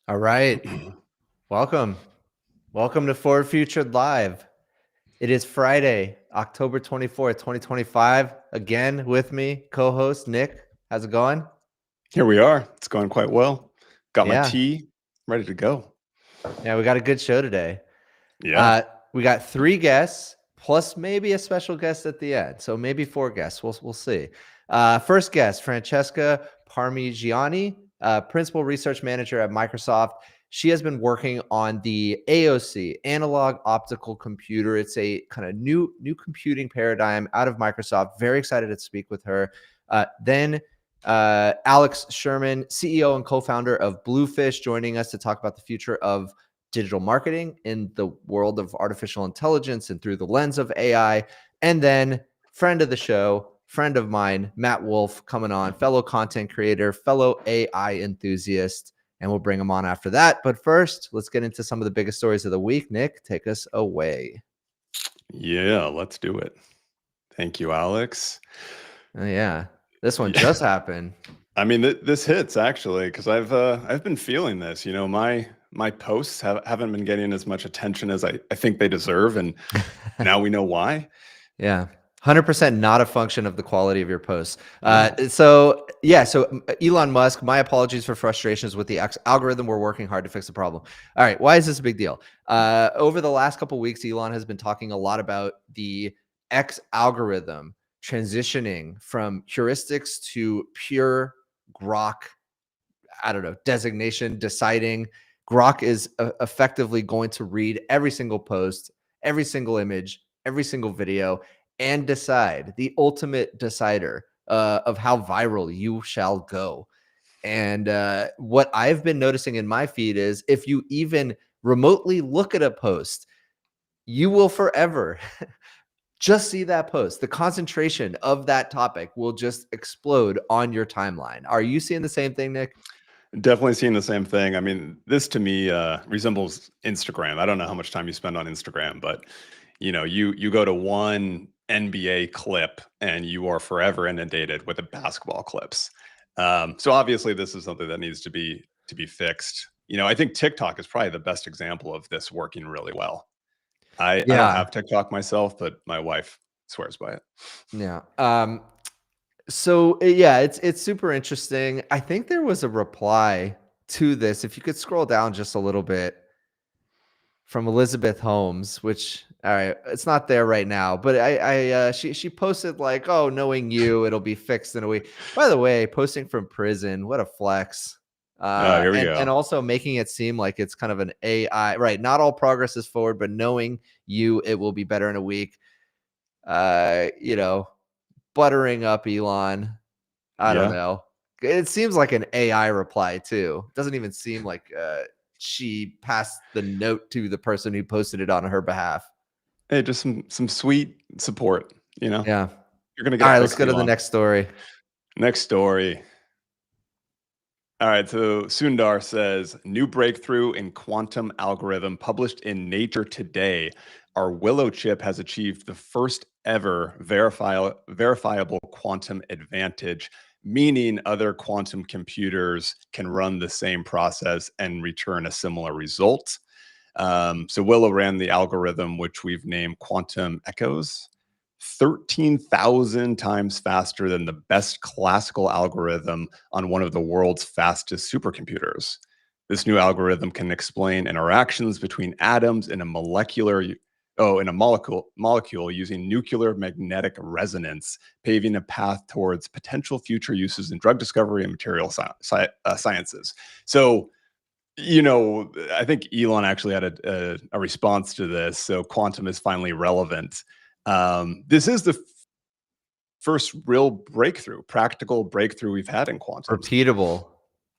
All right. Welcome. Welcome to Forward Futured Live. It is Friday, October 24th, 2025. Again, with me, co-host Nick. How's it going? Here we are. It's going quite well. Got my Yeah. tea, ready to go. Yeah, we got a good show today. Yeah. We got 3 guests plus maybe a special guest at the end. So maybe 4 guests. We'll see. First guest, Francesca Parmigiani, principal research manager at Microsoft. She has been working on the AOC, analog optical computer. It's a kind of new computing paradigm out of Microsoft. Very excited to speak with her. Then Alex Sherman, CEO and co-founder of Bluefish, joining us to talk about the future of digital marketing in the world of artificial intelligence and through the lens of AI. And then friend of the show, friend of mine, Matt Wolf, coming on, fellow content creator, fellow AI enthusiast, and we'll bring him on after that. But first, let's get into some of the biggest stories of the week. Nick, take us away. Yeah, let's do it. Thank you, Alex. Oh, yeah. This one Yeah. just happened. I mean, this hits actually because I've been feeling this. My posts haven't been getting as much attention as I think they deserve, and now we know why. Yeah. 100% not a function of the quality of your posts. No. So Elon Musk, my apologies for frustrations with the algorithm. We're working hard to fix the problem. All right. Why is this a big deal? Over the last couple of weeks, Elon has been talking a lot about the X algorithm transitioning from heuristics to pure Grok, I don't know, designation, deciding. Grok is effectively going to read every single post, every single image, every single video, and decide, the ultimate decider of how viral you shall go. And what I've been noticing in my feed is if you even remotely look at a post, you will forever just see that post. The concentration of that topic will just explode on your timeline. Are you seeing the same thing, Nick? Definitely seeing the same thing. I mean, this to me resembles Instagram. I don't know how much time you spend on Instagram, but you go to one NBA clip and you are forever inundated with the basketball clips. So obviously, this is something that needs to be fixed. I think TikTok is probably the best example of this working really well. I don't Yeah. have TikTok myself, but my wife swears by it. Yeah. So yeah, it's super interesting. I think there was a reply to this. If you could scroll down just a little bit from Elizabeth Holmes, which all right, it's not there right now, but she posted like, "Oh, knowing you, it'll be fixed in a week." By the way, posting from prison, what a flex. Here we And go. also making it seem like it's kind of an AI, right? Not all progress is forward, but knowing you, it will be better in a week. You know, buttering up Elon. I don't Yeah. know. It seems like an AI reply too. It doesn't even seem like she passed the note to the person who posted it on her behalf. Hey, just some sweet support. Yeah. You're gonna All get it right, let's fixed, go to the Elon. next story. Next story. All right, so Sundar says new breakthrough in quantum algorithm published in Nature today. Our Willow chip has achieved the first ever verifiable quantum advantage, meaning other quantum computers can run the same process and return a similar result. So Willow ran the algorithm, which we've named Quantum Echoes, 13,000 times faster than the best classical algorithm on one of the world's fastest supercomputers. This new algorithm can explain interactions between atoms in a molecule using nuclear magnetic resonance, paving a path towards potential future uses in drug discovery and material sciences. So, I think Elon actually had a response to this. So quantum is finally relevant. This is the first real breakthrough, practical breakthrough we've had in quantums. Repeatable.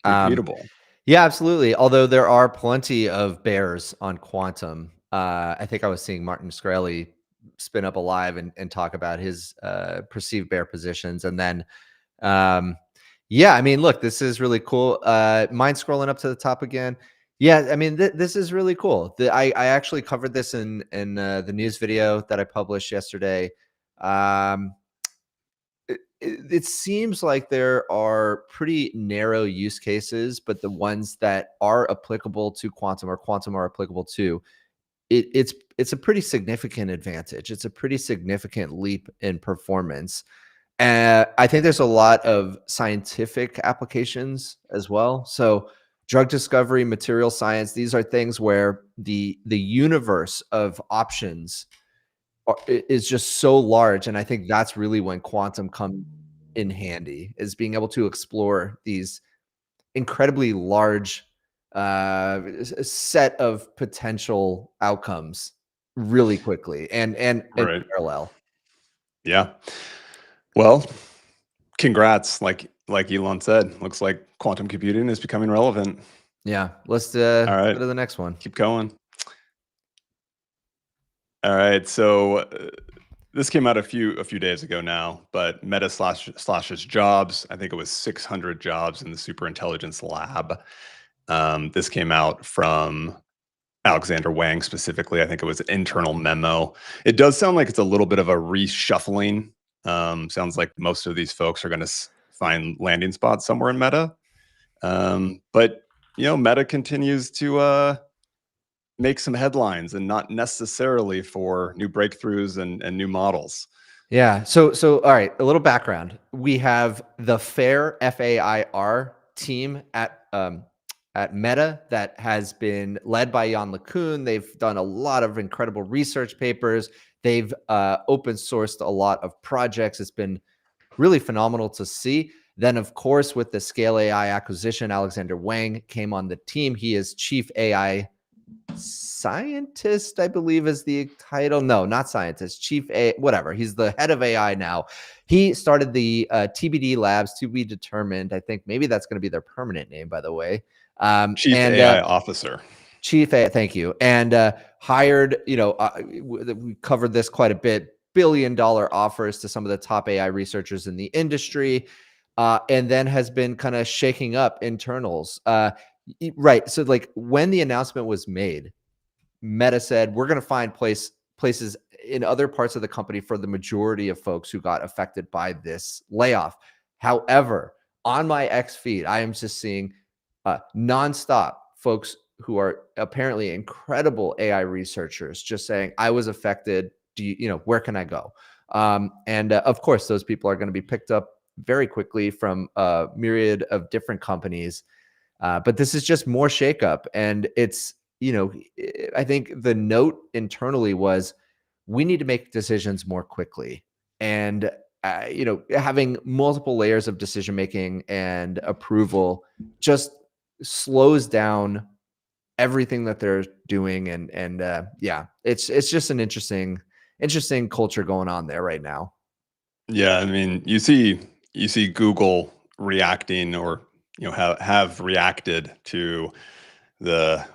Um, Repeatable. yeah, absolutely. Although there are plenty of bears on quantum. I think I was seeing Martin Shkreli spin up a live and talk about his perceived bear positions. And then, yeah, I mean, look, this is really cool. Mind scrolling up to the top again. Yeah, I mean, this is really cool. I actually covered this in the news video that I published yesterday. it seems like there are pretty narrow use cases, but the ones that are applicable to quantum or quantum are applicable to it's a pretty significant advantage. It's a pretty significant leap in performance. And I think there's a lot of scientific applications as well. So drug discovery, material science, these are things where the universe of options is just so large. And I think that's really when quantum comes in handy, is being able to explore these incredibly large set of potential outcomes really quickly and in Right. parallel. Yeah. Well, congrats. Like Elon said, looks like quantum computing is becoming relevant. Yeah, let's All go right. to the next one. Keep going. All right. So this came out a few days ago now, but Meta slashes jobs. I think it was 600 jobs in the superintelligence lab. This came out from Alexander Wang specifically. I think it was an internal memo. It does sound like it's a little bit of a reshuffling. Sounds like most of these folks are going to find landing spots somewhere in Meta. But Meta continues to make some headlines, and not necessarily for new breakthroughs and new models. Yeah. So all right, a little background. We have the FAIR FAIR team at Meta that has been led by Jan LeCun. They've done a lot of incredible research papers. They've open sourced a lot of projects. It's been really phenomenal to see. Then, of course, with the Scale AI acquisition, Alexander Wang came on the team. He is chief AI scientist, I believe is the title. No, not scientist, chief A, whatever. He's the head of AI now. He started the TBD labs, to be determined. I think maybe that's going to be their permanent name, by the way. Chief AI officer. Chief AI, thank you. And hired, we covered this quite a bit, billion-dollar offers to some of the top AI researchers in the industry, and then has been kind of shaking up internals. Right. So like when the announcement was made, Meta said, we're going to find places in other parts of the company for the majority of folks who got affected by this layoff. However, on my X feed, I am just seeing nonstop folks who are apparently incredible AI researchers just saying, I was affected. Where can I go? And of course, those people are going to be picked up very quickly from a myriad of different companies. But this is just more shakeup. And it's, I think the note internally was we need to make decisions more quickly. And, having multiple layers of decision making and approval just slows down everything that they're doing. And yeah, it's just an interesting culture going on there right now. Yeah, I mean, you see Google reacting, or have reacted to the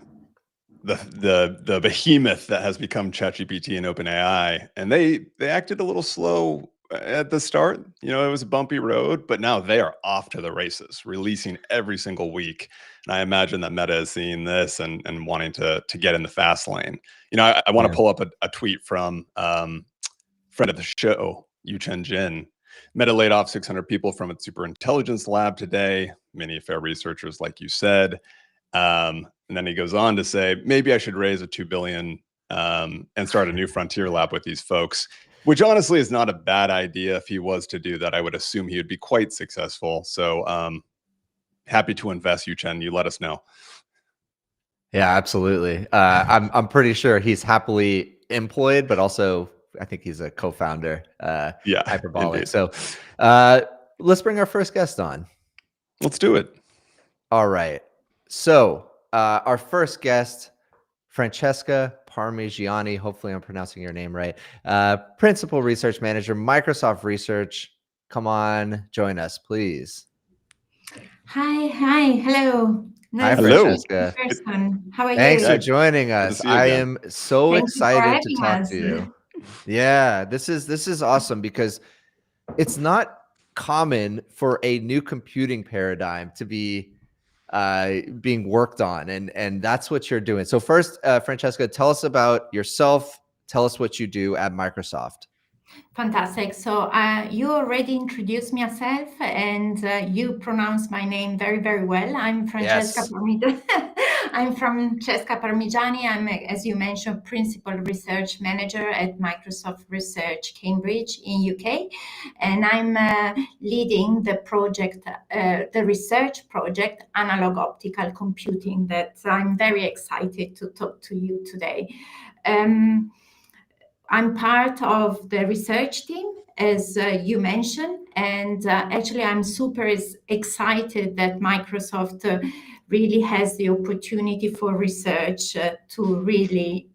behemoth that has become ChatGPT and OpenAI, and they acted a little slow at the start. It was a bumpy road, but now they are off to the races, releasing every single week. And I imagine that Meta is seeing this and wanting to get in the fast lane. I want to pull up a tweet from friend of the show, Yuchen Jin. Meta laid off 600 people from its superintelligence lab today, many fair researchers, like you said. And then he goes on to say, maybe I should raise a $2 billion and start a new frontier lab with these folks, which honestly is not a bad idea. If he was to do that, I would assume he would be quite successful. So happy to invest, Yuchen. You let us know. Yeah, absolutely. I'm pretty sure he's happily employed, but also I think he's a co-founder. Yeah, hyperbolic. indeed. So let's bring our first guest on. Let's do it. All right. So our first guest, Francesca Parmigiani. Hopefully, I'm pronouncing your name right. Principal Research Manager, Microsoft Research. Come on, join us, please. Hi, hello. Hi, Hello. Francesca. How are Thanks you? for joining us. I am so excited to talk to you. Yeah, this is awesome because it's not common for a new computing paradigm to be being worked on, and that's what you're doing. So first, Francesca, tell us about yourself. Tell us what you do at Microsoft. Fantastic. So you already introduced me yourself, and you pronounce my name very, very well. I'm Francesca Yes. Parmigiani. I'm Francesca Parmigiani. I'm, as you mentioned, Principal Research Manager at Microsoft Research Cambridge in UK. And I'm leading the project, the research project, Analog Optical Computing, that I'm very excited to talk to you today. I'm part of the research team, as you mentioned, and actually I'm super excited that Microsoft really has the opportunity for research to really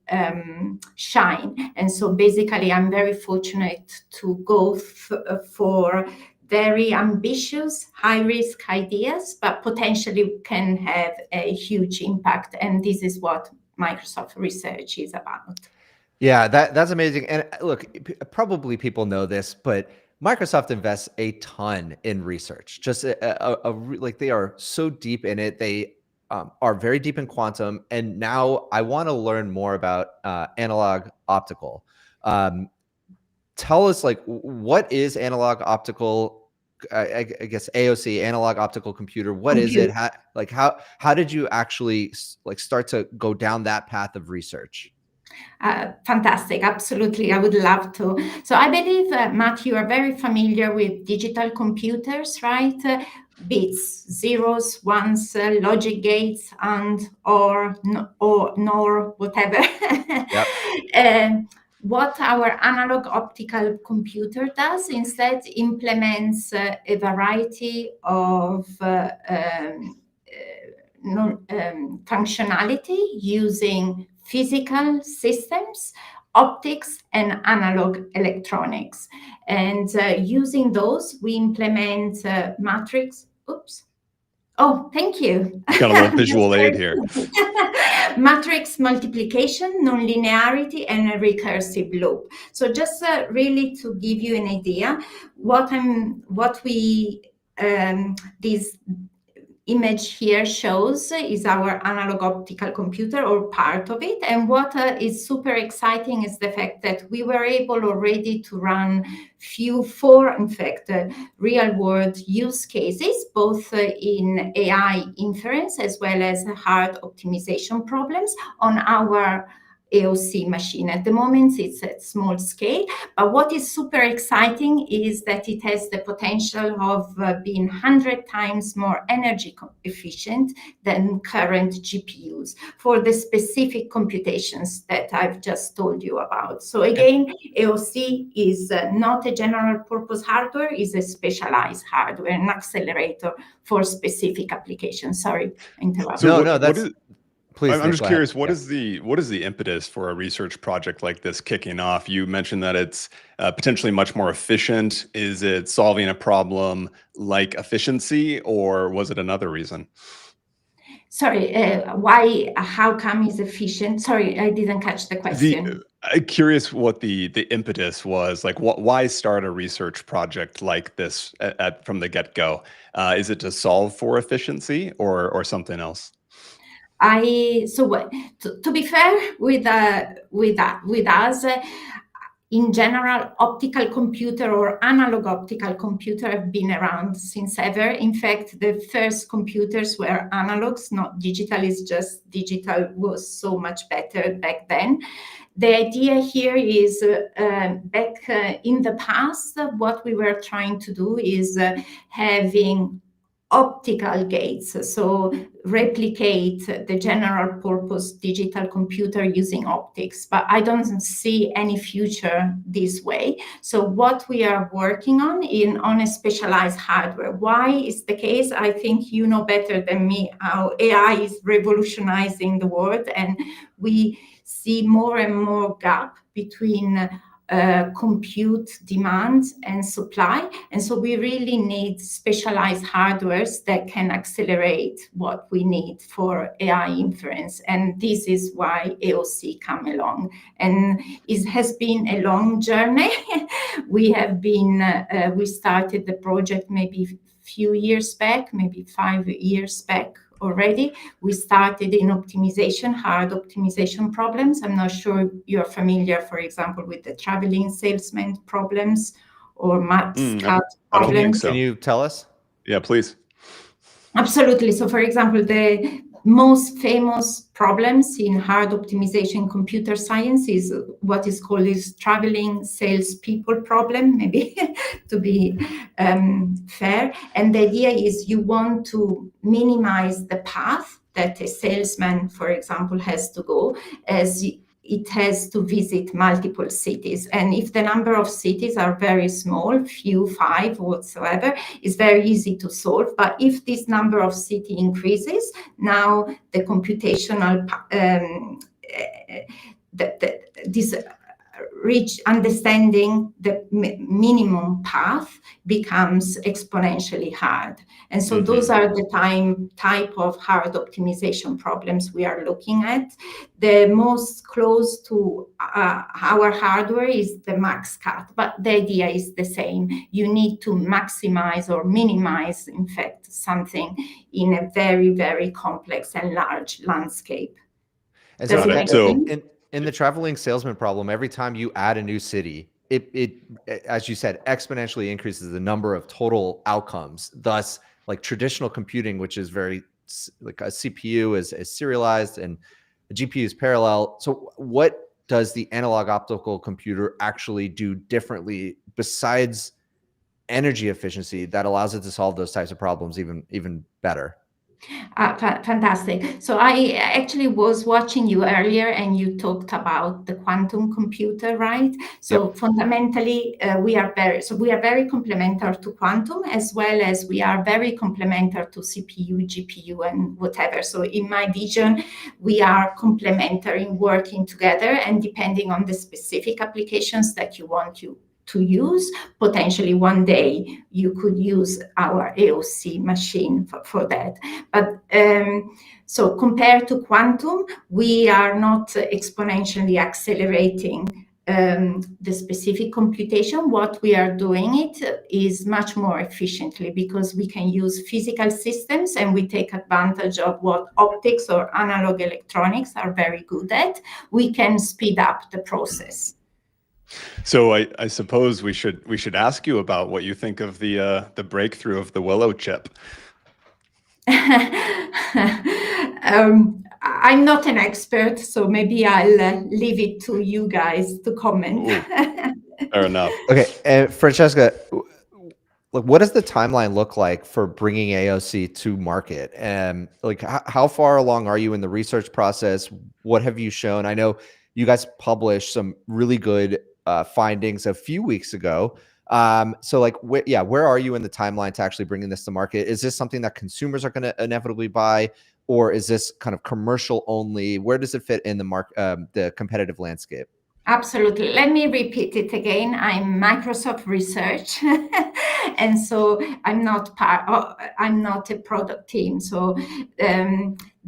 shine. And so basically I'm very fortunate to go for very ambitious, high-risk ideas, but potentially can have a huge impact. And this is what Microsoft research is about. Yeah, that's amazing. And look, probably people know this, but Microsoft invests a ton in research. Just like they are so deep in it. They are very deep in quantum. And now I want to learn more about analog optical. Tell us, like, what is analog optical? I guess AOC, analog optical computer. What is it? How did you actually like start to go down that path of research? Fantastic. Absolutely. I would love to. So I believe, Matt, you are very familiar with digital computers, right? Bits, zeros, ones, logic gates, and or nor, whatever. Yep. What our analog optical computer does instead implements a variety of functionality using physical systems, optics, and analog electronics. And using those, we implement matrix. Oops. Oh, thank you. Got a little visual aid here. Matrix multiplication, nonlinearity, and a recursive loop. So just really to give you an idea, this image here shows is our analog optical computer, or part of it. And what is super exciting is the fact that we were able already to run in fact, real world use cases, both in AI inference as well as hard optimization problems on our AOC machine. At the moment, it's at small scale, but what is super exciting is that it has the potential of being 100 times more energy efficient than current GPUs for the specific computations that I've just told you about. So again, AOC is not a general purpose hardware, is a specialized hardware, an accelerator for specific applications. Sorry, interrupt. Please, I'm Nick, just go curious, ahead. what is the impetus for a research project like this kicking off? You mentioned that it's potentially much more efficient. Is it solving a problem like efficiency, or was it another reason? Sorry, how come is efficient? Sorry, I didn't catch the question. I'm curious what the impetus was. Like, why start a research project like this from the get-go? Is it to solve for efficiency or something else? To be fair with us, in general, optical computer or analog optical computer have been around since ever. In fact, the first computers were analogs, not digital. It's just digital was so much better back then. The idea here is back in the past, what we were trying to do is having optical gates, so replicate the general purpose digital computer using optics, but I don't see any future this way. So what we are working on a specialized hardware. Why is the case? I think you know better than me how AI is revolutionizing the world, and we see more and more gap between compute demand and supply. And so we really need specialized hardwares that can accelerate what we need for AI inference. And this is why AOC come along. And it has been a long journey. We started the project maybe few years back, maybe 5 years back already. We started in optimization, hard optimization problems. I'm not sure you're familiar, for example, with the traveling salesman problems or maps cut I don't think problems. so. Can you tell us? Yeah, please. Absolutely. So, for example, the most famous problems in hard optimization computer science is what is called this traveling salespeople problem, maybe to be fair. And the idea is you want to minimize the path that a salesman, for example, has to go as it has to visit multiple cities. And if the number of cities are very small, few, 5 whatsoever, it's very easy to solve. But if this number of city increases, now the computational, this reach understanding the minimum path becomes exponentially hard. And so those are the type of hard optimization problems we are looking at. The most close to our hardware is the max cut, but the idea is the same. You need to maximize or minimize, in fact, something in a very, very complex and large landscape. And Does so, it make so- sense? in the traveling salesman problem, every time you add a new city, it as you said, exponentially increases the number of total outcomes. Thus, like traditional computing, which is very like a CPU is serialized and a GPU is parallel. So what does the analog optical computer actually do differently besides energy efficiency that allows it to solve those types of problems even better? Fantastic. So I actually was watching you earlier and you talked about the quantum computer, right? So fundamentally, we are very complementary to quantum, as well as we are very complementary to CPU, GPU, and whatever. So in my vision, we are complementary, working together, and depending on the specific applications that you want to use, potentially one day you could use our AOC machine for that. But so compared to quantum, we are not exponentially accelerating the specific computation. What we are doing it is much more efficiently because we can use physical systems and we take advantage of what optics or analog electronics are very good at. We can speed up the process. So I suppose we should ask you about what you think of the breakthrough of the Willow chip. I'm not an expert, so maybe I'll leave it to you guys to comment. Fair enough. Okay, Francesca, like, what does the timeline look like for bringing AOC to market? And like, how far along are you in the research process? What have you shown? I know you guys published some really good findings a few weeks ago. So like, where are you in the timeline to actually bringing this to market? Is this something that consumers are going to inevitably buy, or is this kind of commercial only? Where does it fit in the competitive landscape? Absolutely. Let me repeat it again. I'm Microsoft Research, and so I'm not a product team. So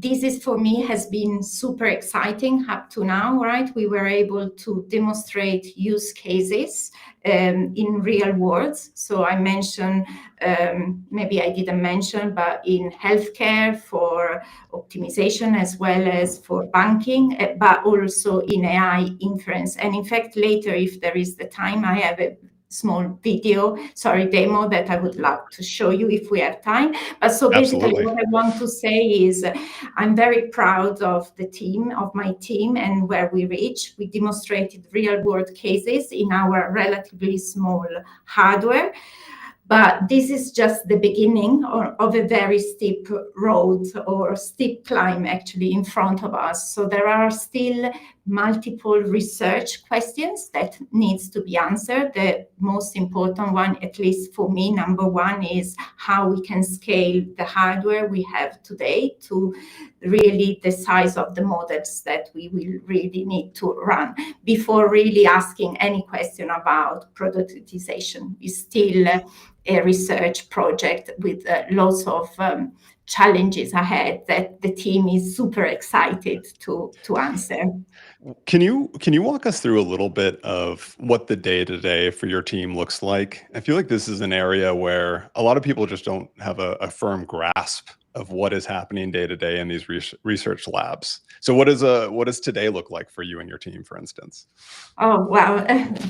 this is for me has been super exciting up to now, right? We were able to demonstrate use cases in real worlds. So I mentioned, maybe I didn't mention, but in healthcare for optimization as well as for banking, but also in AI inference. And in fact, later, if there is the time, I have a small demo that I would love to show you if we have time. But so basically Absolutely. what I want to say is I'm very proud of my team and where we reach. We demonstrated real world cases in our relatively small hardware. But this is just the beginning of a very steep road or steep climb actually in front of us. So there are still multiple research questions that needs to be answered. The most important one, at least for me, number one, is how we can scale the hardware we have today to really the size of the models that we will really need to run before really asking any question about productization. It's still a research project with lots of challenges ahead that the team is super excited to answer. Can you walk us through a little bit of what the day-to-day for your team looks like? I feel like this is an area where a lot of people just don't have a firm grasp of what is happening day to day in these research labs. So what does today look like for you and your team, for instance? Oh, wow.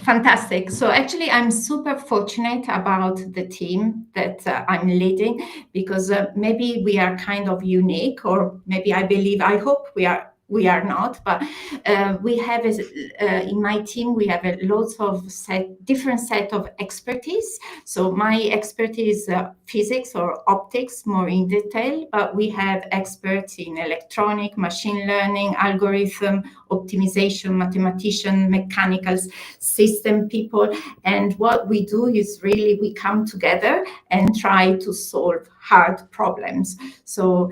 Fantastic. So actually, I'm super fortunate about the team that I'm leading, because maybe we are kind of unique, or maybe I hope we are not, but we have in my team, we have a lots of different set of expertise. So my expertise is physics or optics, more in detail, but we have experts in electronic, machine learning, algorithm, optimization, mathematician, mechanical system people. And what we do is really we come together and try to solve hard problems. So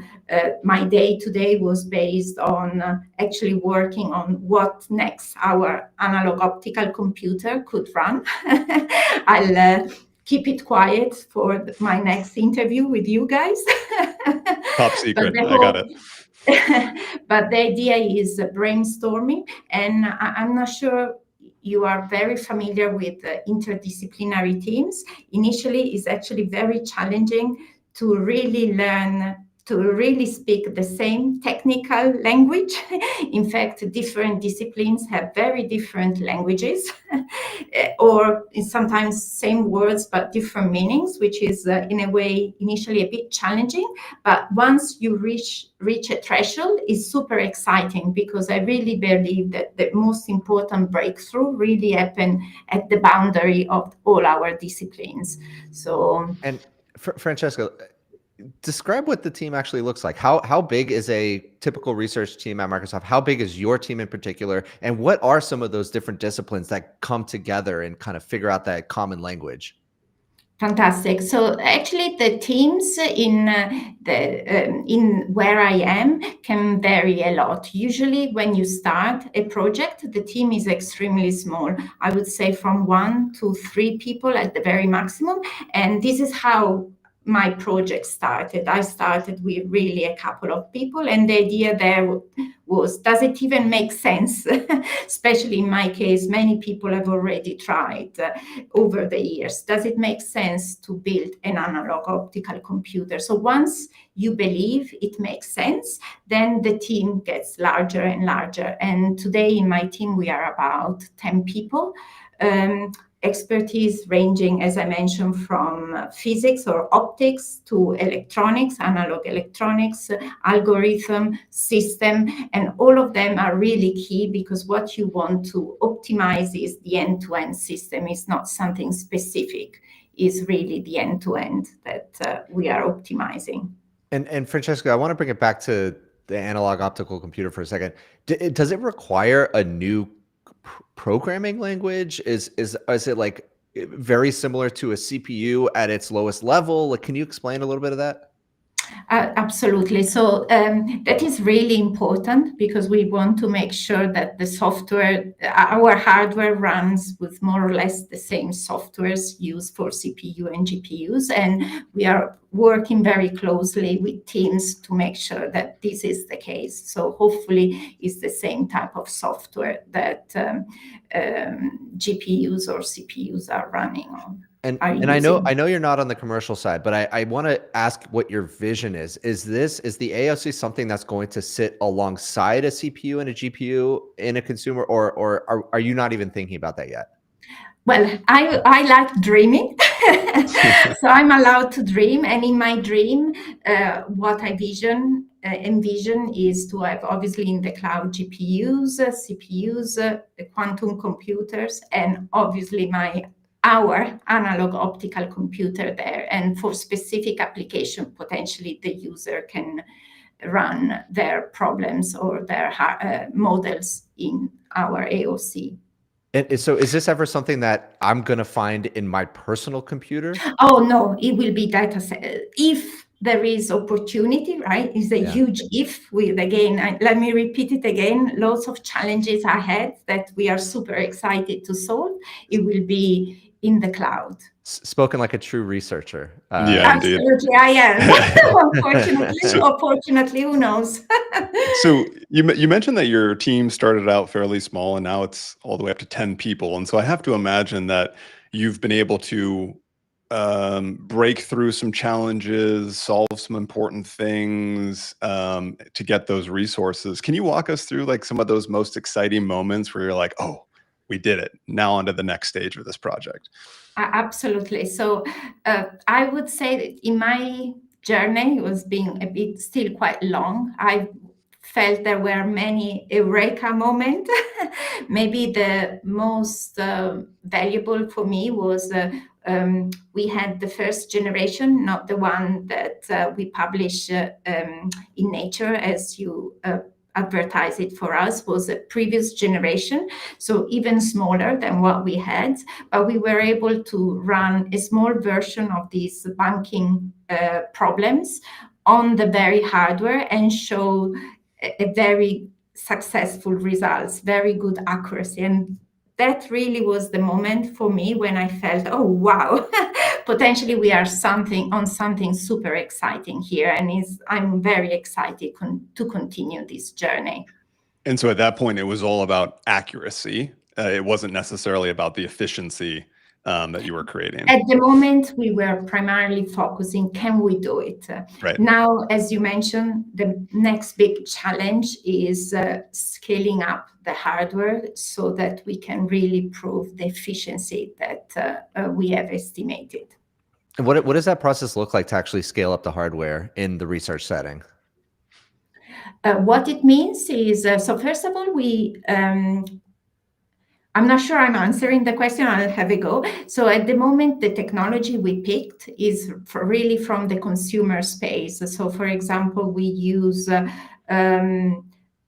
my day today was based on actually working on what next our analog optical computer could run. I'll keep it quiet for my next interview with you guys. Top secret. I got it. But the idea is brainstorming, and I'm not sure you are very familiar with interdisciplinary teams. Initially, it's actually very challenging to really learn to really speak the same technical language. In fact, different disciplines have very different languages, or sometimes same words but different meanings, which is in a way initially a bit challenging. But once you reach a threshold, it's super exciting, because I really believe that the most important breakthrough really happen at the boundary of all our disciplines. So, and Francesca, describe what the team actually looks like. How big is a typical research team at Microsoft? How big is your team in particular? And what are some of those different disciplines that come together and kind of figure out that common language? Fantastic. So actually, the teams in in where I am can vary a lot. Usually, when you start a project, the team is extremely small. I would say from 1 to 3 people at the very maximum. And this is how my project started. I started with really a couple of people, and the idea there was, does it even make sense? Especially in my case, many people have already tried over the years. Does it make sense to build an analog optical computer? So once you believe it makes sense, then the team gets larger and larger. And today in my team, we are about 10 people. Expertise ranging, as I mentioned, from physics or optics to electronics, analog electronics, algorithm, system, and all of them are really key, because what you want to optimize is the end-to-end system. It's not something specific, it's really the end-to-end that we are optimizing. And Francesca, I want to bring it back to the analog optical computer for a second. Does it require a new programming language? Is it like very similar to a CPU at its lowest level? Like, can you explain a little bit of that? Absolutely. So that is really important, because we want to make sure that the software, our hardware runs with more or less the same softwares used for CPU and GPUs. And we are working very closely with teams to make sure that this is the case. So hopefully it's the same type of software that GPUs or CPUs are running on. And I know you're not on the commercial side, but I want to ask what your vision is. Is the AOC something that's going to sit alongside a CPU and a GPU in a consumer, or are you not even thinking about that yet? Well, I like dreaming, so I'm allowed to dream. And in my dream, what I envision is to have, obviously in the cloud, GPUs, CPUs, quantum computers, and obviously our analog optical computer there. And for specific application, potentially the user can run their problems or their models in our AOC. And so is this ever something that I'm going to find in my personal computer? Oh, no, it will be data set. If there is opportunity, right? It's a huge if. With, again, let me repeat it again, lots of challenges ahead that we are super excited to solve. It will be in the cloud. Spoken like a true researcher. Yeah, indeed. Absolutely, I am. Unfortunately, who knows? So you mentioned that your team started out fairly small, and now it's all the way up to 10 people. And so I have to imagine that you've been able to break through some challenges, solve some important things to get those resources. Can you walk us through like some of those most exciting moments where you're like, oh, we did it. Now on to the next stage of this project. Absolutely. So I would say that in my journey, it was being a bit still quite long. I felt there were many eureka moments. Maybe the most valuable for me was we had the first generation, not the one that we publish in Nature, as you advertise it for us, was a previous generation, so even smaller than what we had, but we were able to run a small version of these banking problems on the very hardware and show a very successful results, very good accuracy. And that really was the moment for me when I felt, oh, wow, potentially we are on something super exciting here. And I'm very excited to continue this journey. And so at that point, it was all about accuracy. It wasn't necessarily about the efficiency that you were creating. At the moment, we were primarily focusing, can we do it? Right. Now, as you mentioned, the next big challenge is scaling up the hardware so that we can really prove the efficiency that we have estimated. And what does that process look like to actually scale up the hardware in the research setting? What it means is, so first of all, I'm not sure I'm answering the question. I'll have a go. So at the moment, the technology we picked is really from the consumer space. So for example, we use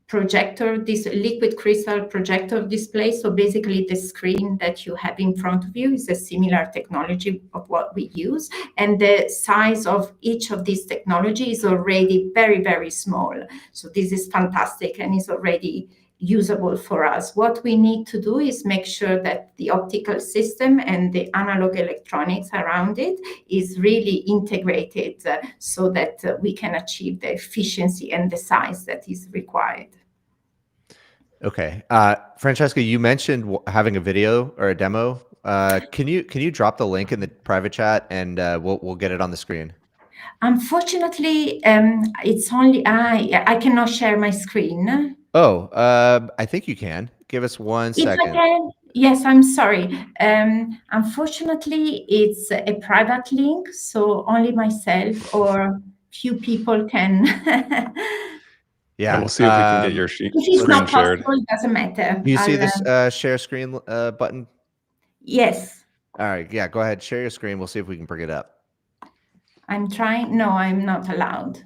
projector, this liquid crystal projector display. So basically the screen that you have in front of you is a similar technology of what we use. And the size of each of these technology is already very, very small. So this is fantastic and is already usable for us. What we need to do is make sure that the optical system and the analog electronics around it is really integrated so that we can achieve the efficiency and the size that is required. Okay. Francesca, you mentioned having a video or a demo. Can you drop the link in the private chat and we'll get it on the screen? Unfortunately, it's only I cannot share my screen. Oh, I think you can. Give us 1 second. If I can, yes, I'm sorry. Unfortunately, it's a private link, so only myself or few people can. Yeah, we'll see if we can get your if it's screen not shared. possible, it doesn't matter. Do you see this share screen button? Yes. All right. Yeah, go ahead. Share your screen. We'll see if we can bring it up. I'm trying. No, I'm not allowed.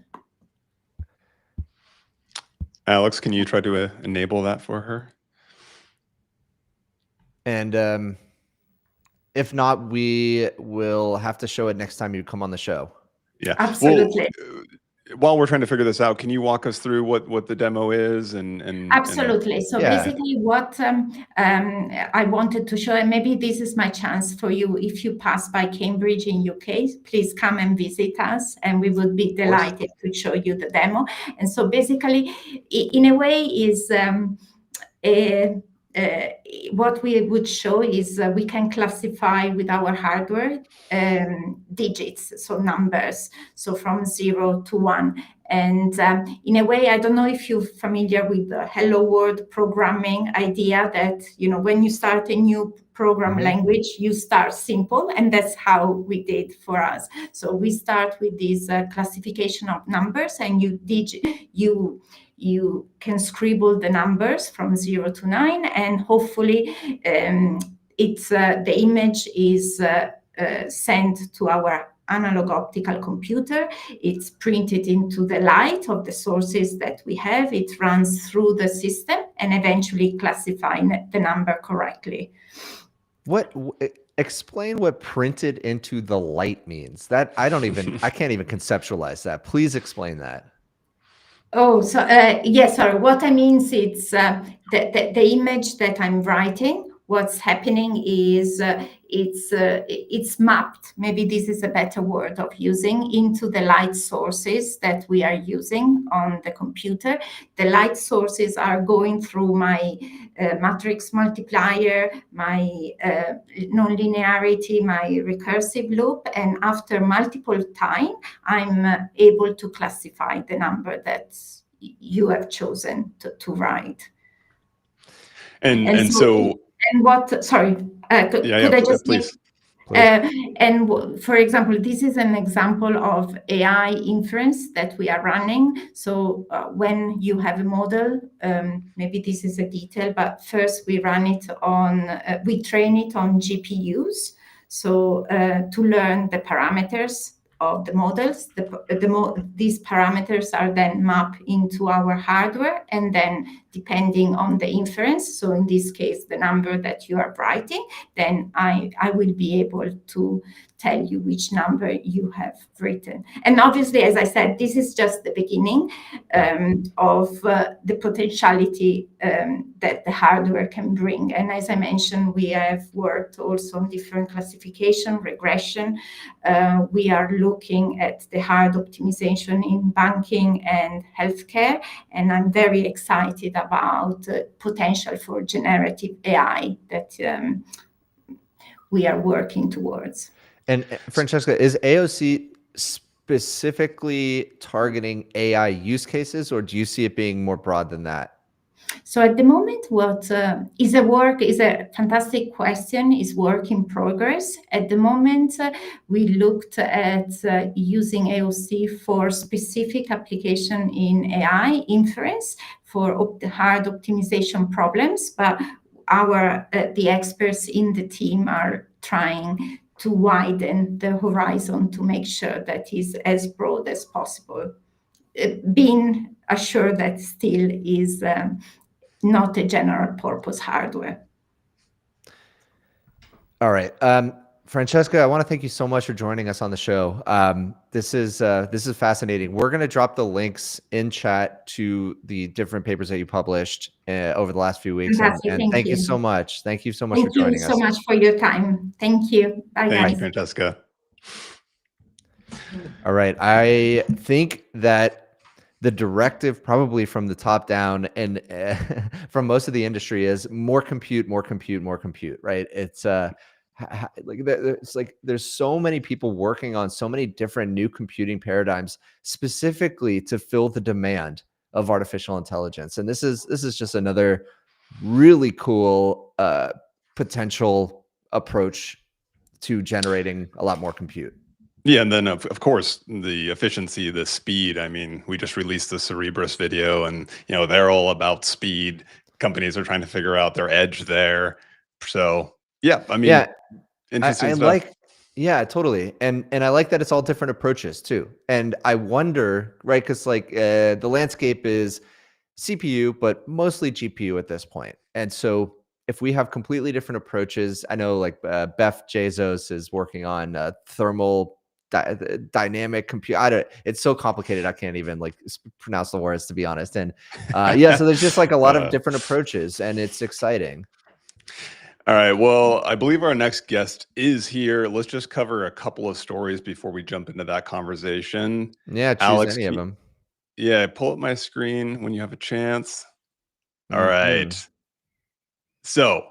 Alex, can you try to enable that for her? And if not, we will have to show it next time you come on the show. Yeah, absolutely. Well, while we're trying to figure this out, can you walk us through what the demo is and absolutely. So basically what I wanted to show, and maybe this is my chance for you, if you pass by Cambridge in UK, please come and visit us and we would be delighted to show you the demo. And so basically, in a way, is what we would show is we can classify with our hardware digits, so numbers, so from 0 to 1. And in a way, I don't know if you're familiar with the Hello World programming idea that, you know, when you start a new program language, you start simple, and that's how we did for us. So we start with this classification of numbers, and you can scribble the numbers from 0 to 9, and hopefully the image is sent to our analog optical computer. It's printed into the light of the sources that we have. It runs through the system and eventually classifying the number correctly. Explain what printed into the light means. That I can't even conceptualize that. Please explain that. Oh, so yes, sorry. What I mean is it's the image that I'm writing. what's happening is it's mapped. Maybe this is a better word of using, into the light sources that we are using on the computer. The light sources are going through my matrix multiplier, my nonlinearity, my recursive loop, and after multiple time, I'm able to classify the number that you have chosen to write. And so sorry, could I just please. For example, this is an example of AI inference that we are running. So when you have a model, maybe this is a detail, but first we run it on, we train it on GPUs. So to learn the parameters of the models, these parameters are then mapped into our hardware, and then depending on the inference, so in this case, the number that you are writing, then I will be able to tell you which number you have written. And obviously, as I said, this is just the beginning of the potentiality that the hardware can bring. And as I mentioned, we have worked also on different classification, regression. We are looking at the hard optimization in banking and healthcare, and I'm very excited about potential for generative AI that we are working towards. And Francesca, is AOC specifically targeting AI use cases, or do you see it being more broad than that? So at the moment, what is a fantastic question, is work in progress. At the moment, we looked at using AOC for specific application in AI inference for hard optimization problems, but the experts in the team are trying to widen the horizon to make sure that is as broad as possible, being assured that still is not a general purpose hardware. All right. Francesca, I want to thank you so much for joining us on the show. This is fascinating. We're going to drop the links in chat to the different papers that you published over the last few weeks. And thank you so much. Thank you so much for joining us. Thank you so much for your time. Thank you. Bye, guys. Thank you, Francesca. All right. I think that the directive probably from the top down and from most of the industry is more compute, right? It's like there's so many people working on so many different new computing paradigms specifically to fill the demand of artificial intelligence. And this is just another really cool potential approach to generating a lot more compute. Yeah, and then of course the efficiency, the speed. I mean, we just released the Cerebras video, and they're all about speed. Companies are trying to figure out their edge there. So yeah, I mean, interesting stuff. Yeah, totally. And I like that it's all different approaches too. And I wonder, right? Because the landscape is CPU, but mostly GPU at this point. And so if we have completely different approaches, I know Beth Bezos is working on thermal dynamic compute. It's so complicated. I can't even pronounce the words, to be honest. And so there's just a lot of different approaches, and it's exciting. All right. Well, I believe our next guest is here. Let's just cover a couple of stories before we jump into that conversation. Yeah, choose Alex, any of them. Yeah, pull up my screen when you have a chance. All right. So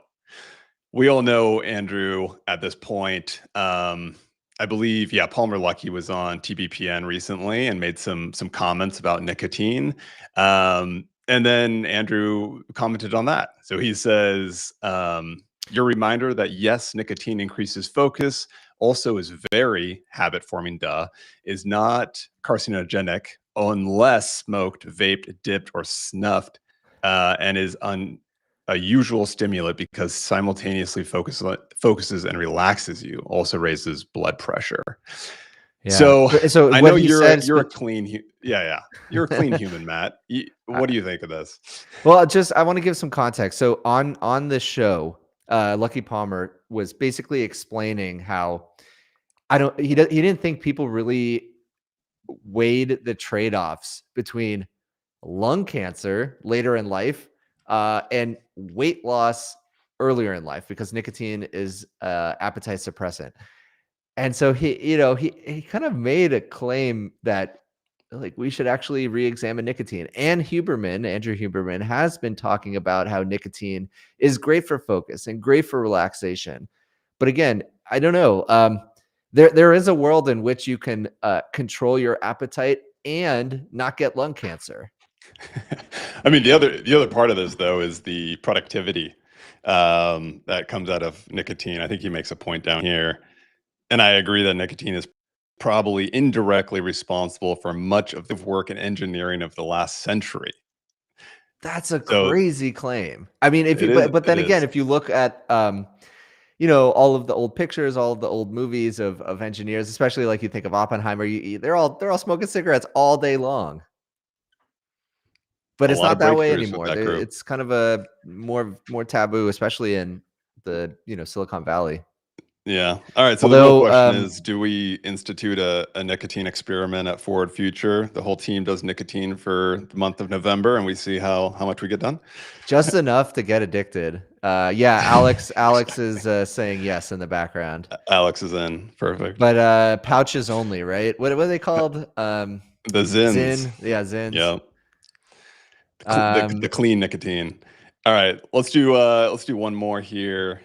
we all know Andrew at this point. I believe, Palmer Luckey was on TBPN recently and made some comments about nicotine. And then Andrew commented on that. So he says, your reminder that yes, nicotine increases focus, also is very habit forming, is not carcinogenic unless smoked, vaped, dipped, or snuffed, and is a usual stimulant because simultaneously focuses and relaxes you, also raises blood pressure. Yeah. So I know you're a clean, you're a clean human, Matt. What do you think of this? Well, I want to give some context. So on this show, Lucky Palmer was basically explaining how he didn't think people really weighed the trade-offs between lung cancer later in life and weight loss earlier in life because nicotine is appetite suppressant. And so he kind of made a claim that like we should actually re-examine nicotine. And Andrew Huberman has been talking about how nicotine is great for focus and great for relaxation. But again, I don't know. There is a world in which you can control your appetite and not get lung cancer. I mean, the other part of this though is the productivity that comes out of nicotine. I think he makes a point down here, and I agree that nicotine is probably indirectly responsible for much of the work and engineering of the last century. That's a So crazy claim. I mean, if it you is. but then It again, is. if you look at all of the old pictures, all of the old movies of engineers, especially like you think of Oppenheimer, they're all smoking cigarettes all day long. But A it's lot not of that way breakthroughs with anymore. that group. It's kind of a more taboo, especially in the Silicon Valley. Yeah. All right. So the real Although question is, do we institute a nicotine experiment at Forward Future? The whole team does nicotine for the month of November, and we see how much we get done. just enough to get addicted. Yeah, Alex is saying yes in the background. Alex is in. Perfect. But pouches only, right? What are they called? The Zins. Zyn. Yeah, Zins. Yeah. The clean nicotine. All right. Let's do one more here.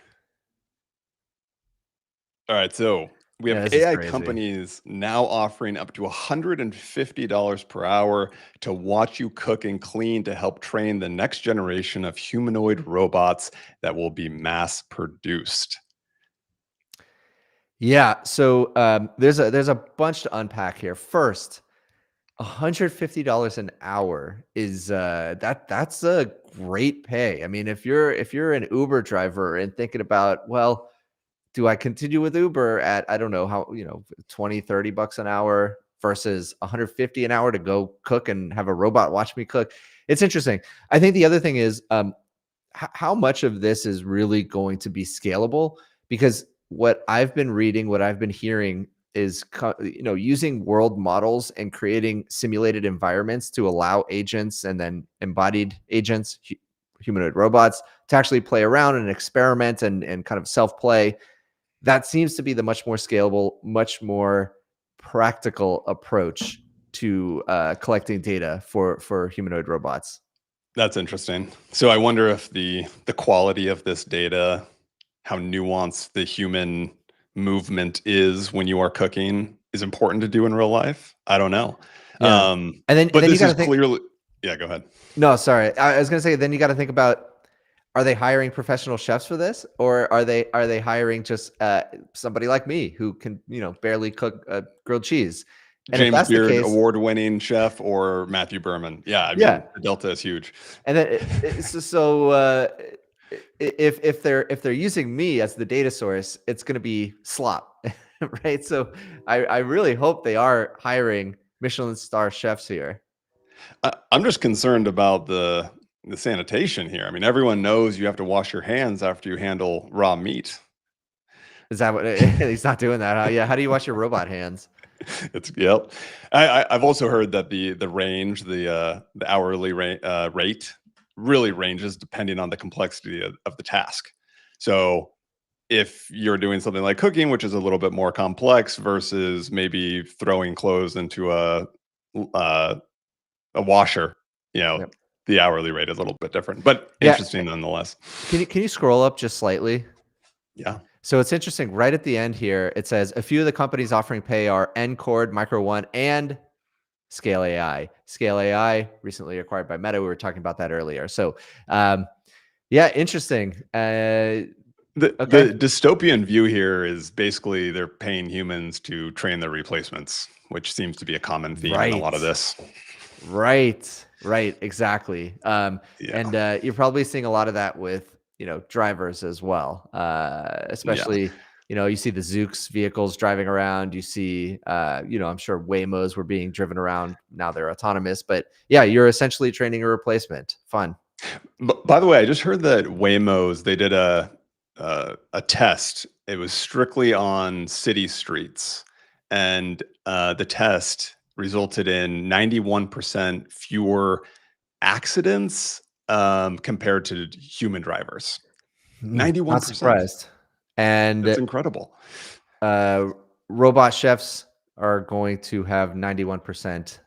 All right. So we have this is AI crazy. companies now offering up to $150 per hour to watch you cook and clean to help train the next generation of humanoid robots that will be mass produced. Yeah. So there's a bunch to unpack here. First, $150 an hour is that's a great pay. I mean, if you're an Uber driver and thinking about, well, do I continue with Uber at, I don't know how, 20, 30 bucks an hour versus 150 an hour to go cook and have a robot watch me cook? It's interesting. I think the other thing is how much of this is really going to be scalable, because what I've been reading, what I've been hearing is, using world models and creating simulated environments to allow agents and then embodied agents, humanoid robots, to actually play around and experiment and kind of self-play. That seems to be the much more scalable, much more practical approach to collecting data for humanoid robots. That's interesting. So I wonder if the quality of this data, how nuanced the human movement is when you are cooking, is important to do in real life. I don't know. Yeah. And then but you this gotta is think. clearly. Yeah, go ahead. No, sorry. I was gonna say, then you got to think about, are they hiring professional chefs for this, or are they hiring just somebody like me who can barely cook grilled cheese? And if James that's the Beard, case, award-winning chef, or Matthew Berman. Yeah, I mean, yeah. the delta is huge. And then if they're using me as the data source, it's going to be slop, right? So I really hope they are hiring Michelin star chefs here. I'm just concerned about the sanitation here. I mean, everyone knows you have to wash your hands after you handle raw meat. Is that what he's not doing that? Huh? Yeah. How do you wash your robot hands? Yep. I've also heard that the range, the hourly rate really ranges depending on the complexity of the task. So if you're doing something like cooking, which is a little bit more complex, versus maybe throwing clothes into a washer, Yep. the hourly rate is a little bit different, but interesting nonetheless. Can you scroll up just slightly? Yeah. So it's interesting. Right at the end here, it says a few of the companies offering pay are Ncord, Micro One, and Scale AI. Scale AI, recently acquired by Meta. We were talking about that earlier. So, yeah, interesting. The dystopian view here is basically they're paying humans to train their replacements, which seems to be a common theme in a lot of this. Right, exactly. And you're probably seeing a lot of that with drivers as well, especially you see the Zoox vehicles driving around. You see I'm sure Waymos were being driven around. Now they're autonomous, but yeah, you're essentially training a replacement. Fun. By the way, I just heard that Waymos, they did a test. It was strictly on city streets, and the test resulted in 91% fewer accidents compared to human drivers. Not 91%. surprised. And That's incredible. robot chefs are going to have 91%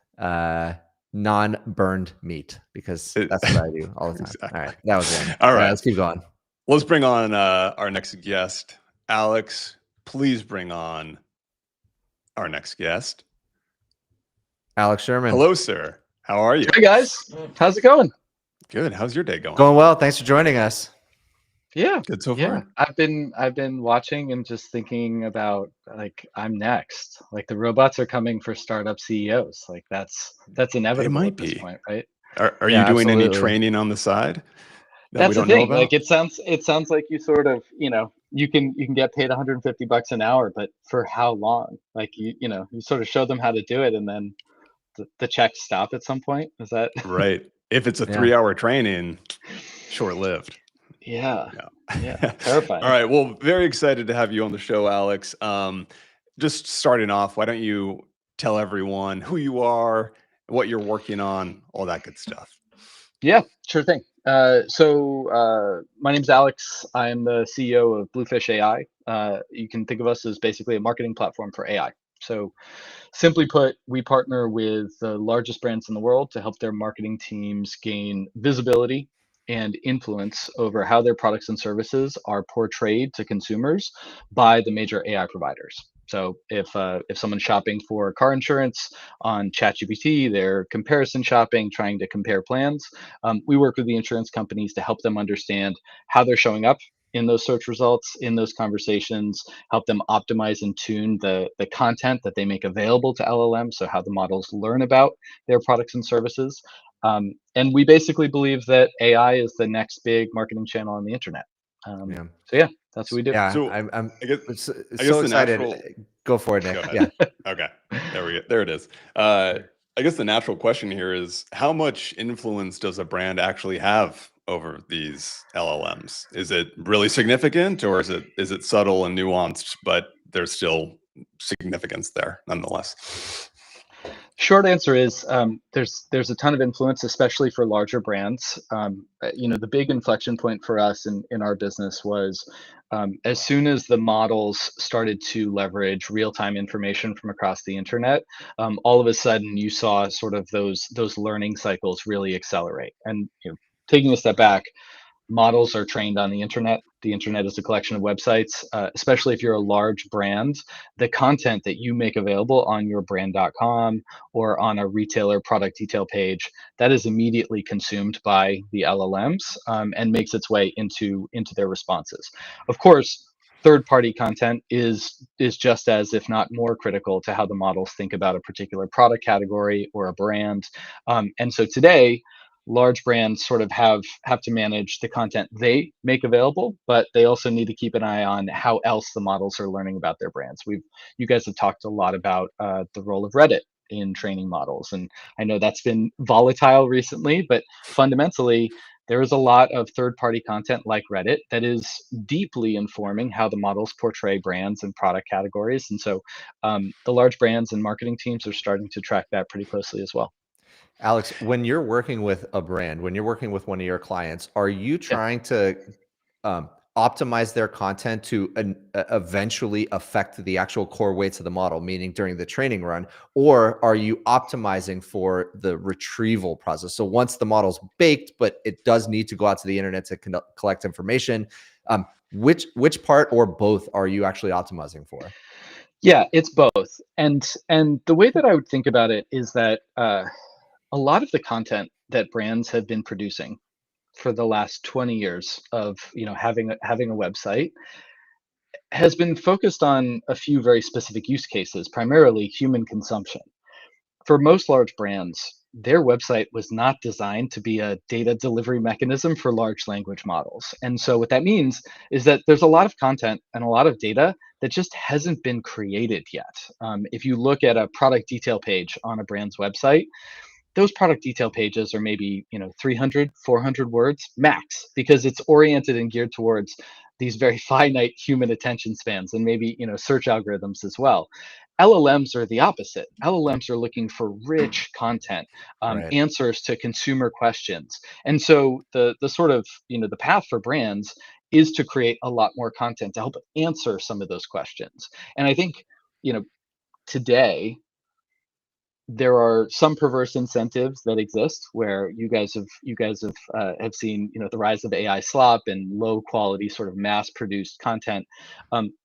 non-burned meat, because that's what I do all the time. Exactly. All right, that was one. All right, let's keep going. Let's bring on our next guest. Alex, please bring on our next guest. Alex Sherman. Hello, sir. How are you? Hey guys, how's it going? Good. How's your day going? Going well. Thanks for joining us. Yeah, Good so yeah. far. I've been watching and just thinking about, like, I'm next. Like, the robots are coming for startup CEOs. Like, that's inevitable might at this be. point, right? Are Yeah, you doing any absolutely. training on the side that That's we the don't know thing. about? Like, it sounds like you sort of, you can get paid $150 an hour, but for how long? Like, you sort of show them how to do it, and then the checks stop at some point. Is that Right. If it's a Yeah. 3-hour training, short-lived. Yeah. Yeah. Terrifying. All right. Well, very excited to have you on the show, Alex. Just starting off, why don't you tell everyone who you are, what you're working on, all that good stuff. Yeah, sure thing. So my name's Alex. I'm the CEO of Bluefish AI. You can think of us as basically a marketing platform for AI. So simply put, we partner with the largest brands in the world to help their marketing teams gain visibility and influence over how their products and services are portrayed to consumers by the major AI providers. So if someone's shopping for car insurance on ChatGPT, they're comparison shopping, trying to compare plans. We work with the insurance companies to help them understand how they're showing up in those search results, in those conversations, help them optimize and tune the content that they make available to LLMs, so how the models learn about their products and services. And we basically believe that AI is the next big marketing channel on the internet. Yeah. So yeah, that's what we do. Yeah, So, I'm I guess so the excited. natural- Go for it, Nick. Go ahead. Yeah. Okay. There we go. There it is. I guess the natural question here is, how much influence does a brand actually have over these LLMs? Is it really significant, or is it subtle and nuanced, but there's still significance there nonetheless? Short answer is there's a ton of influence, especially for larger brands. The big inflection point for us in our business was as soon as the models started to leverage real-time information from across the internet, all of a sudden you saw sort of those learning cycles really accelerate. And taking a step back, models are trained on the internet. The internet is a collection of websites, especially if you're a large brand. The content that you make available on your brand.com or on a retailer product detail page, that is immediately consumed by the LLMs and makes its way into their responses. Of course, third-party content is just as, if not more, critical to how the models think about a particular product category or a brand. And so today, large brands sort of have to manage the content they make available, but they also need to keep an eye on how else the models are learning about their brands. You guys have talked a lot about the role of Reddit in training models, and I know that's been volatile recently, but fundamentally there is a lot of third-party content like Reddit that is deeply informing how the models portray brands and product categories. And so the large brands and marketing teams are starting to track that pretty closely as well. Alex, when you're working with a brand, when you're working with one of your clients, are you trying to optimize their content to eventually affect the actual core weights of the model, meaning during the training run, or are you optimizing for the retrieval process? So once the model's baked, but it does need to go out to the internet to collect information, which part or both are you actually optimizing for? Yeah, it's both. And the way that I would think about it is that a lot of the content that brands have been producing for the last 20 years of having a website has been focused on a few very specific use cases, primarily human consumption. For most large brands, their website was not designed to be a data delivery mechanism for large language models. And so what that means is that there's a lot of content and a lot of data that just hasn't been created yet. If you look at a product detail page on a brand's website, those product detail pages are maybe 300 400 words max, because it's oriented and geared towards these very finite human attention spans, and maybe search algorithms as well. LLMs are the opposite. LLMs are looking for rich content, Right. answers to consumer questions. And so the sort of the path for brands is to create a lot more content to help answer some of those questions. And I think, today there are some perverse incentives that exist where you guys have seen the rise of AI slop and low quality sort of mass produced content.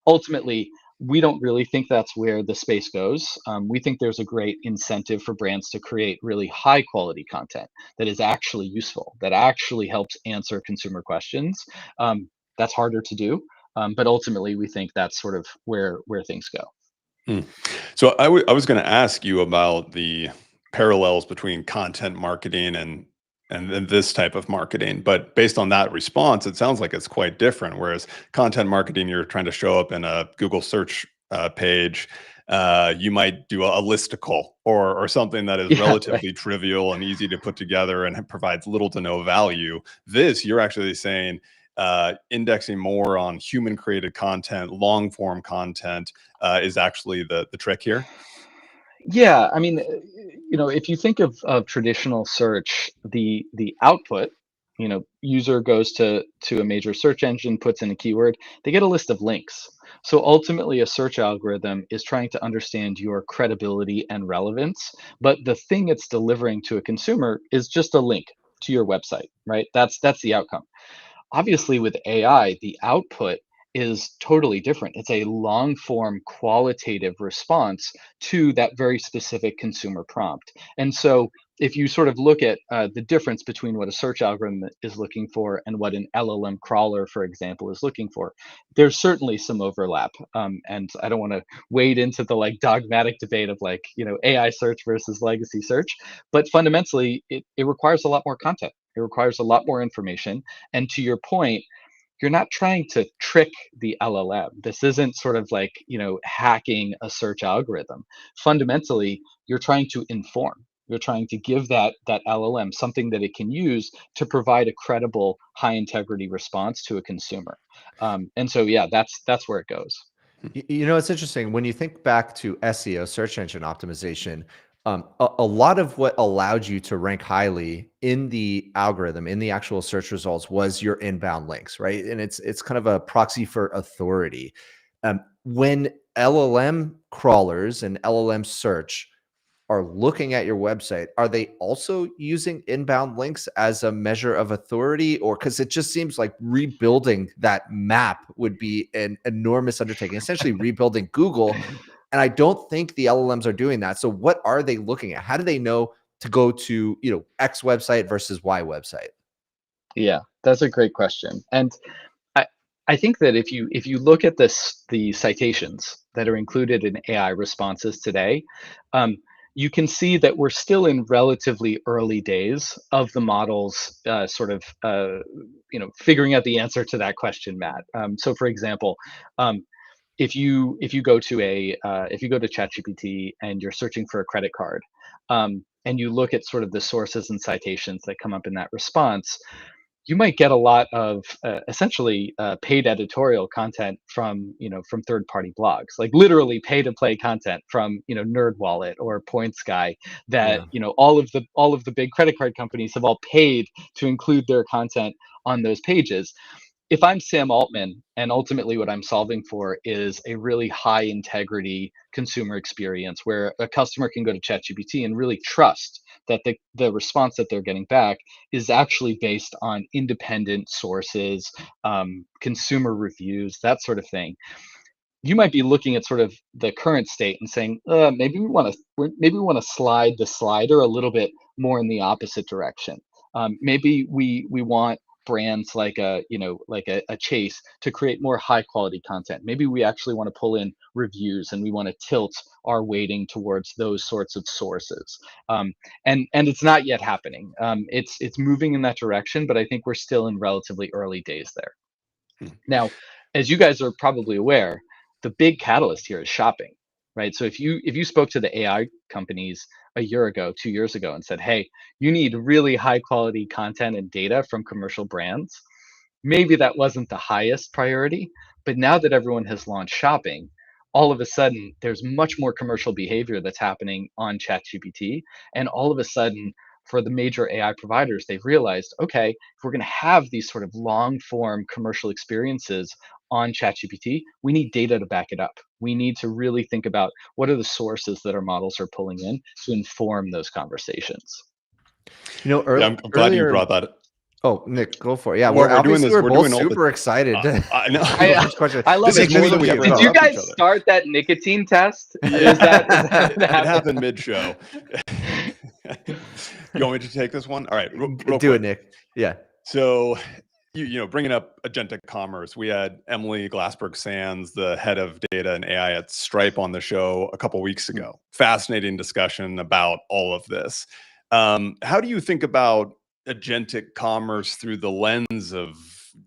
Ultimately, we don't really think that's where the space goes. We think there's a great incentive for brands to create really high quality content that is actually useful, that actually helps answer consumer questions. That's harder to do, but ultimately we think that's sort of where things go. So I was going to ask you about the parallels between content marketing and this type of marketing, but based on that response, it sounds like it's quite different. Whereas content marketing, you're trying to show up in a Google search page, you might do a listicle or something that is Yeah, right. relatively trivial and easy to put together and provides little to no value. This, you're actually saying, indexing more on human created content, long form content, is actually the trick here. Yeah, I mean, if you think of traditional search, the output, user goes to a major search engine, puts in a keyword, they get a list of links. So ultimately, a search algorithm is trying to understand your credibility and relevance, but the thing it's delivering to a consumer is just a link to your website, right? That's the outcome. Obviously, with AI, the output is totally different. It's a long form qualitative response to that very specific consumer prompt. And so if you sort of look at the difference between what a search algorithm is looking for and what an LLM crawler, for example, is looking for, there's certainly some overlap. And I don't want to wade into the like dogmatic debate of like, AI search versus legacy search, but fundamentally, it requires a lot more content. It requires a lot more information. And to your point, you're not trying to trick the LLM. This isn't sort of like, hacking a search algorithm. Fundamentally, you're trying to inform. You're trying to give that LLM something that it can use to provide a credible, high integrity response to a consumer. And so, yeah, that's where it goes. It's interesting when you think back to SEO, search engine optimization. A lot of what allowed you to rank highly in the algorithm, in the actual search results, was your inbound links, right? And it's kind of a proxy for authority. When LLM crawlers and LLM search are looking at your website, are they also using inbound links as a measure of authority? Or because it just seems like rebuilding that map would be an enormous undertaking, essentially rebuilding Google. And I don't think the LLMs are doing that. So what are they looking at? How do they know to go to, X website versus Y website? Yeah, that's a great question. And I I think that if you look at the citations that are included in AI responses today, um, you can see that we're still in relatively early days of the models figuring out the answer to that question, Matt. So, for example, um, if you go to ChatGPT and you're searching for a credit card, and you look at sort of the sources and citations that come up in that response, you might get a lot of essentially paid editorial content from third party blogs, like literally pay to play content from NerdWallet or PointsGuy, that Yeah. all of the big credit card companies have all paid to include their content on those pages. If I'm Sam Altman, and ultimately what I'm solving for is a really high integrity consumer experience where a customer can go to ChatGPT and really trust that the response that they're getting back is actually based on independent sources, consumer reviews, that sort of thing. You might be looking at sort of the current state and saying, maybe we want to slide the slider a little bit more in the opposite direction. Maybe we want brands like a Chase to create more high quality content. Maybe we actually want to pull in reviews and we want to tilt our weighting towards those sorts of sources. And it's not yet happening. It's moving in that direction, but I think we're still in relatively early days there. Hmm. Now, as you guys are probably aware, the big catalyst here is shopping, right? So if you spoke to the AI companies a year ago, 2 years ago, and said, "Hey, you need really high quality content and data from commercial brands," maybe that wasn't the highest priority. But now that everyone has launched shopping, all of a sudden there's much more commercial behavior that's happening on ChatGPT, and all of a sudden for the major AI providers, they've realized, okay, if we're going to have these sort of long form commercial experiences on ChatGPT, we need data to back it up. We need to really think about what are the sources that our models are pulling in to inform those conversations. You know, Yeah, I'm glad you brought that. Oh, Nick, go for it. Yeah, Well, we're obviously we're both doing all super excited. I know. I love This it. is more than we Did ever you interrupt guys each other. start that nicotine test? Yeah. Is that what It happened mid-show. You want me to take this one? All right, real Do quick. it, Nick. Yeah. So, you know, bringing up agentic commerce, we had Emily Glassberg-Sands, the head of data and AI at Stripe, on the show a couple weeks ago. Fascinating discussion about all of this. How do you think about agentic commerce through the lens of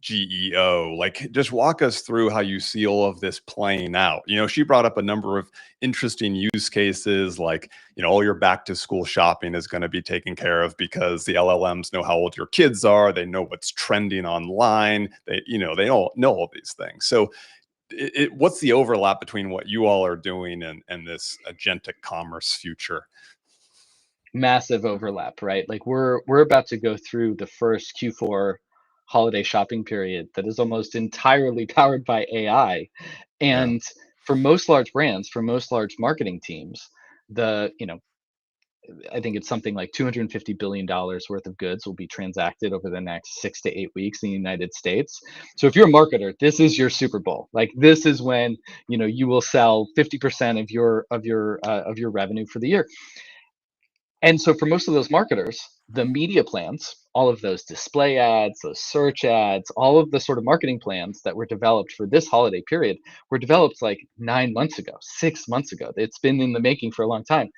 GEO? Like, just walk us through how you see all of this playing out. You know, she brought up a number of interesting use cases, like, you know, all your back to school shopping is going to be taken care of because the LLMs know how old your kids are. They know what's trending online. They, you know, they all know all these things. So what's the overlap between what you all are doing and this agentic commerce future? Massive overlap, right? Like we're about to go through the first Q4 holiday shopping period that is almost entirely powered by AI. And for most large brands, for most large marketing teams, I think it's something like $250 billion worth of goods will be transacted over the next 6 to 8 weeks in the United States. So if you're a marketer, this is your Super Bowl. Like this is when, you know, you will sell 50% of your revenue for the year. And so for most of those marketers, the media plans, all of those display ads, those search ads, all of the sort of marketing plans that were developed for this holiday period were developed like 9 months ago, 6 months ago. It's been in the making for a long time.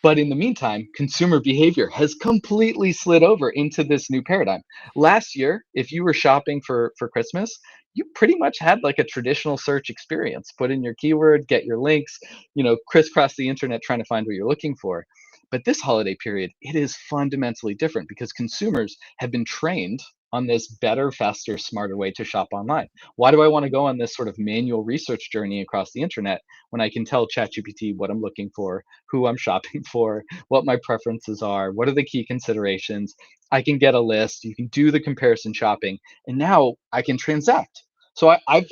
But in the meantime, consumer behavior has completely slid over into this new paradigm. Last year, if you were shopping for Christmas, you pretty much had like a traditional search experience. Put in your keyword, get your links, you know, crisscross the internet trying to find what you're looking for. But this holiday period, it is fundamentally different because consumers have been trained on this better, faster, smarter way to shop online. Why do I want to go on this sort of manual research journey across the internet when I can tell ChatGPT what I'm looking for, who I'm shopping for, what my preferences are, what are the key considerations? I can get a list, you can do the comparison shopping, and now I can transact. So I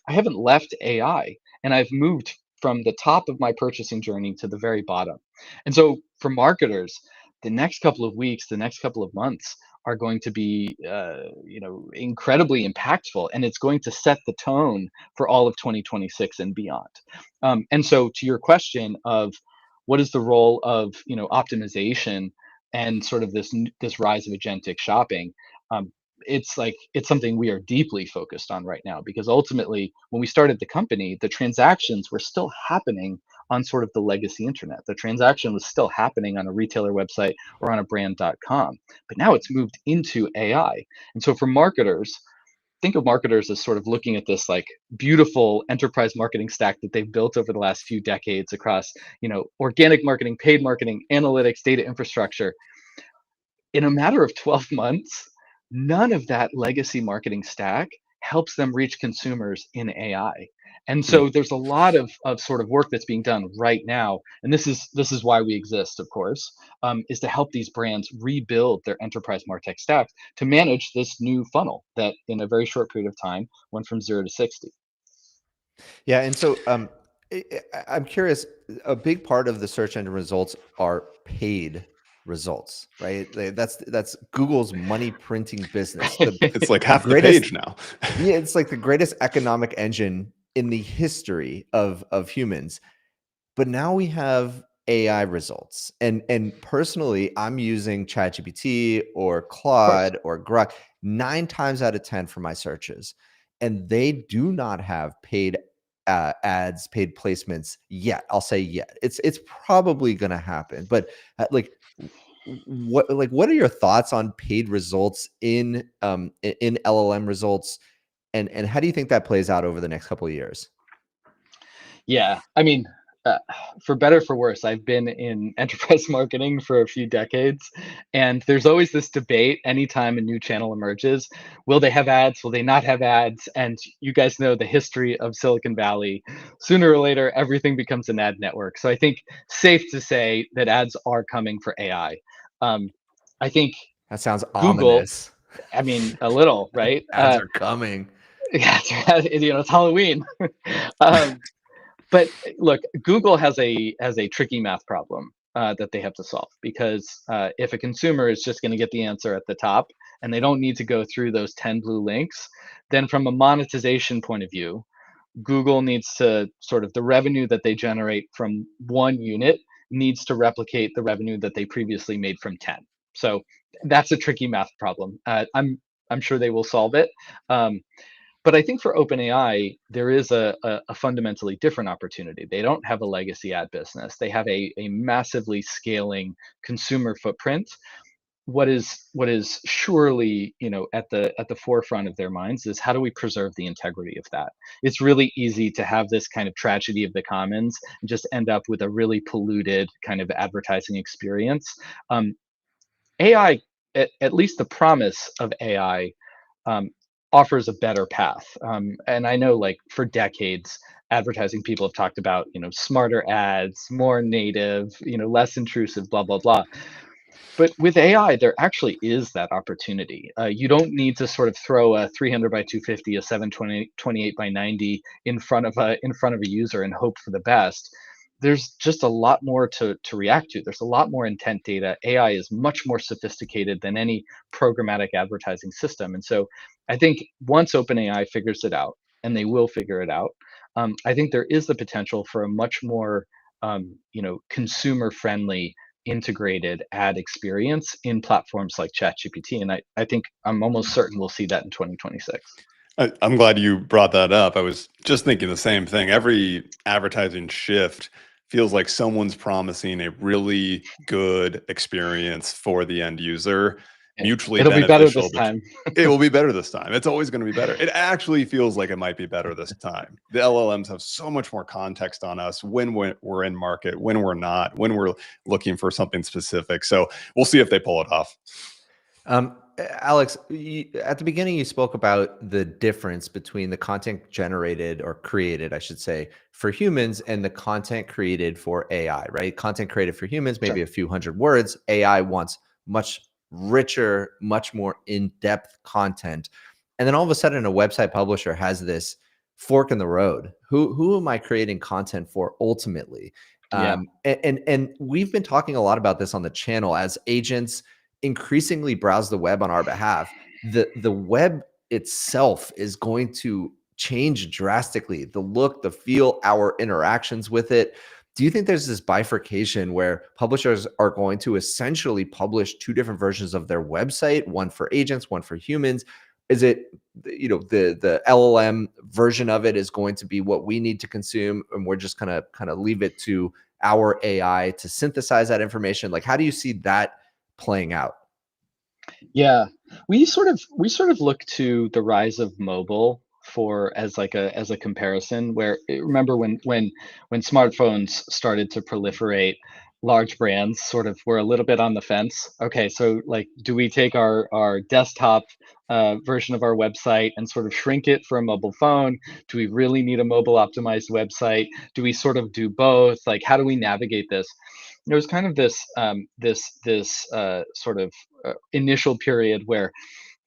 haven't left AI, and I've moved from the top of my purchasing journey to the very bottom. And so for marketers, the next couple of weeks, the next couple of months are going to be, incredibly impactful, and it's going to set the tone for all of 2026 and beyond. And so, to your question of what is the role of optimization and sort of this rise of agentic shopping, it's something we are deeply focused on right now, because ultimately when we started the company, the transactions were still happening on sort of the legacy internet. The transaction was still happening on a retailer website or on a brand.com, but now it's moved into AI. And so for marketers, think of marketers as sort of looking at this like beautiful enterprise marketing stack that they've built over the last few decades across, organic marketing, paid marketing, analytics, data infrastructure. In a matter of 12 months, none of that legacy marketing stack helps them reach consumers in AI. And so there's a lot of sort of work that's being done right now. And this is why we exist, of course, is to help these brands rebuild their enterprise MarTech stack to manage this new funnel that in a very short period of time went from 0 to 60. Yeah. And so I'm curious, a big part of the search engine results are paid results, right? That's Google's money printing business. It's like half the greatest page now. Yeah, it's like the greatest economic engine in the history of humans. But now we have AI results. And personally, I'm using ChatGPT or Claude or Grok 9 times out of 10 for my searches. And they do not have paid ads, paid placements yet. I'll say yet. It's probably going to happen. But what are your thoughts on paid results in LLM results, and how do you think that plays out over the next couple of years? Yeah, I mean, for better or for worse, I've been in enterprise marketing for a few decades, and there's always this debate anytime a new channel emerges. Will they have ads? Will they not have ads? And you guys know the history of Silicon Valley. Sooner or later, everything becomes an ad network. So I think safe to say that ads are coming for AI. I think That sounds Google, ominous. I mean, a little, right? Ads are coming. Yeah, it's Halloween. um, but look, Google has a tricky math problem that they have to solve, because if a consumer is just going to get the answer at the top and they don't need to go through those 10 blue links, then from a monetization point of view, Google needs to sort of, the revenue that they generate from one unit needs to replicate the revenue that they previously made from 10. So that's a tricky math problem. I'm sure they will solve it. But I think for OpenAI, there is a fundamentally different opportunity. They don't have a legacy ad business. They have a massively scaling consumer footprint. What is surely, at the forefront of their minds is, how do we preserve the integrity of that? It's really easy to have this kind of tragedy of the commons and just end up with a really polluted kind of advertising experience. AI, at least the promise of AI, um, offers a better path. And I know, like, for decades, advertising people have talked about, smarter ads, more native, less intrusive, blah, blah, blah. But with AI, there actually is that opportunity. You don't need to sort of throw a 300 by 250, a 728 by 90 in front of a user and hope for the best. There's just a lot more to react to. There's a lot more intent data. AI is much more sophisticated than any programmatic advertising system. And so I think once OpenAI figures it out, and they will figure it out, I think there is the potential for a much more consumer friendly integrated ad experience in platforms like ChatGPT. And I think I'm almost certain we'll see that in 2026. I'm glad you brought that up. I was just thinking the same thing. Every advertising shift feels like someone's promising a really good experience for the end user, mutually It'll be better beneficial. this time. It will be better this time. It's always going to be better. It actually feels like it might be better this time. The LLMs have so much more context on us when we're in market, when we're not, when we're looking for something specific. So we'll see if they pull it off. Alex, at the beginning, you spoke about the difference between the content generated, or created, I should say, for humans, and the content created for AI, right? Content created for humans, maybe Sure. a few hundred words. AI wants much richer, much more in-depth content. And then all of a sudden, a website publisher has this fork in the road. Who am I creating content for ultimately? Yeah. And we've been talking a lot about this on the channel as agents increasingly browse the web on our behalf. The web itself is going to change drastically. The look, the feel, our interactions with it. Do you think there's this bifurcation where publishers are going to essentially publish two different versions of their website, one for agents, one for humans? Is it, the LLM version of it is going to be what we need to consume, and we're just gonna kind of leave it to our AI to synthesize that information? Like, how do you see that playing out? Yeah, we sort of look to the rise of mobile for as a comparison. Where remember when smartphones started to proliferate, large brands sort of were a little bit on the fence. Okay, so, like, do we take our desktop version of our website and sort of shrink it for a mobile phone? Do we really need a mobile optimized website? Do we sort of do both? Like, how do we navigate this? There was kind of this sort of initial period where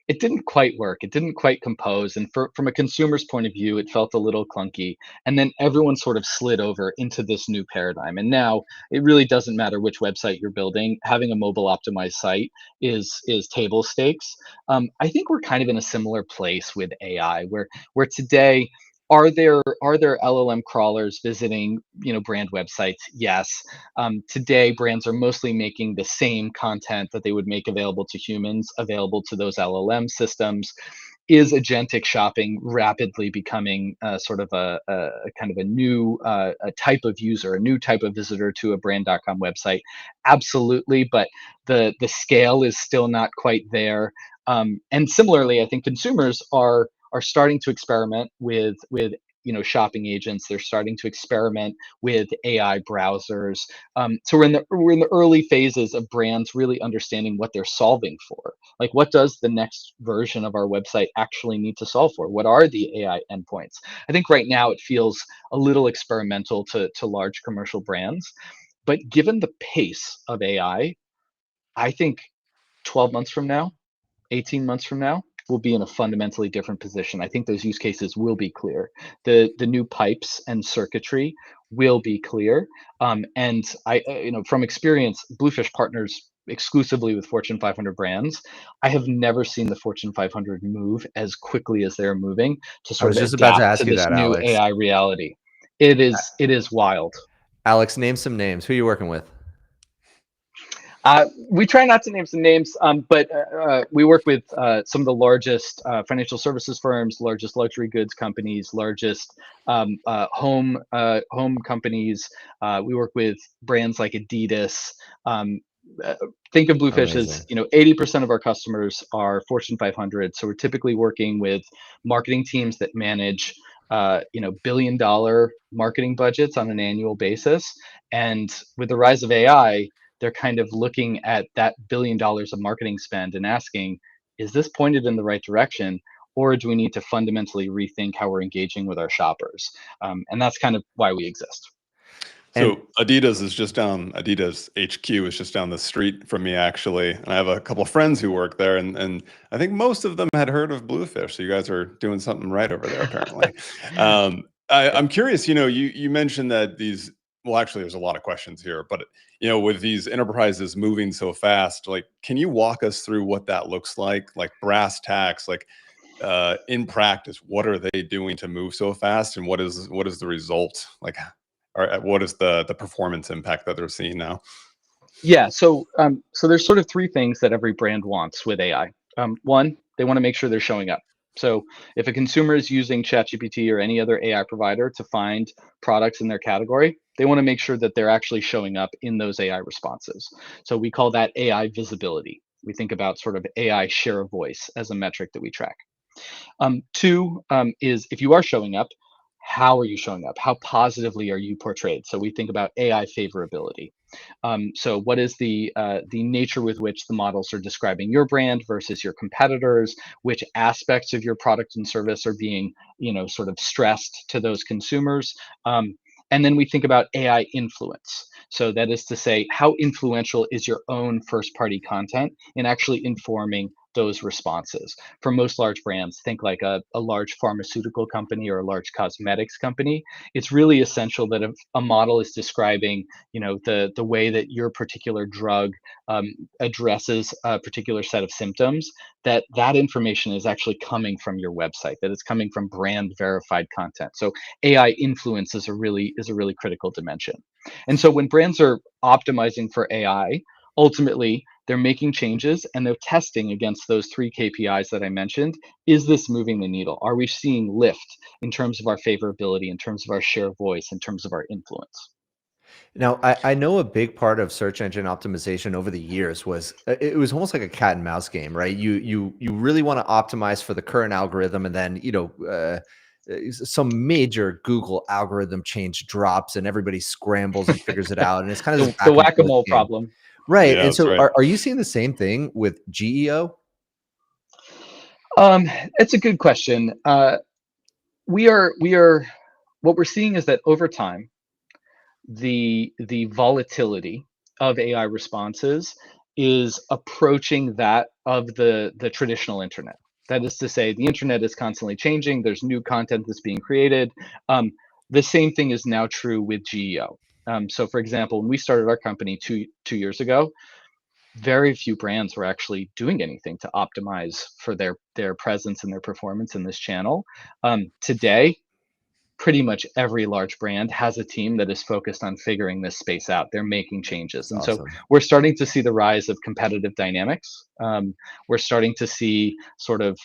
it didn't quite work. It didn't quite compose, and from a consumer's point of view, it felt a little clunky. And then everyone sort of slid over into this new paradigm. And now it really doesn't matter which website you're building. Having a mobile optimized site is table stakes. I think we're kind of in a similar place with AI, where today, are there LLM crawlers visiting brand websites? Yes. Today, brands are mostly making the same content that they would make available to humans available to those LLM systems. Is agentic shopping rapidly becoming sort of a kind of a new a type of user, a new type of visitor to a brand.com website? Absolutely, but the scale is still not quite there. And similarly, I think consumers are starting to experiment with shopping agents. They're starting to experiment with AI browsers. So we're in the early phases of brands really understanding what they're solving for. Like, what does the next version of our website actually need to solve for? What are the AI endpoints? I think right now it feels a little experimental to large commercial brands, but given the pace of AI, I think 12 months from now, 18 months from now, we'll be in a fundamentally different position. I think those use cases will be clear. The new pipes and circuitry will be clear. And from experience, Bluefish partners exclusively with Fortune 500 brands. I have never seen the Fortune 500 move as quickly as they're moving to I sort was of just about to adapt ask to you this that, new Alex. AI reality. It is wild. Alex, name some names. Who are you working with? We try not to name some names, but we work with some of the largest financial services firms, largest luxury goods companies, largest home companies. We work with brands like Adidas. Think of Bluefish as, Amazing. 80% of our customers are Fortune 500. So we're typically working with marketing teams that manage billion-dollar marketing budgets on an annual basis. And with the rise of AI, they're kind of looking at that $1 billion of marketing spend and asking, is this pointed in the right direction? Or do we need to fundamentally rethink how we're engaging with our shoppers? And that's kind of why we exist. So Adidas HQ is just down the street from me, actually. And I have a couple of friends who work there, and I think most of them had heard of Bluefish. So you guys are doing something right over there, apparently. I'm curious, you mentioned that well, actually, there's a lot of questions here, but with these enterprises moving so fast, like, can you walk us through what that looks like brass tacks, in practice, what are they doing to move so fast, and what is the result, or what is the performance impact that they're seeing now? Yeah, so there's sort of three things that every brand wants with AI. One, they want to make sure they're showing up. So if a consumer is using ChatGPT or any other AI provider to find products in their category, they want to make sure that they're actually showing up in those AI responses. So we call that AI visibility. We think about sort of AI share of voice as a metric that we track. Two is if you are showing up, how are you showing up? How positively are you portrayed? So we think about AI favorability. So what is the nature with which the models are describing your brand versus your competitors? Which aspects of your product and service are being, sort of stressed to those consumers? And then we think about AI influence. So that is to say, how influential is your own first-party content in actually informing those responses? For most large brands, think like a large pharmaceutical company or a large cosmetics company. It's really essential that if a model is describing, the way that your particular drug addresses a particular set of symptoms, that information is actually coming from your website, that it's coming from brand verified content. So AI influence is a really critical dimension. And so when brands are optimizing for AI, ultimately they're making changes and they're testing against those three KPIs that I mentioned. Is this moving the needle? Are we seeing lift in terms of our favorability, in terms of our share of voice, in terms of our influence? Now, I know a big part of search engine optimization over the years was it was almost like a cat and mouse game, right? You really want to optimize for the current algorithm, and then some major Google algorithm change drops, and everybody scrambles and figures it out, and it's kind of this The back and forth whack-a-mole game, problem. right? Yeah, And that's so, right. are you seeing the same thing with GEO? It's a good question. We are what we're seeing is that over time, the volatility of AI responses is approaching that of the traditional internet. That is to say, the internet is constantly changing. There's new content that's being created. The same thing is now true with GEO. So, for example, when we started our company two years ago, very few brands were actually doing anything to optimize for their presence and their performance in this channel. Today, pretty much every large brand has a team that is focused on figuring this space out. They're making changes. That's And so awesome. we're starting to see the rise of competitive dynamics. We're starting to see sort of,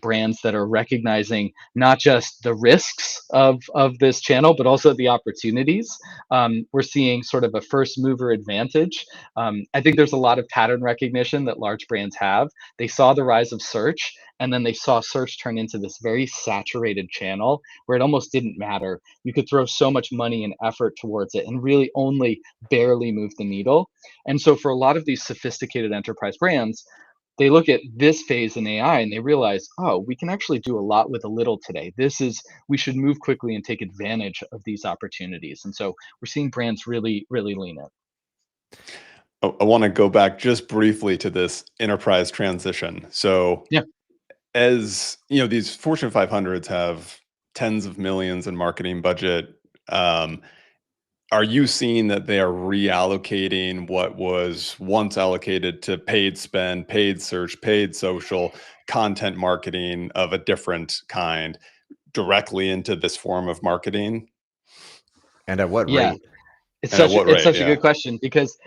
brands that are recognizing not just the risks of this channel, but also the opportunities. We're seeing sort of a first mover advantage. I think there's a lot of pattern recognition that large brands have. They saw the rise of search, and then they saw search turn into this very saturated channel where it almost didn't matter. You could throw so much money and effort towards it and really only barely move the needle. And so for a lot of these sophisticated enterprise brands, they look at this phase in AI and they realize, oh, we can actually do a lot with a little today. We should move quickly and take advantage of these opportunities. And so we're seeing brands really, really lean in. I want to go back just briefly to this enterprise transition. So Yeah. as you know, these Fortune 500s have tens of millions in marketing budget. Are you seeing that they are reallocating what was once allocated to paid spend, paid search, paid social, content marketing of a different kind directly into this form of marketing? And at what Yeah. rate? It's And at such what a, it's rate? such a Yeah. good question because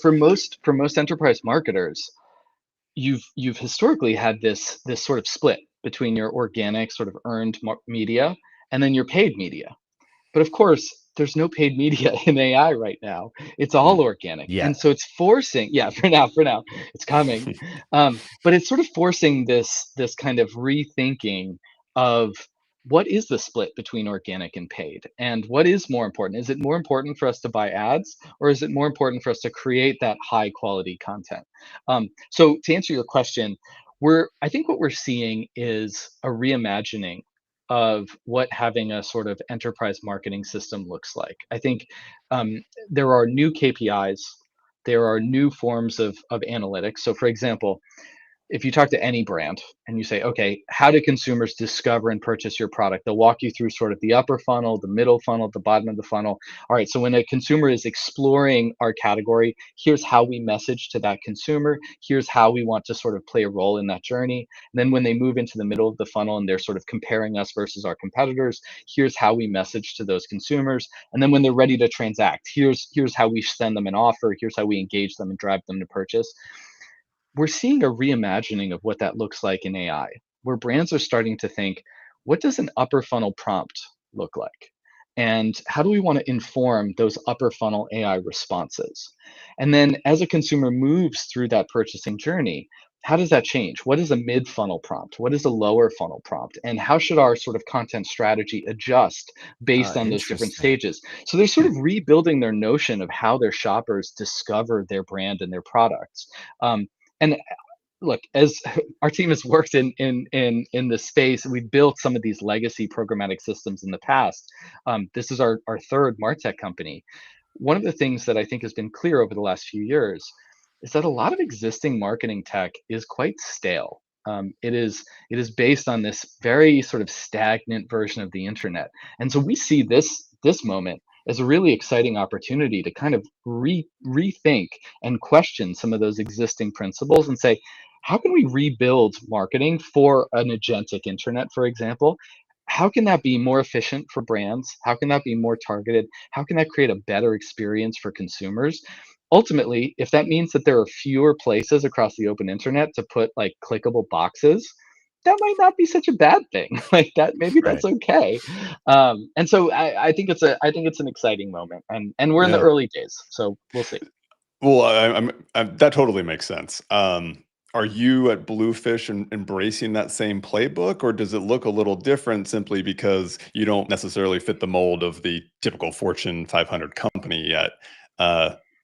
for most enterprise marketers, you've historically had this sort of split between your organic sort of earned media and then your paid media. But of course, there's no paid media in AI right now. It's all organic. Yeah. And so it's forcing, yeah, for now, it's coming. But it's sort of forcing this kind of rethinking of what is the split between organic and paid? And what is more important? Is it more important for us to buy ads, or is it more important for us to create that high quality content? So to answer your question, I think what we're seeing is a reimagining of what having a sort of enterprise marketing system looks like. I think there are new KPIs, there are new forms of analytics. So, for example, if you talk to any brand and you say, okay, how do consumers discover and purchase your product? They'll walk you through sort of the upper funnel, the middle funnel, the bottom of the funnel. All right, so when a consumer is exploring our category, here's how we message to that consumer. Here's how we want to sort of play a role in that journey. And then when they move into the middle of the funnel and they're sort of comparing us versus our competitors, here's how we message to those consumers. And then when they're ready to transact, here's how we send them an offer. Here's how we engage them and drive them to purchase. We're seeing a reimagining of what that looks like in AI, where brands are starting to think, what does an upper funnel prompt look like? And how do we want to inform those upper funnel AI responses? And then as a consumer moves through that purchasing journey, how does that change? What is a mid funnel prompt? What is a lower funnel prompt? And how should our sort of content strategy adjust based on those different Interesting. stages? So they're sort of rebuilding their notion of how their shoppers discover their brand and their products. And look, as our team has worked in this space, we've built some of these legacy programmatic systems in the past. This is our third martech company. One of the things that I think has been clear over the last few years is that a lot of existing marketing tech is quite stale. It is based on this very sort of stagnant version of the internet, and so we see this moment as a really exciting opportunity to kind of rethink and question some of those existing principles and say, how can we rebuild marketing for an agentic internet, for example? How can that be more efficient for brands? How can that be more targeted? How can that create a better experience for consumers? Ultimately, if that means that there are fewer places across the open internet to put like clickable boxes, that might not be such a bad thing. Like that, maybe Right. that's okay. And so I think it's an exciting moment, and we're in the Yeah. early days, so we'll see. Well, that totally makes sense. Are you at Bluefish embracing that same playbook, or does it look a little different simply because you don't necessarily fit the mold of the typical Fortune 500 company yet?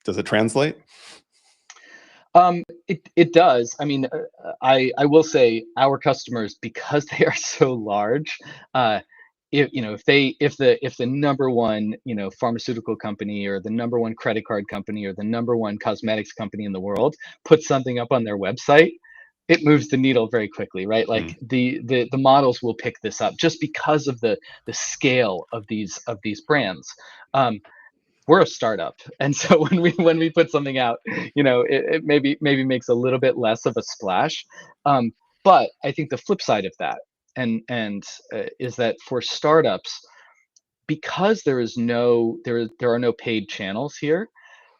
Does it translate? It does. I mean, I will say our customers, because they are so large, if the number one pharmaceutical company or the number one credit card company or the number one cosmetics company in the world puts something up on their website, it moves the needle very quickly, right? Like Mm. the models will pick this up just because of the scale of these brands. We're a startup, and so when we put something out, it maybe makes a little bit less of a splash. But I think the flip side of that and is that for startups, because there are no paid channels here,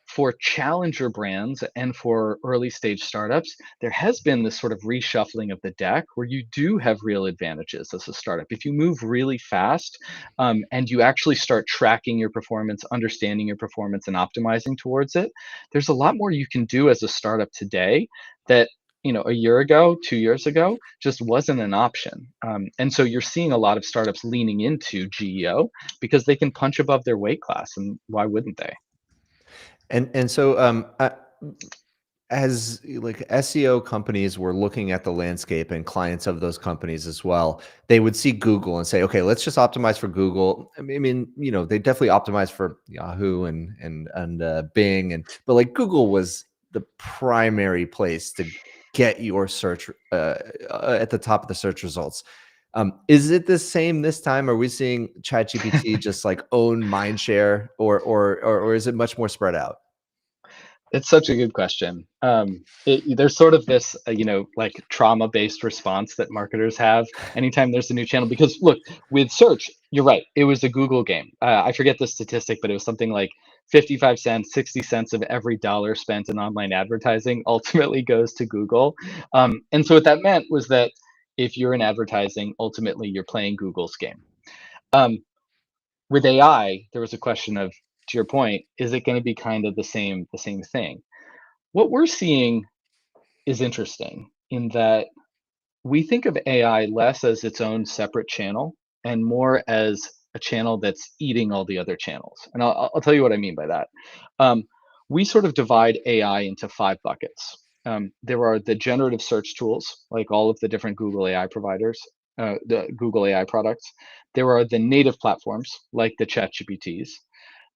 for challenger brands and for early stage startups, there has been this sort of reshuffling of the deck where you do have real advantages as a startup. If you move really fast, and you actually start tracking your performance, understanding your performance, and optimizing towards it, there's a lot more you can do as a startup today that a year ago, 2 years ago, just wasn't an option. And so you're seeing a lot of startups leaning into GEO because they can punch above their weight class, and why wouldn't they? And so as like SEO companies were looking at the landscape and clients of those companies as well, they would see Google and say, okay, let's just optimize for Google. I mean, they definitely optimized for Yahoo and Bing, but like Google was the primary place to get your search at the top of the search results. Is it the same this time? Are we seeing ChatGPT just like own mindshare, or is it much more spread out? It's such a good question. There's sort of this, like trauma-based response that marketers have anytime there's a new channel. Because look, with search, you're right. It was a Google game. I forget the statistic, but it was something like 55 cents, 60 cents of every dollar spent in online advertising ultimately goes to Google. And so what that meant was that if you're in advertising, ultimately you're playing Google's game. With AI, there was a question of, to your point, is it going to be kind of the same thing? What we're seeing is interesting in that we think of AI less as its own separate channel and more as a channel that's eating all the other channels. And I'll tell you what I mean by that. We sort of divide AI into 5 buckets. There are the generative search tools, like all of the different Google AI providers, the Google AI products. There are the native platforms, like the ChatGPTs.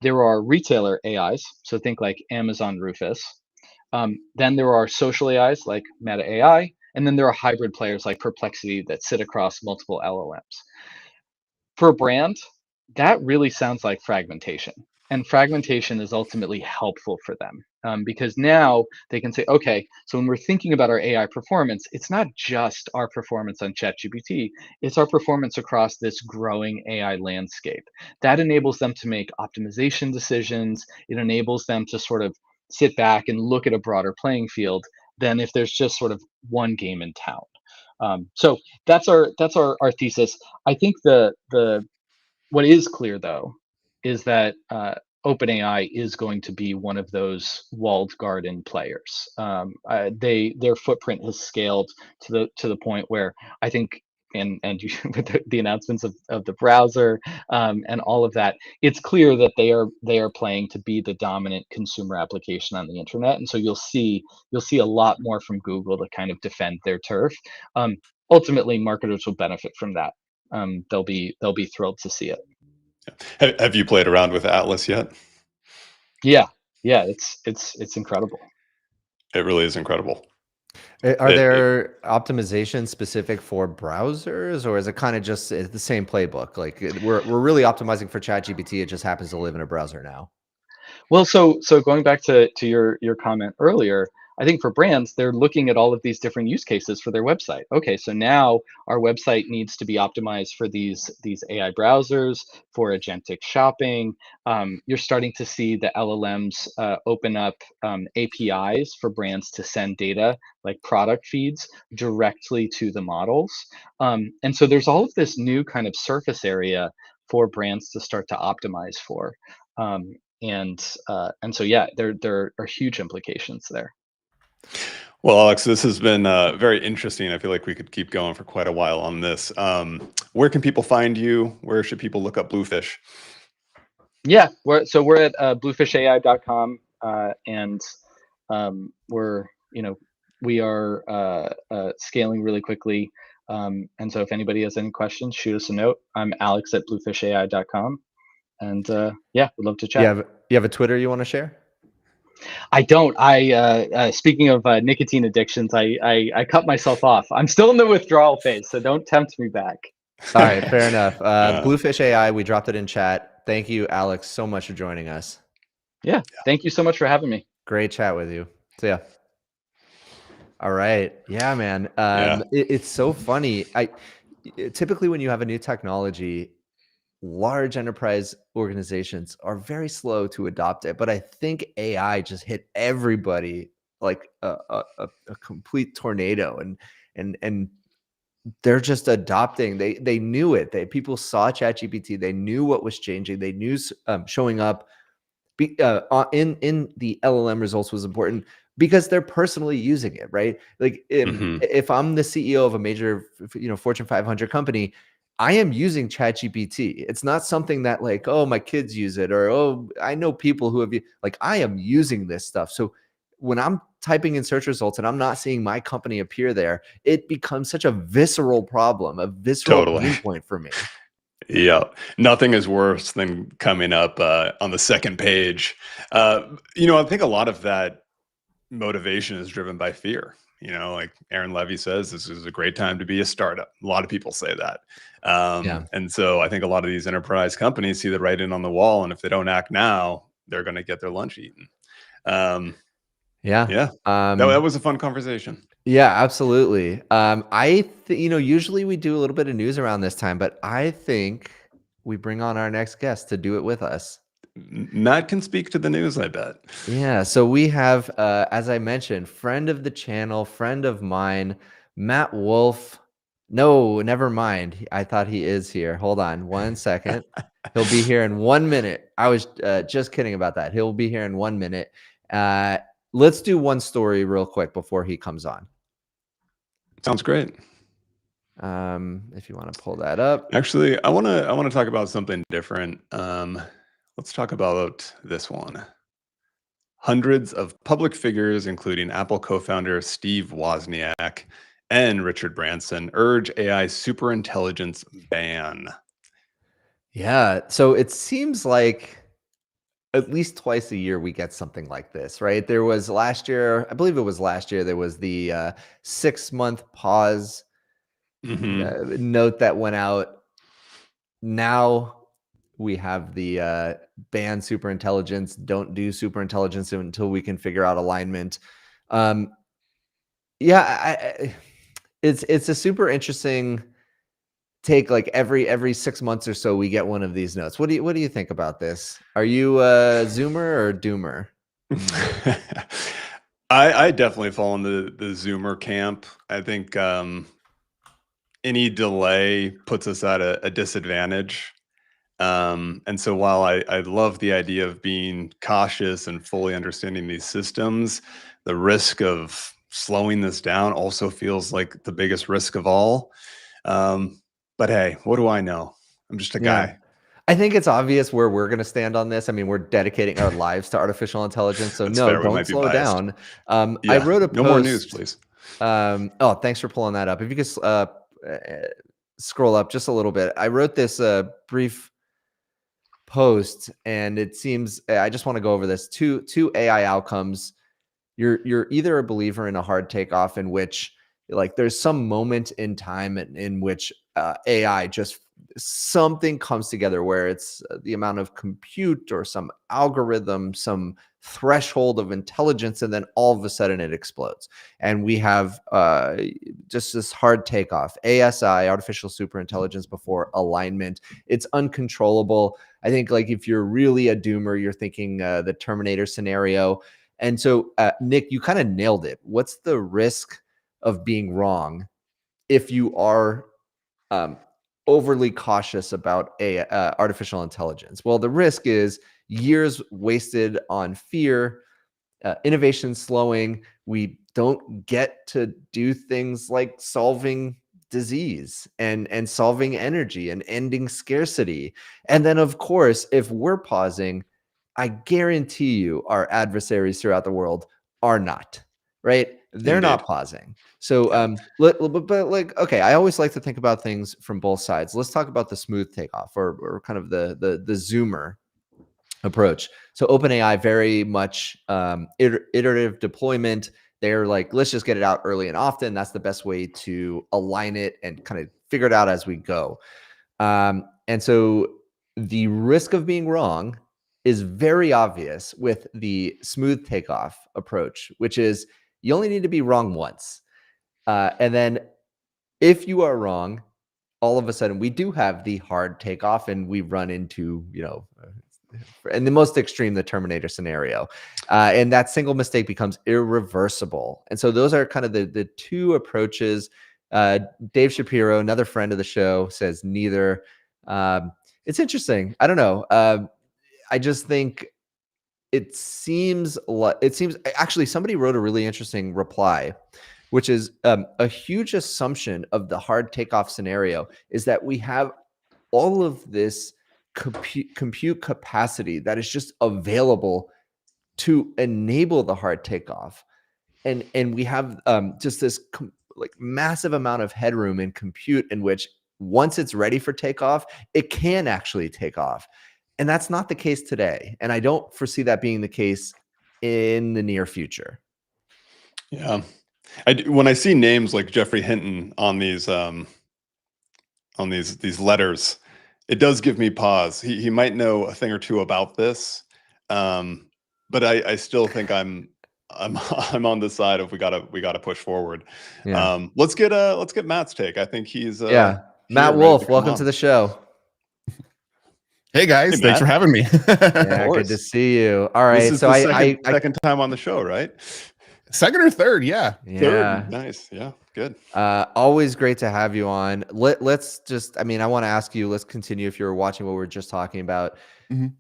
There are retailer AIs, so think like Amazon Rufus. Then there are social AIs like Meta AI, and then there are hybrid players like Perplexity that sit across multiple LLMs. For a brand, that really sounds like fragmentation. And fragmentation is ultimately helpful for them because now they can say, okay, so when we're thinking about our AI performance, it's not just our performance on ChatGPT, it's our performance across this growing AI landscape. That enables them to make optimization decisions. It enables them to sort of sit back and look at a broader playing field than if there's just sort of one game in town. So that's our thesis. I think the what is clear though is that OpenAI is going to be one of those walled garden players. Their footprint has scaled to the point where I think, and you, with the announcements of the browser and all of that, it's clear that they are playing to be the dominant consumer application on the internet. And so you'll see a lot more from Google to kind of defend their turf. Ultimately, marketers will benefit from that. They'll be thrilled to see it. Have you played around with Atlas yet? Yeah, it's incredible. It really is incredible. Are there optimizations specific for browsers, or is it kind of just the same playbook? Like we're really optimizing for ChatGPT. It just happens to live in a browser now. Well, so going back to your comment earlier, I think for brands, they're looking at all of these different use cases for their website. Okay, so now our website needs to be optimized for these AI browsers, for agentic shopping. You're starting to see the LLMs open up APIs for brands to send data, like product feeds, directly to the models. And so there's all of this new kind of surface area for brands to start to optimize for. And so, yeah, there are huge implications there. Well, Alex, this has been very interesting. I feel like we could keep going for quite a while on this. Where can people find you? Where should people look up Bluefish? Yeah, we're at bluefishai.com, and we are scaling really quickly. And so if anybody has any questions, shoot us a note. I'm Alex at bluefishai.com. And yeah, we'd love to chat. You have a Twitter you want to share? I don't. Speaking of nicotine addictions, I cut myself off. I'm still in the withdrawal phase, so don't tempt me back. All right, fair enough. Bluefish AI, we dropped it in chat. Thank you, Alex, so much for joining us. Yeah, thank you so much for having me. Great chat with you. See ya. All right. Yeah, man. It's so funny. Typically when you have a new technology, large enterprise organizations are very slow to adopt it, but I think AI just hit everybody like a complete tornado, and they're just adopting. They knew it. People saw ChatGPT. They knew what was changing. They knew showing up in the LLM results was important because they're personally using it, right? Like if I'm the CEO of a major, Fortune 500 company, I am using ChatGPT. It's not something that like, oh, my kids use it, or, oh, I know people who have, like, I am using this stuff. So when I'm typing in search results and I'm not seeing my company appear there, it becomes such a visceral problem, a visceral pain point for me. Yeah, nothing is worse than coming up on the second page. I think a lot of that motivation is driven by fear. Like Aaron Levy says, this is a great time to be a startup. A lot of people say that. And so I think a lot of these enterprise companies see the writing on the wall, and if they don't act now, they're going to get their lunch eaten. Yeah. That was a fun conversation. Yeah, absolutely. Usually we do a little bit of news around this time, but I think we bring on our next guest to do it with us. Matt can speak to the news, I bet. Yeah, so we have, as I mentioned, friend of the channel, friend of mine, Matt Wolf. No, never mind. I thought he is here. Hold on 1 second. He'll be here in 1 minute. I was just kidding about that. He'll be here in 1 minute. Let's do one story real quick before he comes on. Sounds great. If you want to pull that up. Actually, I want to talk about something different. Let's talk about this one. Hundreds of public figures, including Apple co-founder Steve Wozniak and Richard Branson, urge AI superintelligence ban. Yeah, so it seems like at least twice a year we get something like this, right? There was last year, I believe it was last year, there was the 6-month pause note that went out. Now we have the ban superintelligence, don't do superintelligence until we can figure out alignment. It's a super interesting take. Like every 6 months or so we get one of these notes. What do you think about this? Are you a Zoomer or Doomer? I definitely fall in the Zoomer camp. I think any delay puts us at a disadvantage. And so while I love the idea of being cautious and fully understanding these systems, the risk of slowing this down also feels like the biggest risk of all. But hey, what do I know? I'm just a guy. I think it's obvious where we're going to stand on this. I mean, we're dedicating our lives to artificial intelligence. So don't slow down. I wrote a post. No more news, please. Thanks for pulling that up. If you could scroll up just a little bit. I wrote this brief post, and it seems I just want to go over this. Two AI outcomes. You're either a believer in a hard takeoff in which like there's some moment in time in which AI just something comes together where it's the amount of compute or some algorithm, some threshold of intelligence, and then all of a sudden it explodes. And we have just this hard takeoff, ASI, artificial superintelligence, before alignment. It's uncontrollable. I think like if you're really a doomer, you're thinking the Terminator scenario. And so, Nick, you kind of nailed it. What's the risk of being wrong if you are overly cautious about artificial intelligence? Well, the risk is years wasted on fear, innovation slowing. We don't get to do things like solving disease and solving energy and ending scarcity. And then, of course, if we're pausing, I guarantee you our adversaries throughout the world are not, right? They're not pausing. So, but like, okay, I always like to think about things from both sides. Let's talk about the smooth takeoff or kind of the Zoomer approach. So OpenAI very much iterative deployment. They're like, let's just get it out early and often. That's the best way to align it and kind of figure it out as we go. And so the risk of being wrong is very obvious with the smooth takeoff approach, which is you only need to be wrong once. And then if you are wrong, all of a sudden we do have the hard takeoff and we run into, in the most extreme, the Terminator scenario. And that single mistake becomes irreversible. And so those are kind of the two approaches. Dave Shapiro, another friend of the show, says neither. It's interesting. I don't know. I just think it seems actually somebody wrote a really interesting reply, which is a huge assumption of the hard takeoff scenario is that we have all of this compute capacity that is just available to enable the hard takeoff. And we have just this like massive amount of headroom in compute in which once it's ready for takeoff, it can actually take off. And that's not the case today. And I don't foresee that being the case in the near future. Yeah. When I see names like Jeffrey Hinton on these letters, it does give me pause. He might know a thing or two about this, but I still think I'm I'm on the side of we gotta push forward. Yeah. Let's get Matt's take. I think he's Yeah. here, Matt ready to Wolf, come welcome on. to the show. Hey guys, Hey, thanks Matt. for having me. Yeah, good to course. see you. All right. This is So the second time on the show, right? Second or third, yeah. yeah. Third. Nice. Yeah, good. Always great to have you on. Let's just, I mean, I want to ask you, let's continue if you're watching what we were just talking about. Mhm.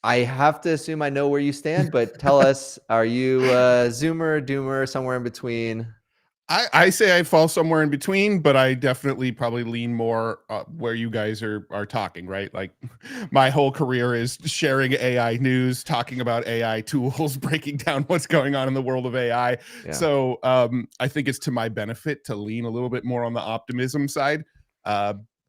I have to assume I know where you stand, but tell us, are you Zoomer, Doomer, somewhere in between? I say I fall somewhere in between, but I definitely probably lean more where you guys are talking, right? Like my whole career is sharing AI news, talking about AI tools, breaking down what's going on in the world of AI. Yeah. So I think it's to my benefit to lean a little bit more on the optimism side.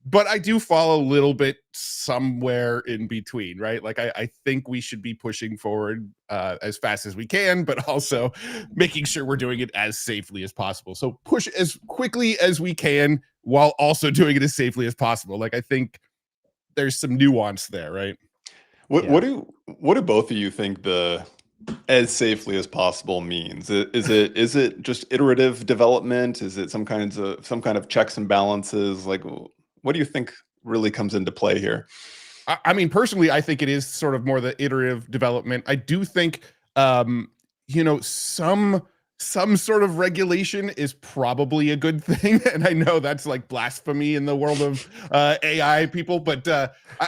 But I do fall a little bit somewhere in between, right? Like I think we should be pushing forward as fast as we can, but also making sure we're doing it as safely as possible. So push as quickly as we can while also doing it as safely as possible. Like I think there's some nuance there, right? What do both of you think the as safely as possible means? Is it just iterative development? Is it some kind of checks and balances? Like, what do you think really comes into play here? I mean, personally, I think it is sort of more the iterative development. I do think, some sort of regulation is probably a good thing. And I know that's like blasphemy in the world of AI people, but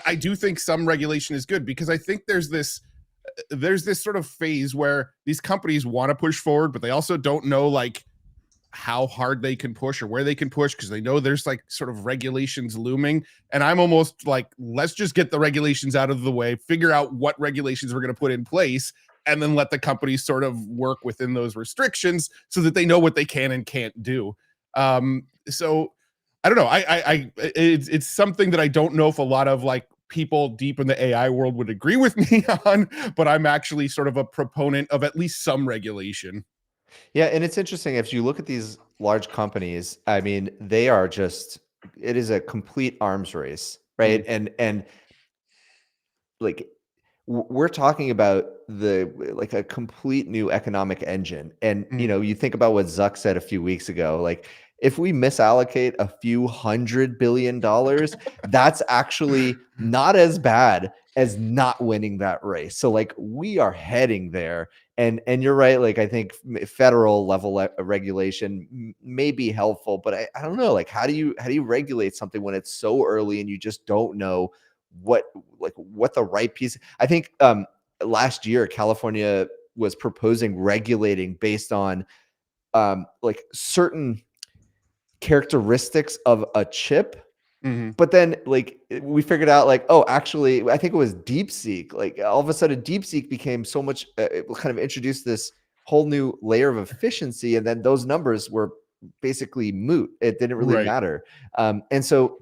I do think some regulation is good because I think there's this sort of phase where these companies want to push forward, but they also don't know like how hard they can push or where they can push because they know there's like sort of regulations looming. And I'm almost like, let's just get the regulations out of the way, figure out what regulations we're going to put in place, and then let the companies sort of work within those restrictions so that they know what they can and can't do. So I don't know. It's something that I don't know if a lot of like people deep in the AI world would agree with me on, but I'm actually sort of a proponent of at least some regulation. Yeah, and it's interesting if you look at these large companies, I mean, they are just, it is a complete arms race, right? And like we're talking about like a complete new economic engine. And you think about what Zuck said a few weeks ago, like if we misallocate a few $100 billion, that's actually not as bad as not winning that race. So like we are heading there. And you're right. Like I think federal level regulation may be helpful, but I don't know. Like how do you regulate something when it's so early and you just don't know what the right piece? I think last year California was proposing regulating based on like certain characteristics of a chip. But then like we figured out like, oh, actually, I think it was DeepSeek. Like all of a sudden DeepSeek became so much, it kind of introduced this whole new layer of efficiency. And then those numbers were basically moot. It didn't really matter. And so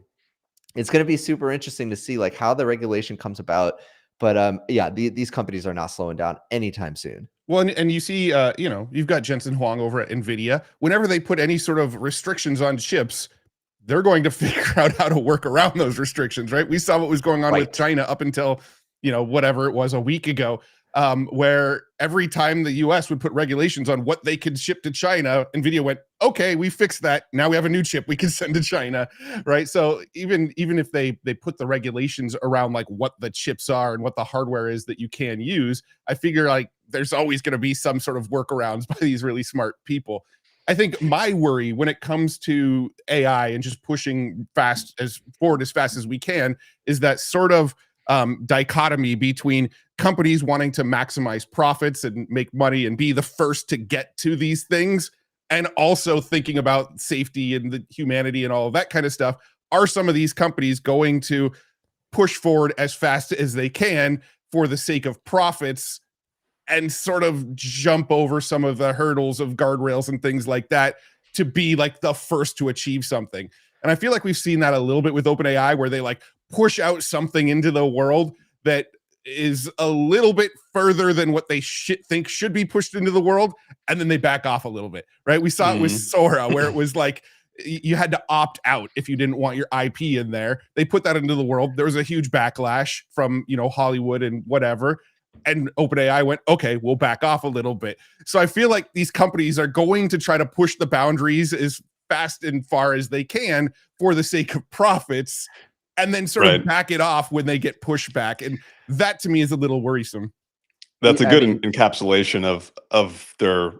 it's going to be super interesting to see like how the regulation comes about. But yeah, these companies are not slowing down anytime soon. Well, and you see, you've got Jensen Huang over at NVIDIA. Whenever they put any sort of restrictions on chips, they're going to figure out how to work around those restrictions, right? We saw what was going on with China up until, whatever it was a week ago, where every time the US would put regulations on what they could ship to China, NVIDIA went, okay, we fixed that. Now we have a new chip we can send to China, right? So even if they put the regulations around like what the chips are and what the hardware is that you can use, I figure like there's always going to be some sort of workarounds by these really smart people. I think my worry when it comes to AI and just pushing forward as fast as we can is that sort of dichotomy between companies wanting to maximize profits and make money and be the first to get to these things, and also thinking about safety and the humanity and all of that kind of stuff. Are some of these companies going to push forward as fast as they can for the sake of profits and sort of jump over some of the hurdles of guardrails and things like that to be like the first to achieve something? And I feel like we've seen that a little bit with OpenAI, where they like push out something into the world that is a little bit further than what they think should be pushed into the world, and then they back off a little bit, right? We saw it with Sora, where it was like you had to opt out if you didn't want your IP in there. They put that into the world. There was a huge backlash from, you know, Hollywood and whatever. And OpenAI went, okay, we'll back off a little bit. So I feel like these companies are going to try to push the boundaries as fast and far as they can for the sake of profits, and then sort of back it off when they get pushback. And that to me is a little worrisome. That's a good encapsulation of their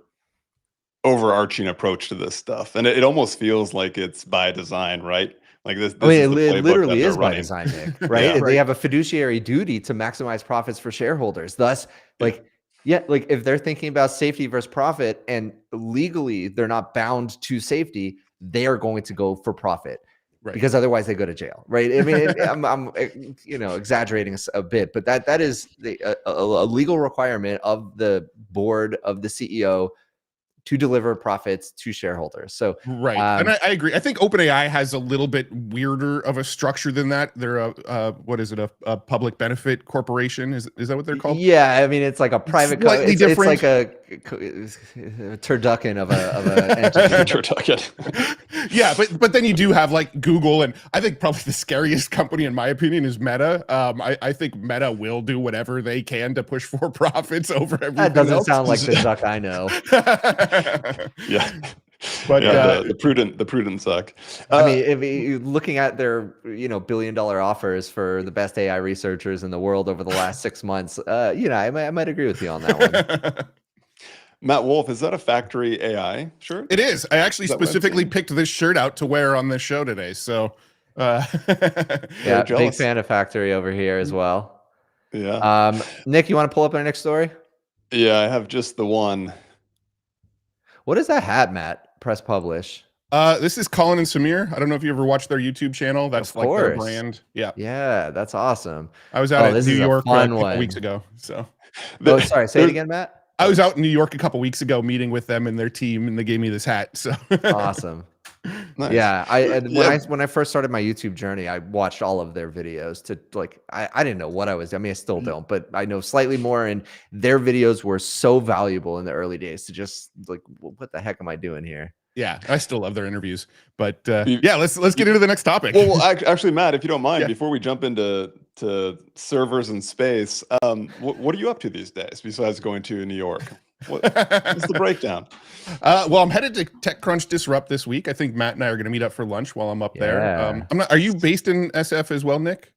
overarching approach to this stuff. And it almost feels like it's by design, right? Like this it literally is by design, Nick, right? Yeah. They have a fiduciary duty to maximize profits for shareholders. Thus, like if they're thinking about safety versus profit, and legally they're not bound to safety, they are going to go for profit. Right. Because otherwise they go to jail, right? I mean, I'm you know, exaggerating a bit, but that is a legal requirement of the board, of the CEO, to deliver profits to shareholders. So and I agree. I think OpenAI has a little bit weirder of a structure than that. They're what is it, a public benefit corporation? Is that what they're called? Yeah, I mean, it's like a private slightly different. It's like a turducken of a entity. Turducken. Yeah, but then you do have like Google, and I think probably the scariest company in my opinion is Meta. I think Meta will do whatever they can to push for profits over everything. That doesn't sound like the Zuck I know. Yeah, but the prudent suck. I mean, if you're looking at their, you know, $1 billion offers for the best AI researchers in the world over the last 6 months, you know, I might agree with you on that one. Matt Wolf, is that a factory AI shirt? It is. I actually specifically picked this shirt out to wear on this show today. So, yeah, big fan of factory over here as well. Yeah. Nick, you want to pull up our next story? Yeah, I have just the one. What is that hat, Matt? Press publish. This is Colin and Samir. I don't know if you ever watched their YouTube channel. That's like their brand. Yeah, that's awesome. I was out at New York a couple weeks ago. So, sorry, say it again, Matt. I was out in New York a couple weeks ago meeting with them and their team, and they gave me this hat. So awesome. Nice. Yeah, when I first started my YouTube journey, I watched all of their videos to like I didn't know what I was. I mean, I still don't, but I know slightly more. And their videos were so valuable in the early days to just like, what the heck am I doing here? Yeah, I still love their interviews. But yeah, let's get into the next topic. Well, actually, Matt, if you don't mind, before we jump into servers and space, what are you up to these days besides going to New York? What's the breakdown? Well, I'm headed to TechCrunch Disrupt this week. I think Matt and I are going to meet up for lunch while I'm up there. Are you based in SF as well, Nick?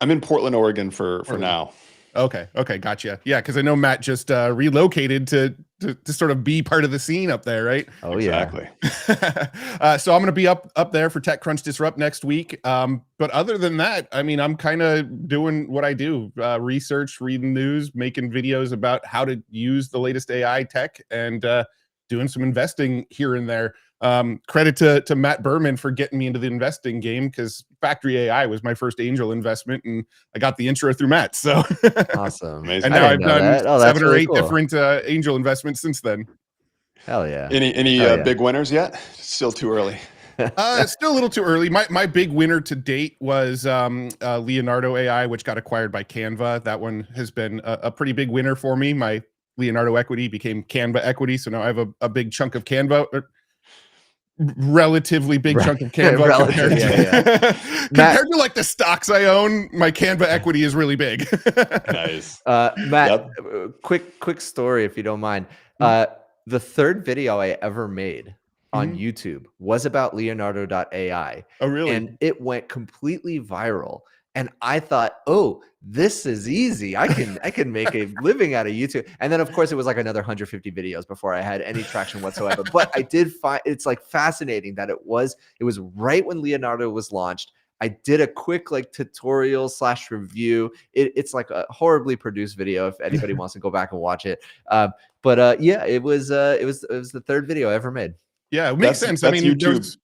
I'm in Portland, Oregon for now. Okay, gotcha. Yeah, because I know Matt just relocated to sort of be part of the scene up there, right? Oh, exactly. So I'm going to be up there for TechCrunch Disrupt next week. But other than that, I mean, I'm kind of doing what I do: research, reading news, making videos about how to use the latest AI tech, and doing some investing here and there. Credit to Matt Berman for getting me into the investing game, because Factory AI was my first angel investment, and I got the intro through Matt. So awesome. Amazing. And now I've done 7 or 8 different angel investments since then. Hell yeah. Any big winners yet? Still too early. It's still a little too early. My big winner to date was Leonardo AI, which got acquired by Canva. That one has been a pretty big winner for me. My Leonardo equity became Canva equity, so now I have a big chunk of Canva. Relatively big chunk of Canva compared to like the stocks I own. My Canva equity is really big. Nice. Matt, quick story if you don't mind. The third video I ever made on YouTube was about Leonardo.ai. Oh, really? And it went completely viral. And I thought, oh, this is easy. I can make a living out of YouTube. And then of course it was like another 150 videos before I had any traction whatsoever. But I did find it's like fascinating that it was right when Leonardo was launched. I did a quick like tutorial / review. It's like a horribly produced video if anybody wants to go back and watch it. But yeah, it was the third video I ever made. Yeah, it makes sense. I mean, YouTube.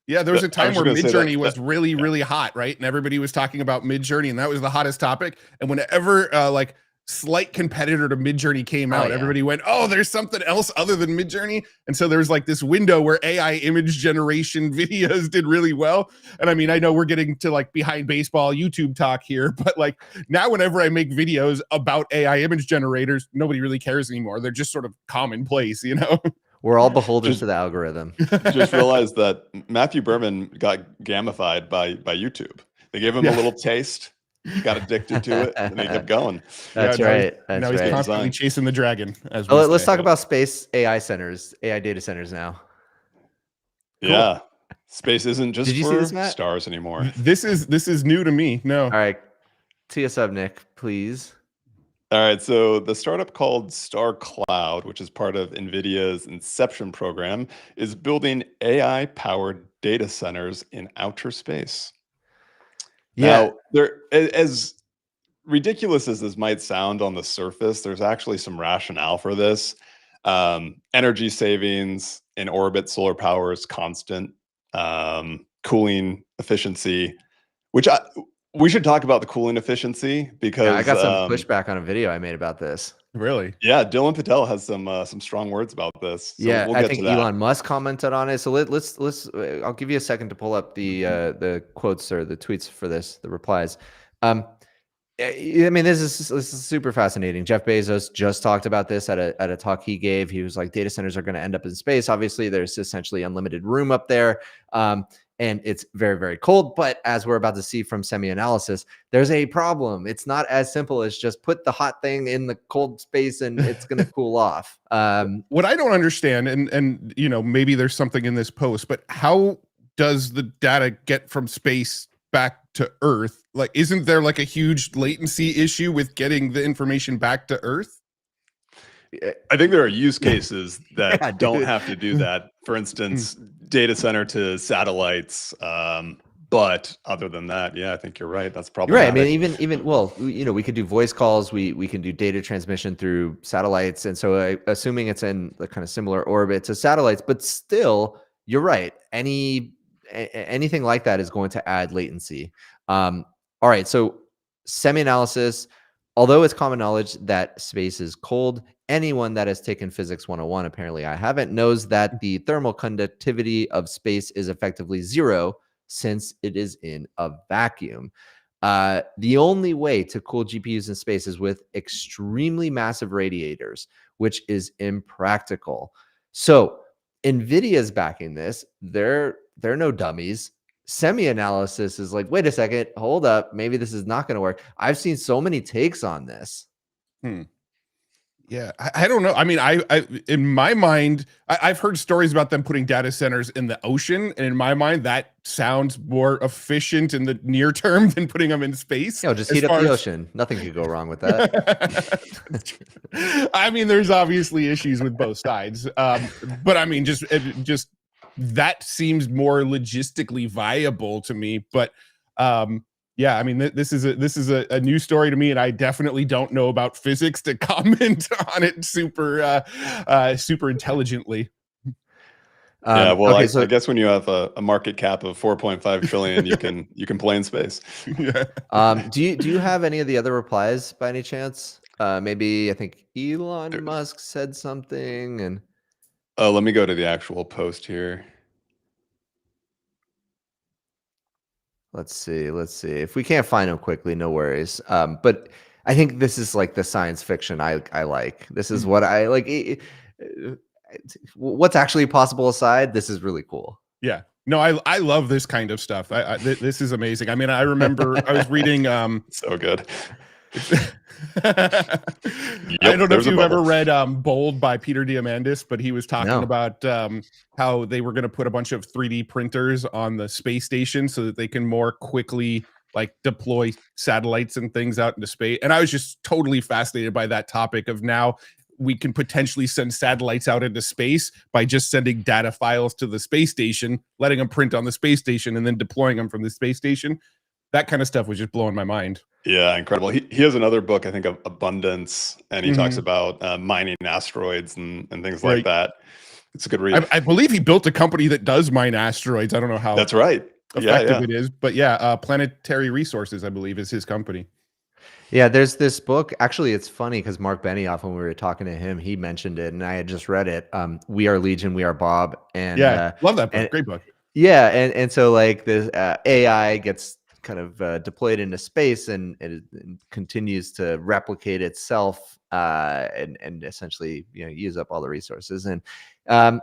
There was a time where Midjourney was really hot, right? And everybody was talking about Midjourney, and that was the hottest topic. And whenever like slight competitor to Midjourney came out, yeah. everybody went, oh, there's something else other than Midjourney. And so there's like this window where AI image generation videos did really well. And I mean, I know we're getting to like behind baseball YouTube talk here, but like now whenever I make videos about AI image generators, nobody really cares anymore. They're just sort of commonplace, you know? We're all beholden to the algorithm. Just realized that Matthew Berman got gamified by YouTube. They gave him a little taste, got addicted to it, and they kept going. That's right. That's now he's right. constantly chasing the dragon. As Let's talk about space AI centers, AI data centers now. Cool. Yeah, space isn't just Did you for see this, Matt? stars anymore. This is new to me. No. All right, tee us up, Nick, please. All right, so the startup called Star Cloud, which is part of NVIDIA's Inception program, is building AI-powered data centers in outer space. Yeah. Now, as ridiculous as this might sound on the surface, there's actually some rationale for this. Energy savings in orbit, solar power is constant, cooling efficiency, which we should talk about the cooling efficiency because I got some pushback on a video I made about this. Really? Yeah, Dylan Patel has some strong words about this. So yeah, we'll I get think to that. Elon Musk commented on it. So let's I'll give you a second to pull up the quotes or the tweets for this, the replies. I mean, this is super fascinating. Jeff Bezos just talked about this at a talk he gave. He was like, data centers are going to end up in space. Obviously, there's essentially unlimited room up there. And it's very, very cold. But as we're about to see from semi-analysis, there's a problem. It's not as simple as just put the hot thing in the cold space and it's going to cool off. What I don't understand, and you know, maybe there's something in this post, but how does the data get from space back to Earth? Like, isn't there like a huge latency issue with getting the information back to Earth? I think there are use cases that don't have to do that. For instance, data center to satellites. But other than that, yeah, I think you're right. That's probably right. I mean, even well, you know, we could do voice calls. We can do data transmission through satellites, and so assuming it's in the kind of similar orbit to satellites, but still, you're right. Anything like that is going to add latency. All right, so semi-analysis. Although it's common knowledge that space is cold, anyone that has taken Physics 101, apparently I haven't, knows that the thermal conductivity of space is effectively zero since it is in a vacuum. The only way to cool GPUs in space is with extremely massive radiators, which is impractical. So NVIDIA's backing this. They're no dummies. Semi-analysis is like, wait a second, hold up, maybe this is not going to work. I've seen so many takes on this. Yeah, I don't know. I mean, I in my mind, I've heard stories about them putting data centers in the ocean, and in my mind, that sounds more efficient in the near term than putting them in space. You know, just heat up the ocean. Nothing could go wrong with that. I mean, there's obviously issues with both sides, but I mean, just that seems more logistically viable to me. But yeah, I mean, this is a new story to me, and I definitely don't know about physics to comment on it super intelligently. Yeah, well, okay, I guess when you have a market cap of 4.5 trillion, you can play in space. Yeah. Do you have any of the other replies by any chance? Maybe I think Elon Musk said something, and let me go to the actual post here. Let's see. If we can't find them quickly, no worries. But I think this is like the science fiction I like. This is what I like. What's actually possible aside, this is really cool. Yeah. No, I love this kind of stuff. This is amazing. I mean, I remember I was reading so good. I don't know if you've ever read Bold by Peter Diamandis, but he was talking about how they were going to put a bunch of 3D printers on the space station so that they can more quickly like deploy satellites and things out into space. And I was just totally fascinated by that topic of now we can potentially send satellites out into space by just sending data files to the space station, letting them print on the space station, and then deploying them from the space station. That kind of stuff was just blowing my mind. Yeah, incredible. He has another book, I think, of Abundance, and he talks about mining asteroids and things like that. It's a good read. I believe he built a company that does mine asteroids. I don't know how that's right. effective it is, but yeah, Planetary Resources, I believe, is his company. Yeah, there's this book. Actually, it's funny because Mark Benioff, when we were talking to him, he mentioned it, and I had just read it. We Are Legion, We Are Bob, and Yeah, love that book. and Great book. yeah, and so like this AI gets kind of deployed into space, and it continues to replicate itself, and essentially use up all the resources, and um,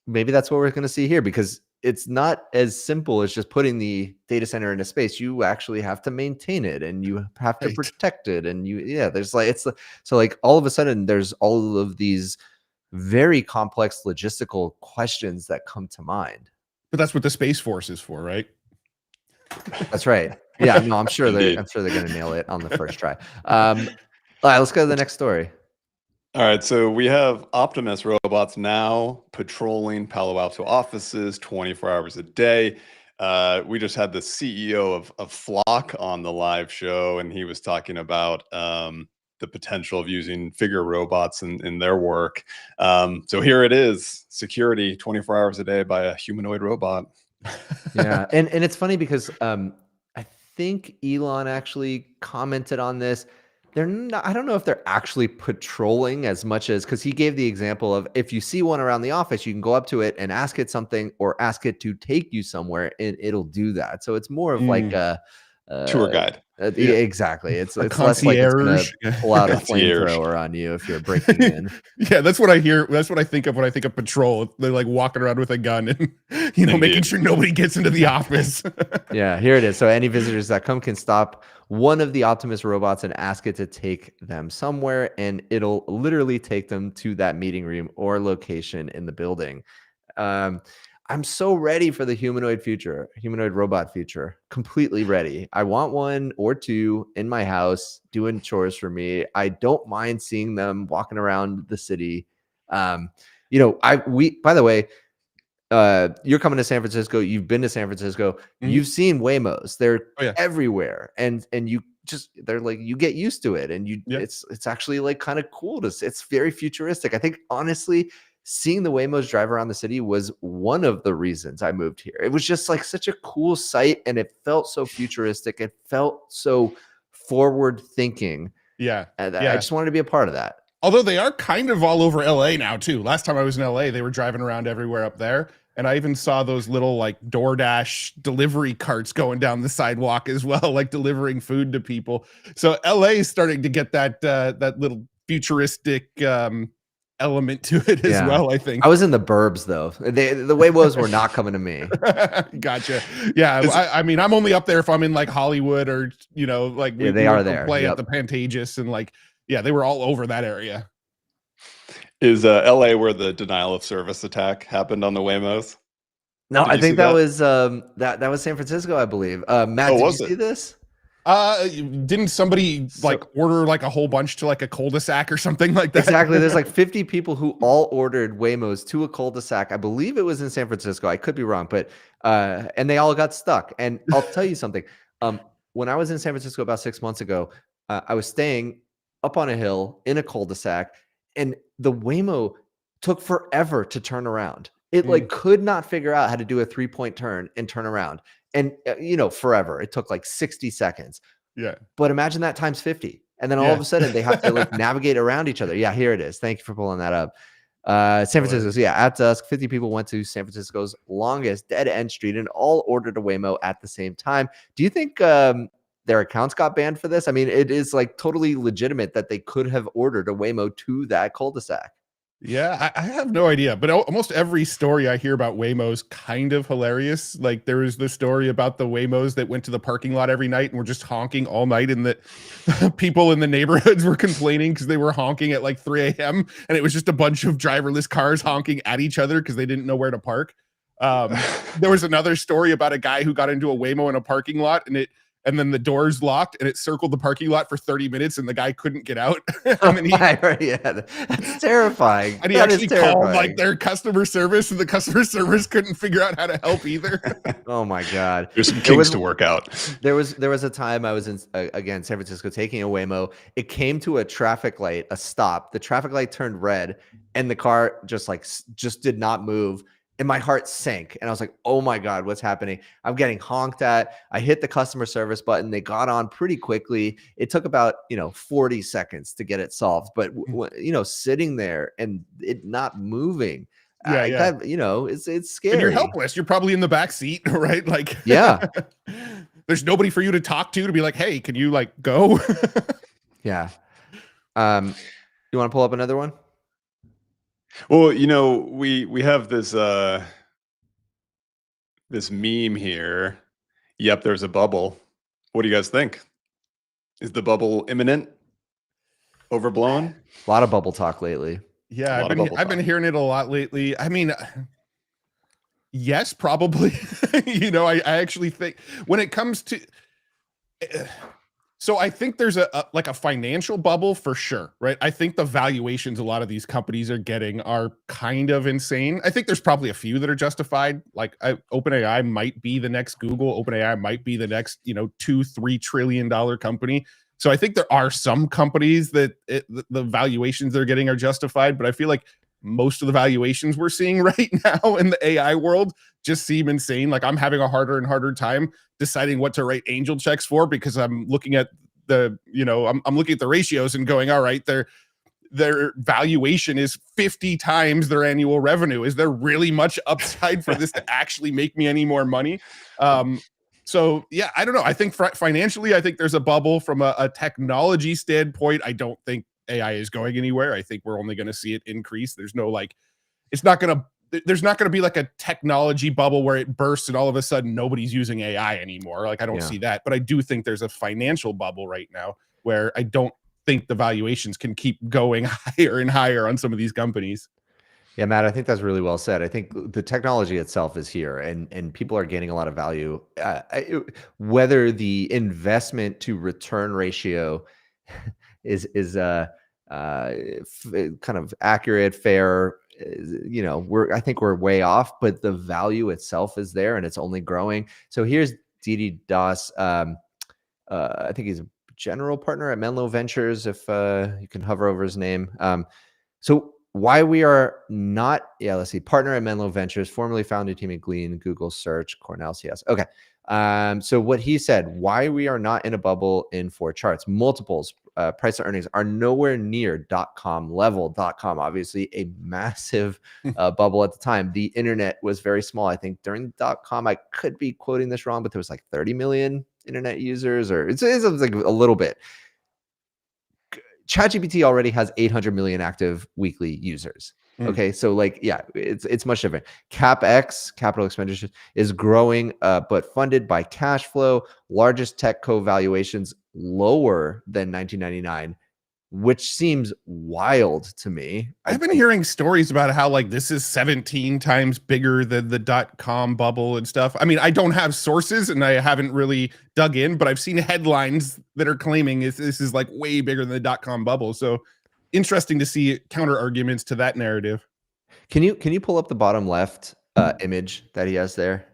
maybe that's what we're going to see here, because it's not as simple as just putting the data center into space. You actually have to maintain it, and you have to Right. protect it, and there's like so like all of a sudden there's all of these very complex logistical questions that come to mind. But that's what the Space Force is for, right? That's right. Yeah, no, I'm sure Indeed. they're going to nail it on the first try. All right, let's go to the next story. All right, so we have Optimus robots now patrolling Palo Alto offices 24 hours a day. We just had the CEO of Flock on the live show, and he was talking about the potential of using figure robots in their work. So here it is, security 24 hours a day by a humanoid robot. Yeah, and it's funny because I think Elon actually commented on this. They're not, I don't know if they're actually patrolling as much as, because he gave the example of, if you see one around the office, you can go up to it and ask it something, or ask it to take you somewhere, and it'll do that. So it's more of like a Tour guide. yeah, exactly. It's A less like it's gonna concierge. pull out a Concierge. flamethrower on you if you're breaking in. Yeah, that's what I hear. That's what I think of when I think of patrol. They're like walking around with a gun and making Indeed. sure nobody gets into the office. Yeah, here it is. So any visitors that come can stop one of the Optimus robots and ask it to take them somewhere, and it'll literally take them to that meeting room or location in the building. I'm so ready for the humanoid robot future. Completely ready. I want one or two in my house doing chores for me. I don't mind seeing them walking around the city. By the way, you're coming to San Francisco. You've been to San Francisco. Mhm. You've seen Waymos. They're Oh, yeah. everywhere, and they're like, you get used to it, and Yeah. it's actually like kind of cool to. It's very futuristic. I think honestly, seeing the Waymos drive around the city was one of the reasons I moved here. It was just like such a cool sight, and it felt so futuristic. It felt so forward thinking, Yeah. and I Yeah. just wanted to be a part of that. Although they are kind of all over LA now too. Last time I was in LA, they were driving around everywhere up there. And I even saw those little like DoorDash delivery carts going down the sidewalk as well, like delivering food to people. So LA is starting to get that little futuristic element to it as Yeah. well, I think. I was in the burbs though. The Waymos were not coming to me. Gotcha. Yeah, I mean, I'm only up there if I'm in like Hollywood or like Yeah, they are there. play Yep. at the Pantages, and like they were all over that area. Is LA where the denial of service attack happened on the Waymos? No, Did I you think see that that? was that was San Francisco, I believe. Matt, Oh, did you was it? see this? Didn't somebody like order like a whole bunch to like a cul-de-sac or something like that? Exactly. There's like 50 people who all ordered Waymos to a cul-de-sac. I believe it was in San Francisco. I could be wrong, but and they all got stuck. And I'll tell you something. When I was in San Francisco about 6 months ago, I was staying up on a hill in a cul-de-sac, and the Waymo took forever to turn around. It like could not figure out how to do a 3-point turn and turn around. And forever. It took like 60 seconds. Yeah. But imagine that times 50. And then all of a sudden they have to like navigate around each other. Yeah, here it is. Thank you for pulling that up. San Francisco. So yeah, at dusk, 50 people went to San Francisco's longest dead end street and all ordered a Waymo at the same time. Do you think their accounts got banned for this? I mean, it is like totally legitimate that they could have ordered a Waymo to that cul-de-sac. Yeah, I have no idea, but almost every story I hear about Waymos kind of hilarious. Like there was the story about the Waymos that went to the parking lot every night and were just honking all night, and that people in the neighborhoods were complaining because they were honking at like 3 a.m. and it was just a bunch of driverless cars honking at each other because they didn't know where to park. There was another story about a guy who got into a Waymo in a parking lot, and then the doors locked and it circled the parking lot for 30 minutes and the guy couldn't get out. And then that's terrifying. And he actually called like their customer service, and the customer service couldn't figure out how to help either. Oh my God. There's some kinks to work out. There was a time I was in, again, San Francisco, taking a Waymo. It came to a traffic light, a stop. The traffic light turned red and the car just did not move. and my heart sank. And I was like, oh my God, what's happening? I'm getting honked at. I hit the customer service button. They got on pretty quickly. It took about, 40 seconds to get it solved. But, sitting there and it not moving, Yeah. it's scary. And you're helpless. You're probably in the back seat, right? Like, yeah. There's nobody for you to talk to be like, hey, can you like go? Yeah. You want to pull up another one? Well, we have this this meme here. Yep, there's a bubble. What do you guys think? Is the bubble imminent? Overblown? A lot of bubble talk lately. Yeah, I've been hearing it a lot lately. I mean, yes, probably. I actually think when it comes to so I think there's a financial bubble for sure, right? I think the valuations a lot of these companies are getting are kind of insane. I think there's probably a few that are justified. Like OpenAI might be the next Google. OpenAI might be the next, $2-3 trillion company. So I think there are some companies that the valuations they're getting are justified, but I feel like most of the valuations we're seeing right now in the AI world just seem insane. Like I'm having a harder and harder time deciding what to write angel checks for because I'm looking at I'm looking at the ratios and going, all right, their valuation is 50 times their annual revenue. Is there really much upside for this to actually make me any more money? So yeah, I don't know. I think financially, I think there's a bubble. From a technology standpoint, I don't think AI is going anywhere. I think we're only going to see it increase. There's no there's not going to be like a technology bubble where it bursts and all of a sudden nobody's using AI anymore. Like I don't see that, but I do think there's a financial bubble right now where I don't think the valuations can keep going higher and higher on some of these companies. Yeah, Matt, I think that's really well said. I think the technology itself is here and people are gaining a lot of value. Whether the investment to return ratio is kind of accurate, fair, I think we're way off, but the value itself is there and it's only growing. So here's Didi Das. I think he's a general partner at Menlo Ventures, if you can hover over his name. So why we are not, let's see, partner at Menlo Ventures, formerly founded team at Glean, Google Search, Cornell CS. Okay. So what he said, why we are not in a bubble in 4 charts, multiples, price to earnings are nowhere near .com level. .com, obviously a massive bubble at the time. The internet was very small. I think during .com, I could be quoting this wrong, but there was like 30 million internet users, or it's like a little bit. ChatGPT already has 800 million active weekly users. Okay, so it's much different. CapEx, capital expenditures, is growing, but funded by cash flow. Largest tech co-valuations lower than 1999, which seems wild to me. I've been hearing stories about how this is 17 times bigger than the .com bubble and stuff. I mean, I don't have sources and I haven't really dug in, but I've seen headlines that are claiming this is way bigger than the .com bubble. So interesting to see counter arguments to that narrative. Can you pull up the bottom left image that he has there?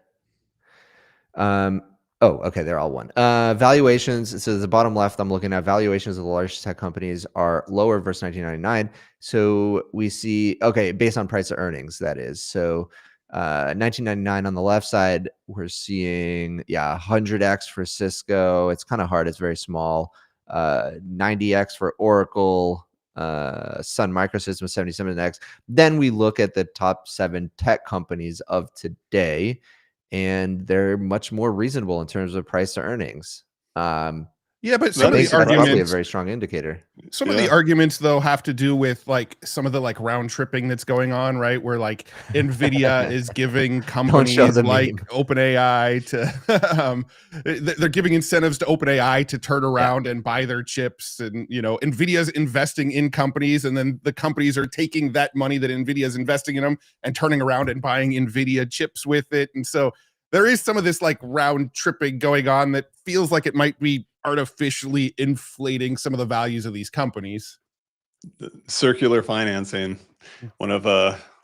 Oh, okay, they're all one. Valuations, so the bottom left, I'm looking at valuations of the largest tech companies are lower versus 1999. So we see, okay, based on price to earnings, that is. So 1999 on the left side, we're seeing, 100x for Cisco. It's kind of hard. It's very small. 90x for Oracle. Sun Microsystems, 77x. Then we look at the top 7 tech companies of today, and they're much more reasonable in terms of price to earnings. But some of the arguments, probably a very strong indicator. Some of the arguments, though, have to do with some of the round tripping that's going on, right? Where Nvidia is giving companies like OpenAI to, they're giving incentives to OpenAI to turn around and buy their chips, and Nvidia's investing in companies, and then the companies are taking that money that Nvidia's investing in them and turning around and buying Nvidia chips with it, and so there is some of this round tripping going on that feels like it might be artificially inflating some of the values of these companies. Circular financing, one of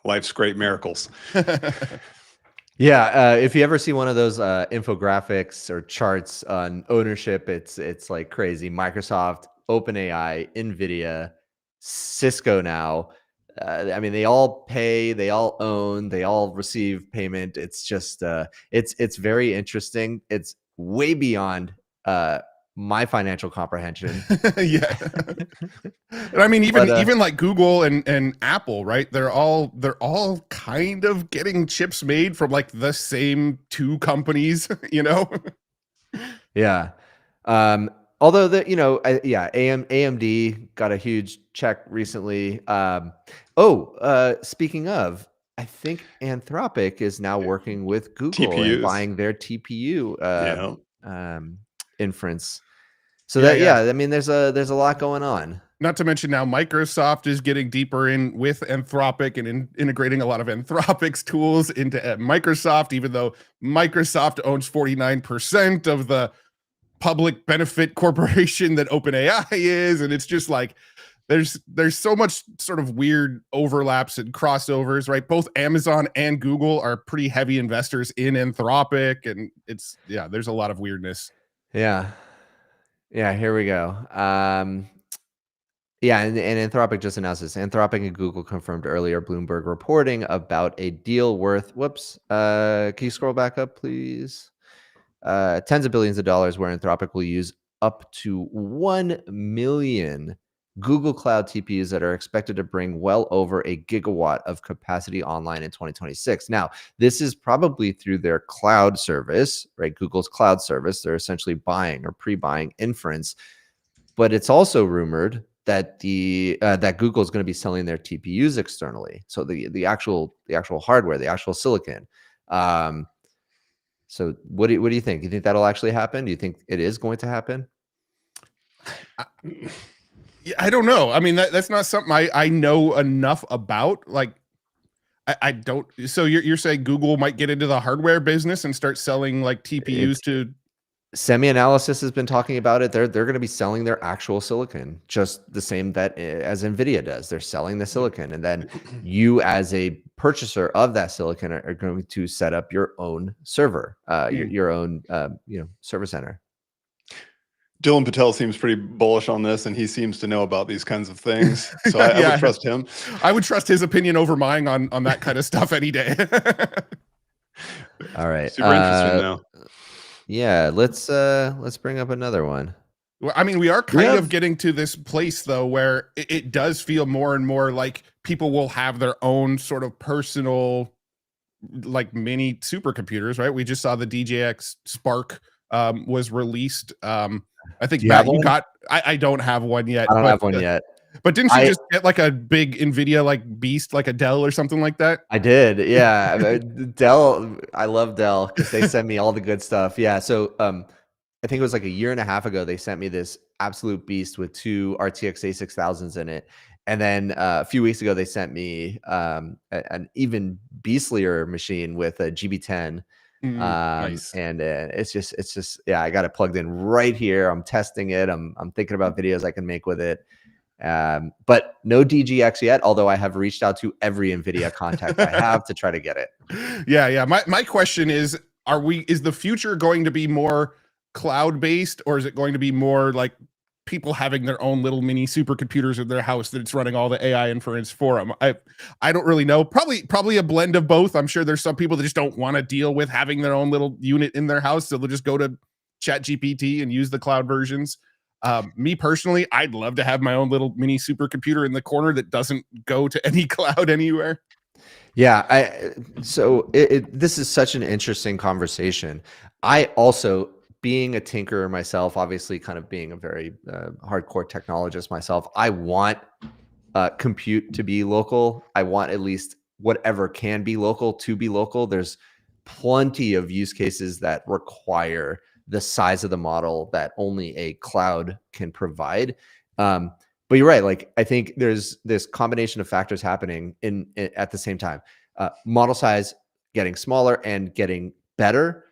life's great miracles. If you ever see one of those infographics or charts on ownership, it's like crazy. Microsoft, OpenAI, Nvidia, Cisco now, I mean, they all pay, they all own, they all receive payment. It's just, it's very interesting. It's way beyond my financial comprehension. Yeah. And I mean, even like Google and Apple, right? They're all kind of getting chips made from like the same two companies, you know? Yeah. Although AMD got a huge check recently. Speaking of, I think Anthropic is now working with Google and TPUs. buying their TPU inference. So Yeah. I mean, there's a lot going on. Not to mention now Microsoft is getting deeper in with Anthropic and integrating a lot of Anthropic's tools into Microsoft, even though Microsoft owns 49% of the public benefit corporation that OpenAI is. And it's just like, there's so much sort of weird overlaps and crossovers, right? Both Amazon and Google are pretty heavy investors in Anthropic. And there's a lot of weirdness. Yeah. Here we go. And Anthropic just announced this. Anthropic and Google confirmed earlier Bloomberg reporting about a deal worth, can you scroll back up, please? Tens of billions of dollars where Anthropic will use up to 1 million Google Cloud TPUs that are expected to bring well over a gigawatt of capacity online in 2026. Now, this is probably through their cloud service, right? Google's cloud service. They're essentially buying or pre-buying inference, but it's also rumored that that Google is going to be selling their TPUs externally. So the actual hardware, the actual silicon. So what do you think? Do you think that'll actually happen? Do you think it is going to happen? I don't know. I mean, that's not something I know enough about. Like, I don't. So you're saying Google might get into the hardware business and start selling like TPUs to. SemiAnalysis has been talking about it. They're going to be selling their actual silicon, just the same as NVIDIA does. They're selling the silicon, and then you, as a purchaser of that silicon, are going to set up your own server, your own server center. Dylan Patel seems pretty bullish on this, and he seems to know about these kinds of things. So I would trust him. I would trust his opinion over mine on that kind of stuff any day. All right. Super interesting though. Yeah, let's bring up another one. Well, I mean, we are kind of getting to this place though, where it does feel more and more like people will have their own sort of personal, like mini supercomputers, right? We just saw the DJX Spark was released. I think Matt, you got. I don't have one yet. I don't have one yet. But didn't you just get like a big NVIDIA like beast, like a Dell or something like that? I did, yeah. Dell, I love Dell because they send me all the good stuff. Yeah, so I think it was like a year and a half ago they sent me this absolute beast with 2 RTX A6000s in it, and then a few weeks ago they sent me an even beastlier machine with a GB10. Nice. And it's just I got it plugged in right here. I'm testing it. I'm thinking about videos I can make with it. But no DGX yet, although I have reached out to every NVIDIA contact I have to try to get it. Yeah. My question is the future going to be more cloud-based, or is it going to be more like people having their own little mini supercomputers in their house that it's running all the AI inference for them? I don't really know. Probably a blend of both. I'm sure there's some people that just don't want to deal with having their own little unit in their house, so they'll just go to ChatGPT and use the cloud versions. Me personally, I'd love to have my own little mini supercomputer in the corner that doesn't go to any cloud anywhere. Yeah, this is such an interesting conversation. I also, being a tinkerer myself, obviously kind of being a very hardcore technologist myself, I want compute to be local. I want at least whatever can be local to be local. There's plenty of use cases that require the size of the model that only a cloud can provide. But you're right. Like, I think there's this combination of factors happening at the same time. Model size getting smaller and getting better,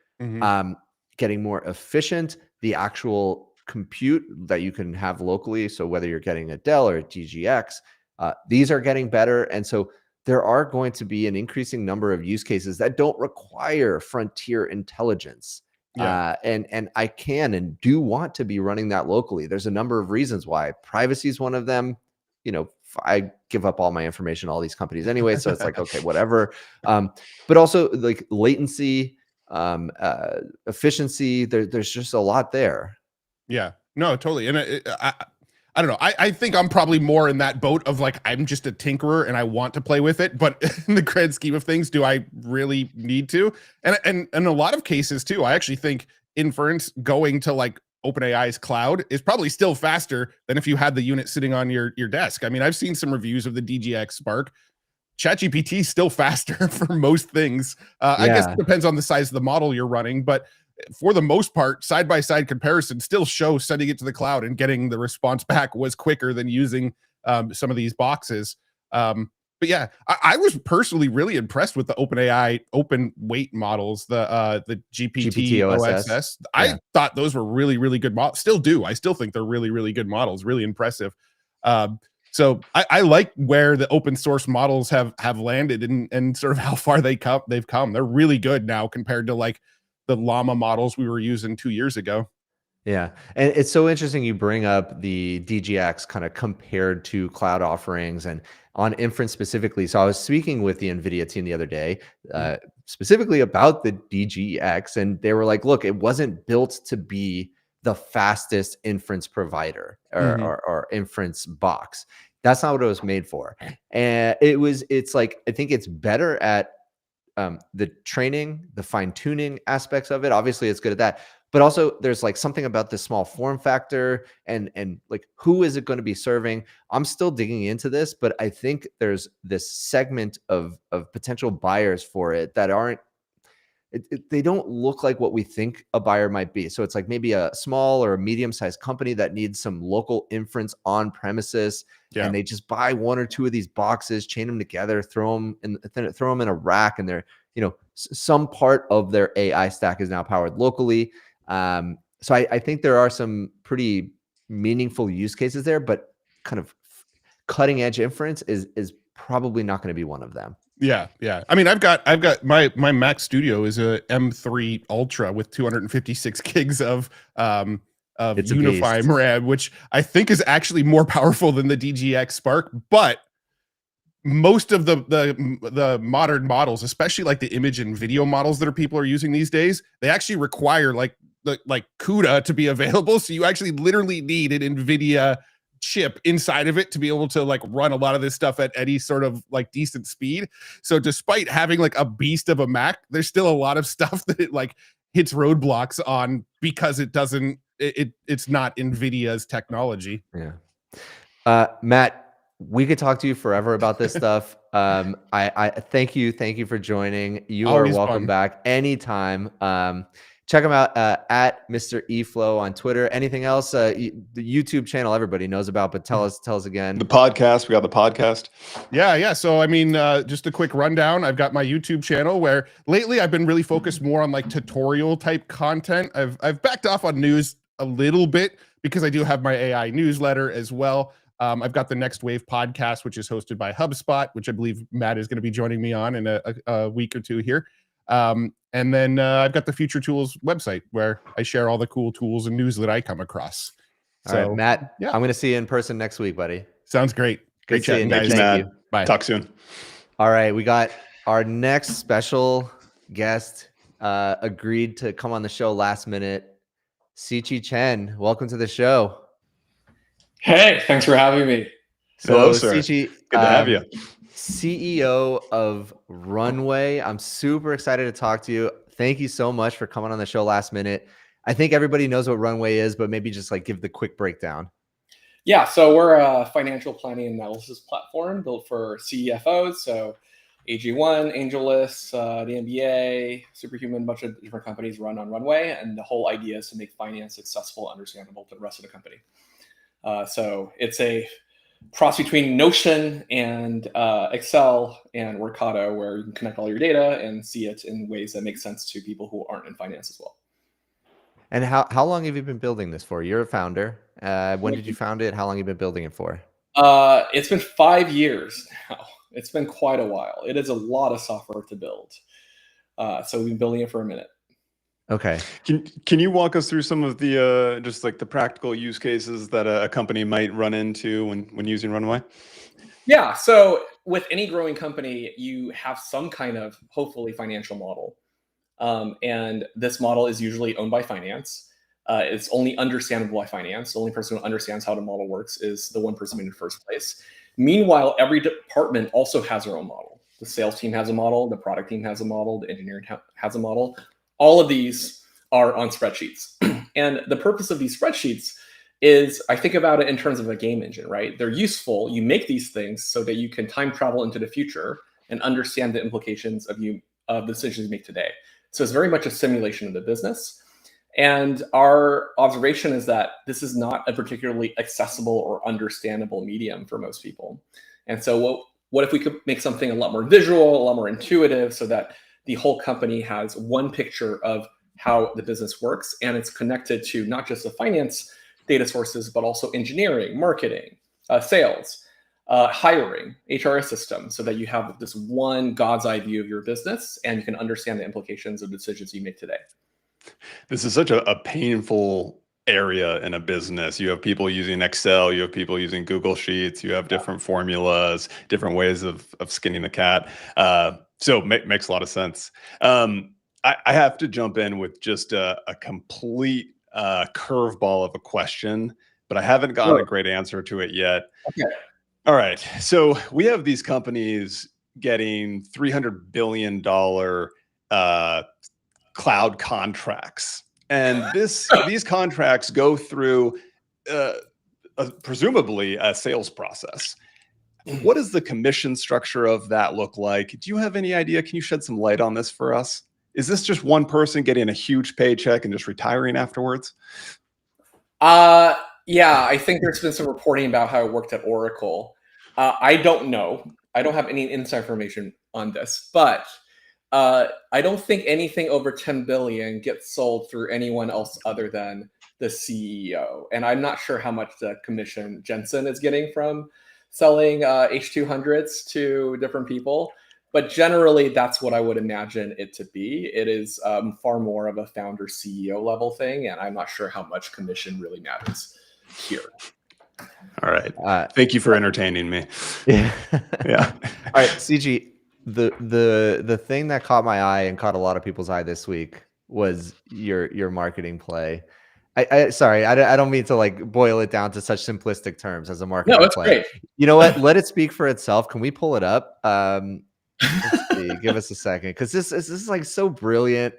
getting more efficient. The actual compute that you can have locally. So whether you're getting a Dell or a DGX, these are getting better. And so there are going to be an increasing number of use cases that don't require frontier intelligence. Yeah. And I can and do want to be running that locally. There's a number of reasons why. Privacy is one of them. I give up all my information to all these companies anyway. So it's like, okay, whatever. But also like latency, efficiency, there's just a lot there. Yeah, no, totally. And I don't know. I think I'm probably more in that boat of like, I'm just a tinkerer and I want to play with it. But in the grand scheme of things, do I really need to? And in a lot of cases too, I actually think inference going to like OpenAI's cloud is probably still faster than if you had the unit sitting on your desk. I mean, I've seen some reviews of the DGX Spark. ChatGPT is still faster for most things. I guess it depends on the size of the model you're running, but for the most part, side-by-side comparison still shows sending it to the cloud and getting the response back was quicker than using some of these boxes. But yeah, I was personally really impressed with the OpenAI open weight models, the GPT OSS. I thought those were really, really good models. Still do. I still think they're really, really good models, really impressive. So I like where the open source models have landed and sort of how far they've come. They're really good now compared to like the llama models we were using 2 years ago. Yeah. And it's so interesting you bring up the DGX kind of compared to cloud offerings and on inference specifically. So I was speaking with the NVIDIA team the other day, specifically about the DGX, and they were like, look, it wasn't built to be the fastest inference provider or inference box. That's not what it was made for. And it's like, I think it's better at the training, the fine tuning aspects of it. Obviously it's good at that, but also there's like something about the small form factor and like, who is it going to be serving? I'm still digging into this, but I think there's this segment of potential buyers for it that aren't, they don't look like what we think a buyer might be. So it's like maybe a small or a medium-sized company that needs some local inference on premises, and they just buy one or two of these boxes, chain them together, throw them in a rack, and they're, some part of their AI stack is now powered locally. So I think there are some pretty meaningful use cases there, but kind of cutting edge inference is probably not going to be one of them. Yeah. I mean, I've got my Mac Studio is a M3 Ultra with 256 gigs of unifying RAM, which I think is actually more powerful than the DGX Spark. But most of the modern models, especially like the image and video models that people are using these days, they actually require like CUDA to be available. So you actually literally need an NVIDIA chip inside of it to be able to like run a lot of this stuff at any sort of like decent speed. So despite having like a beast of a Mac, there's still a lot of stuff that it like hits roadblocks on because it's not NVIDIA's technology. Yeah. Matt, we could talk to you forever about this stuff. I thank you for joining. You Always are welcome back anytime. Check them out at Mr. eFlow on Twitter. Anything else? The YouTube channel everybody knows about, but tell us again. The podcast. We got the podcast. Yeah. So I mean, just a quick rundown. I've got my YouTube channel where lately I've been really focused more on like tutorial type content. I've backed off on news a little bit because I do have my AI newsletter as well. I've got the Next Wave podcast, which is hosted by HubSpot, which I believe Matt is going to be joining me on in a week or two here. And then I've got the Future Tools website where I share all the cool tools and news that I come across. So, all right, Matt, I'm going to see you in person next week, buddy. Sounds great. Great chatting, guys. Thank you. Bye. Talk soon. All right. We got our next special guest agreed to come on the show last minute. Siqi Chen, welcome to the show. Hey, thanks for having me. So, hello, sir. Siqi, good to have you. CEO of Runway. I'm super excited to talk to you. Thank you so much for coming on the show last minute. I think everybody knows what Runway is, but maybe just like give the quick breakdown. Yeah, so we're a financial planning and analysis platform built for CFOs. So AG1, AngelList, the NBA, Superhuman, a bunch of different companies run on Runway. And the whole idea is to make finance accessible, understandable to the rest of the company. So it's a cross between Notion and Excel and Workato, where you can connect all your data and see it in ways that make sense to people who aren't in finance as well. And how long have you been building this for? You're a founder. When did you found it? How long have you been building it for? It's been 5 years now. It's been quite a while. It is a lot of software to build. So we've been building it for a minute. Okay. Can you walk us through some of the just like the practical use cases that a company might run into when using Runway? Yeah. So with any growing company, you have some kind of hopefully financial model. And this model is usually owned by finance. It's only understandable by finance. The only person who understands how the model works is the one person in the first place. Meanwhile, every department also has their own model. The sales team has a model, the product team has a model, the engineering has a model. All of these are on spreadsheets. And the purpose of these spreadsheets is, I think about it in terms of a game engine, right? They're useful. You make these things so that you can time travel into the future and understand the implications of the decisions you make today. So it's very much a simulation of the business. And our observation is that this is not a particularly accessible or understandable medium for most people. And so what if we could make something a lot more visual, a lot more intuitive, so that the whole company has one picture of how the business works, and it's connected to not just the finance data sources, but also engineering, marketing, sales, hiring, HR system, so that you have this one God's eye view of your business and you can understand the implications of decisions you make today. This is such a painful area in a business. You have people using Excel, you have people using Google Sheets, you have different formulas, different ways of skinning the cat. So makes a lot of sense. I have to jump in with just a complete curveball of a question, but I haven't gotten a great answer to it yet. Okay. All right. So we have these companies getting $300 billion cloud contracts. And these contracts go through presumably a sales process. What does the commission structure of that look like? Do you have any idea? Can you shed some light on this for us? Is this just one person getting a huge paycheck and just retiring afterwards? Yeah, I think there's been some reporting about how it worked at Oracle. I don't know. I don't have any inside information on this, but I don't think anything over 10 billion gets sold through anyone else other than the CEO. And I'm not sure how much the commission Jensen is getting from selling H200s to different people. But generally, that's what I would imagine it to be. It is far more of a founder CEO level thing. And I'm not sure how much commission really matters here. All right. Thank you for entertaining me. Yeah. Yeah. All right, CG. The thing that caught my eye and caught a lot of people's eye this week was your marketing play. Sorry, I don't mean to like boil it down to such simplistic terms as a marketing No, it's play. great. You know what? Let it speak for itself. Can we pull it up? Let's see. Give us a second, because this is like so brilliant.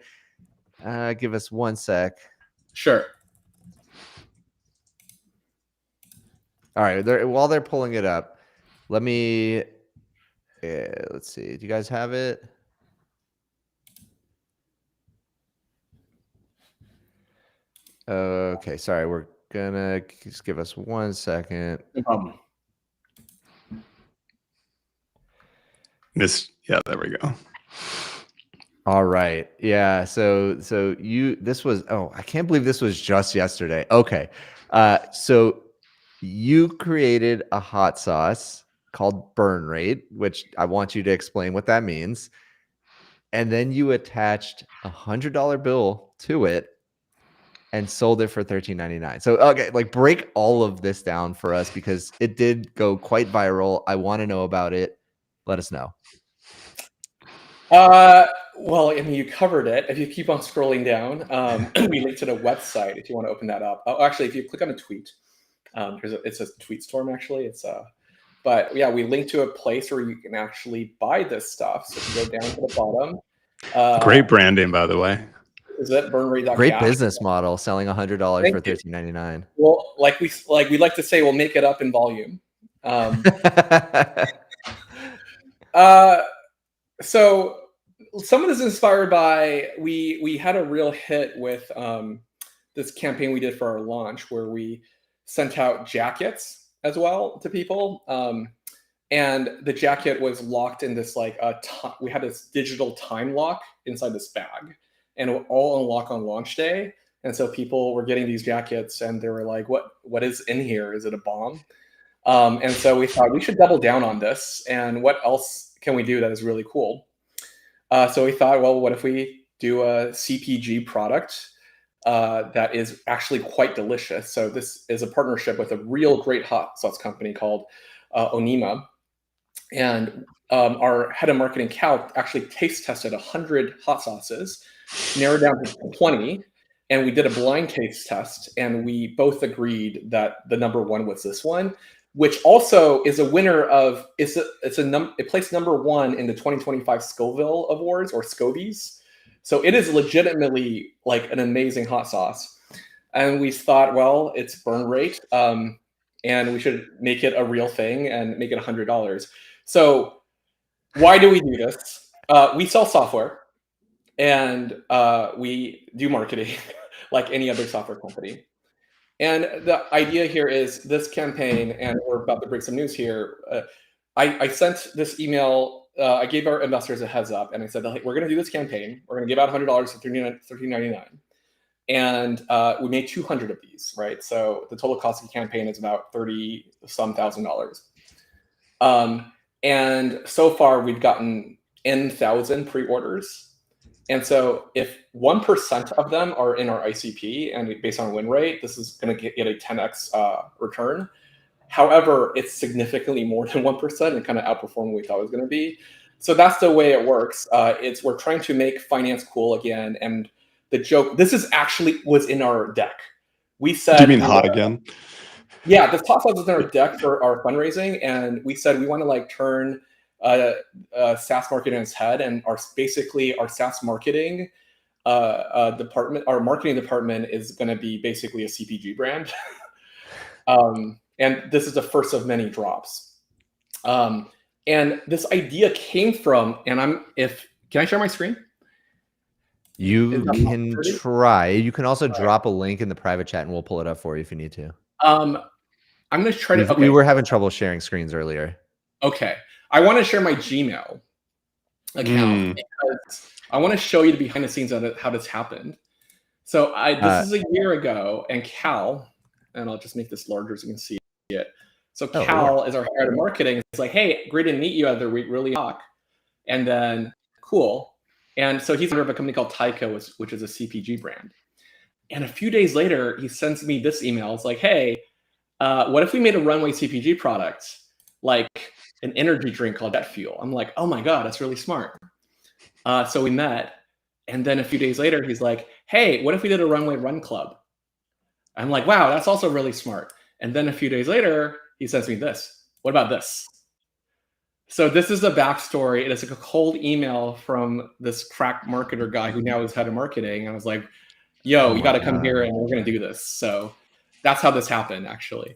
Give us 1 sec. Sure. All right. While they're pulling it up, let me. Let's see. Do you guys have it? Okay. Sorry. We're gonna just give us 1 second. No problem. Yeah, there we go. All right. Yeah. So this was, I can't believe this was just yesterday. Okay. So you created a hot sauce called Burn Rate, which I want you to explain what that means. And then you attached $100 bill to it and sold it for $13.99. So, okay, like break all of this down for us, because it did go quite viral. I want to know about it. Let us know. Well, I mean, you covered it. If you keep on scrolling down, we linked to the website if you want to open that up. Oh, actually, if you click on a tweet, it's a tweet storm, actually. But yeah, we linked to a place where you can actually buy this stuff. So if you go down to the bottom. Great branding, by the way. Is it burnrate.cash? Great business model, selling $100 for $13.99. Well, like we like to say, we'll make it up in volume. So some of this is inspired by we had a real hit with this campaign we did for our launch, where we sent out jackets as well to people, and the jacket was locked in this we had this digital time lock inside this bag, and it would all unlock on launch day. And so people were getting these jackets and they were like, what is in here? Is it a bomb? And so we thought we should double down on this, and what else can we do that is really cool? So we thought, well, what if we do a CPG product that is actually quite delicious? So this is a partnership with a real great hot sauce company called Onima. And our head of marketing, Cal, actually taste tested 100 hot sauces, narrowed down to 20, and we did a blind taste test, and we both agreed that the number one was this one, which also is a winner of it placed number one in the 2025 Scoville Awards, or Scovies. So it is legitimately like an amazing hot sauce. And we thought, well, it's burn rate, and we should make it a real thing and make it $100. So why do we do this? We sell software, and we do marketing like any other software company. And the idea here is this campaign, and we're about to break some news here. I sent this email. I gave our investors a heads up, and I said, hey, we're going to do this campaign. We're going to give out $100 for $13.99. And we made 200 of these, right? So the total cost of the campaign is about $30-some thousand. And so far, we've gotten N,000 pre-orders. And so if 1% of them are in our ICP, and based on win rate, this is going to get a 10x return. However, it's significantly more than 1% and kind of outperform what we thought it was going to be. So that's the way it works. We're trying to make finance cool again. And the joke, this is actually was in our deck. We said— Do you mean hot again? Yeah, the top was in our deck for our fundraising, and we said we want to like turn SaaS marketing on its head, and basically our SaaS marketing department, our marketing department, is going to be basically a CPG brand. And this is the first of many drops. And this idea came from, and can I share my screen? You can try. You can also drop a link in the private chat, and we'll pull it up for you if you need to. I'm going to try to. Okay. We were having trouble sharing screens earlier. Okay. I want to share my Gmail account because I want to show you the behind the scenes of how this happened. So this is a year ago, and Cal, and I'll just make this larger so you can see it. So Cal is our head of marketing. It's like, hey, great to meet you other week, really talk. And then cool. And so he's under of a company called Tyco, which is a CPG brand. And a few days later, he sends me this email. It's like, hey, what if we made a Runway CPG product, like an energy drink called Jet Fuel? I'm like, oh my God, that's really smart. So we met. And then a few days later, he's like, hey, what if we did a Runway Run Club? I'm like, wow, that's also really smart. And then a few days later, he sends me this. What about this? So this is the backstory. It is like a cold email from this crack marketer guy who now is head of marketing. And I was like, yo, you got to come here and we're going to do this. So that's how this happened, actually.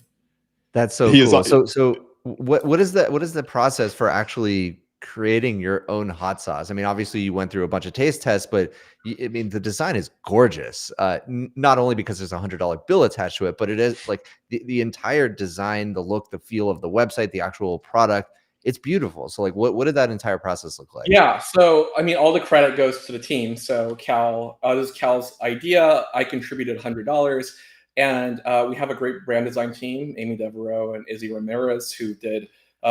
That's so cool. So what is the process for actually creating your own hot sauce? I mean, obviously you went through a bunch of taste tests, but I mean, the design is gorgeous. Not only because there's $100 bill attached to it, but it is like the entire design, the look, the feel of the website, the actual product. It's beautiful. So like, what did that entire process look like? Yeah. So, I mean, all the credit goes to the team. So Cal, this is Cal's idea. I contributed $100. And we have a great brand design team, Amy Devereaux and Izzy Ramirez, who did,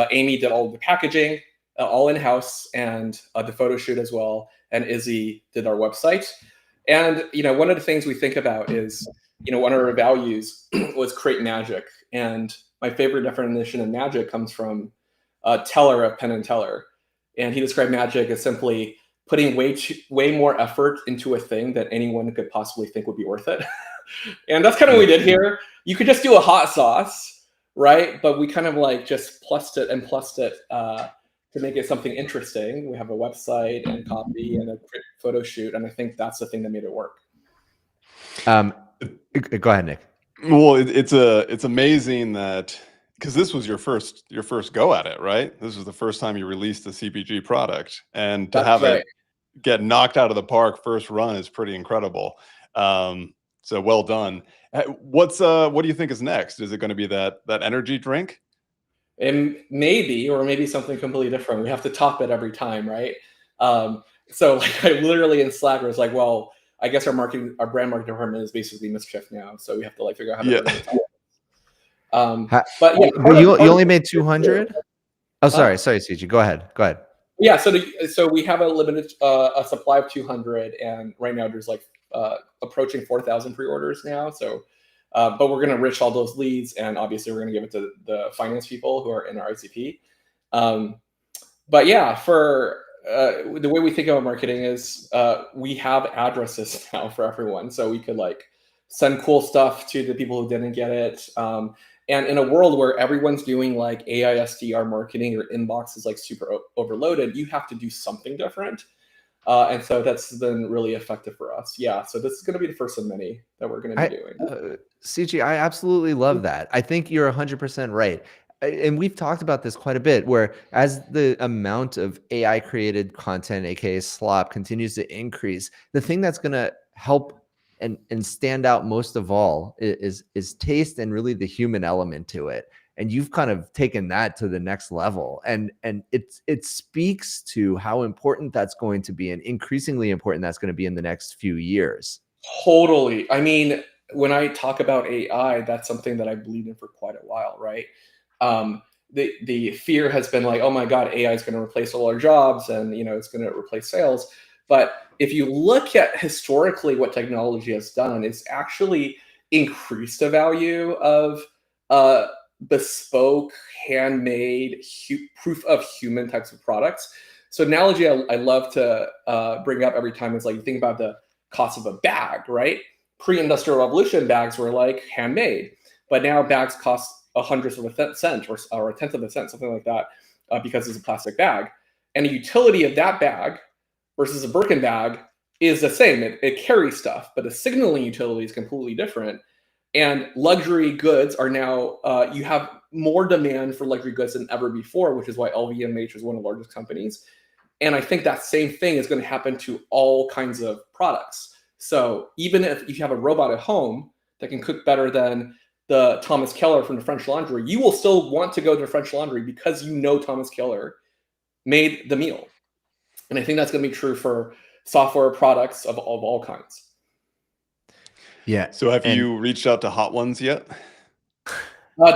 Amy did all of the packaging, all in-house, and the photo shoot as well. And Izzy did our website. And, you know, one of the things we think about is, you know, one of our values was create magic. And my favorite definition of magic comes from Teller of Penn and Teller. And he described magic as simply putting way more effort into a thing that anyone could possibly think would be worth it. And that's kind of what we did here. You could just do a hot sauce, right? But we kind of like just plussed it to make it something interesting. We have a website and copy and a photo shoot. And I think that's the thing that made it work. Go ahead, Nick. Well, it's amazing that, because this was your first go at it, right? This was the first time you released a CPG product, and to have it get knocked out of the park first run is pretty incredible. So well done. What do you think is next? Is it going to be that energy drink? And maybe something completely different. We have to top it every time, right? So like I literally in Slack was like, well, I guess our brand marketing department is basically mischief now, so we have to like figure out how to. But yeah, but you only made 200. Oh, sorry, CG. Go ahead. Yeah, so we have a limited a supply of 200, and right now there's like approaching 4,000 pre-orders now. So, but we're going to enrich all those leads, and obviously we're going to give it to the finance people who are in our ICP. But yeah, for the way we think about marketing is we have addresses now for everyone, so we could like send cool stuff to the people who didn't get it. And in a world where everyone's doing like AI SDR marketing, your inbox is like super overloaded, you have to do something different. And so that's been really effective for us. Yeah, so this is going to be the first of many that we're going to be doing. CG, I absolutely love that. I think you're 100% right. And we've talked about this quite a bit, where as the amount of AI created content, aka slop, continues to increase, the thing that's going to help and stand out most of all is taste and really the human element to it. And you've kind of taken that to the next level, and it speaks to how important that's going to be, and increasingly important that's going to be in the next few years. Totally. I mean, when I talk about AI, that's something that I believe in for quite a while, right? The fear has been like, oh my God, AI is going to replace all our jobs, and it's going to replace sales. But if you look at historically what technology has done, it's actually increased the value of bespoke, handmade, proof of human types of products. So analogy I love to bring up every time is like, you think about the cost of a bag, right? Pre-industrial revolution, bags were like handmade, but now bags cost a hundredth of a cent or a tenth of a cent, something like that, because it's a plastic bag. And the utility of that bag versus a Birkin bag is the same. It carries stuff, but the signaling utility is completely different. And luxury goods are now, you have more demand for luxury goods than ever before, which is why LVMH is one of the largest companies. And I think that same thing is going to happen to all kinds of products. So even if you have a robot at home that can cook better than the Thomas Keller from the French Laundry, you will still want to go to the French Laundry because Thomas Keller made the meal. And I think that's going to be true for software products of all kinds. Yeah. So have you reached out to Hot Ones yet?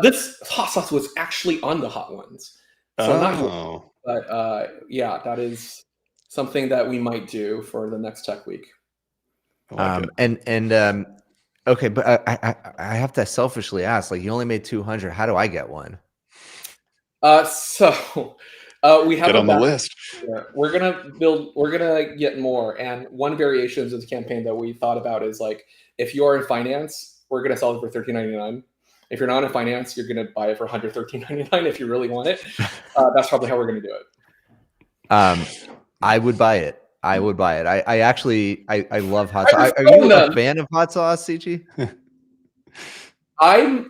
This hot sauce was actually on the Hot Ones. So not yet, but yeah, that is something that we might do for the next Tech Week. Okay, but I have to selfishly ask, like, you only made 200. How do I get one? So we have get on the list. We're gonna get more. And one variation of the campaign that we thought about is like, if you are in finance, we're gonna sell it for $13.99. If you're not in finance, you're gonna buy it for $113.99 if you really want it. That's probably how we're gonna do it. I would buy it. I would buy it. I actually love hot sauce. Are you a fan of hot sauce, CG? My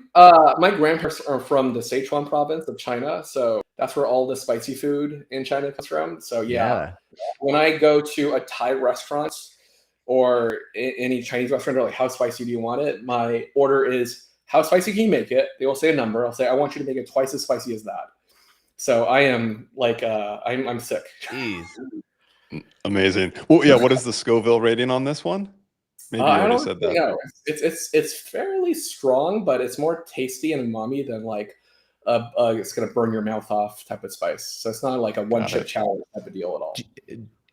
grandparents are from the Sichuan province of China, so that's where all the spicy food in China comes from. So yeah. When I go to a Thai restaurant or any Chinese restaurant, they're like, how spicy do you want it? My order is, how spicy can you make it? They will say a number. I'll say, I want you to make it twice as spicy as that. So I am like, I'm sick. Jeez. Amazing. Well, yeah. What is the Scoville rating on this one? Maybe you already said that. No, it's fairly strong, but it's more tasty and umami than like it's gonna burn your mouth off type of spice. So it's not like a one chip challenge type of deal at all.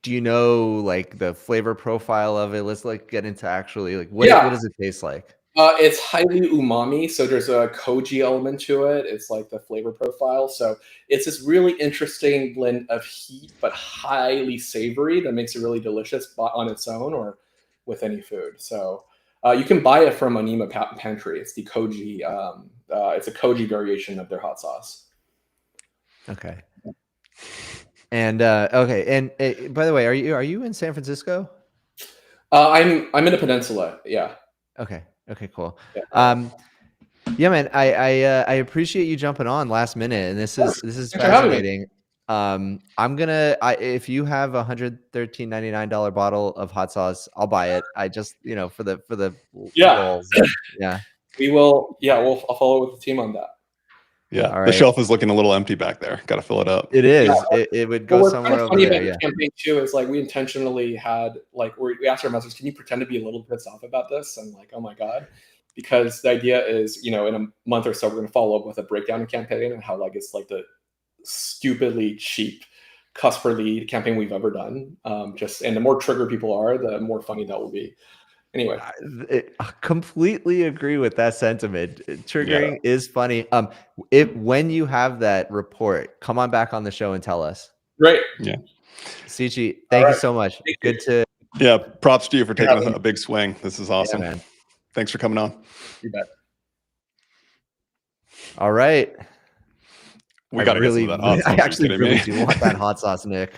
Do you know like the flavor profile of it? Let's like get into actually like what does it taste like? It's highly umami, so there's a koji element to it. It's like the flavor profile. So it's this really interesting blend of heat, but highly savory that makes it really delicious on its own or with any food. So you can buy it from Anima Pantry. It's the koji. It's a koji variation of their hot sauce. Okay. And okay. And by the way, are you in San Francisco? I'm in the peninsula. Yeah. Okay. Okay, cool. Yeah. Yeah, man, I appreciate you jumping on last minute, and this is fascinating. I'm gonna if you have $113.99 bottle of hot sauce, I'll buy it. I just for the goals. Yeah. We will. Yeah, I'll follow with the team on that. Yeah, right. The shelf is looking a little empty back there. Got to fill it up. It is. Yeah. It would go somewhere over there. About the campaign too is like we intentionally had like we asked our investors, can you pretend to be a little pissed off about this? And like, oh my god, because the idea is in a month or so we're going to follow up with a breakdown of campaign and how like it's like the stupidly cheap cost per lead campaign we've ever done. And the more trigger people are, the more funny that will be. Anyway, I completely agree with that sentiment. Triggering is funny. When you have that report, come on back on the show and tell us. Great. Yeah. Sichi, thank you right. so much. Thank Good to Yeah. Props to you for taking having a big swing. This is awesome. man. Thanks for coming on. You bet. All right. We got to get some of that hot sauce. I Are you actually kidding really me? do want that hot sauce, Nick.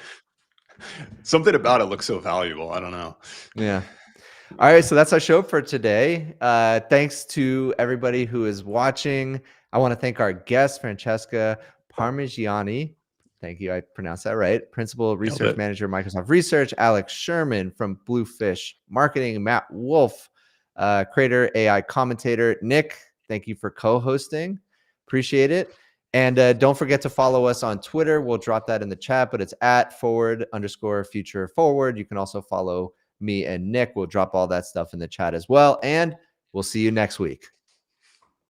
Something about it looks so valuable. I don't know. Yeah. All right. So that's our show for today. Thanks to everybody who is watching. I want to thank our guest, Francesca Parmigiani. Thank you. I pronounced that right. Principal Research it. Manager, Microsoft Research. Alex Sherman from Bluefish Marketing. Matt Wolf, creator, AI commentator. Nick, thank you for co-hosting. Appreciate it. And don't forget to follow us on Twitter. We'll drop that in the chat, but it's @forward_future_forward. You can also follow me and Nick. We'll drop all that stuff in the chat as well. And we'll see you next week.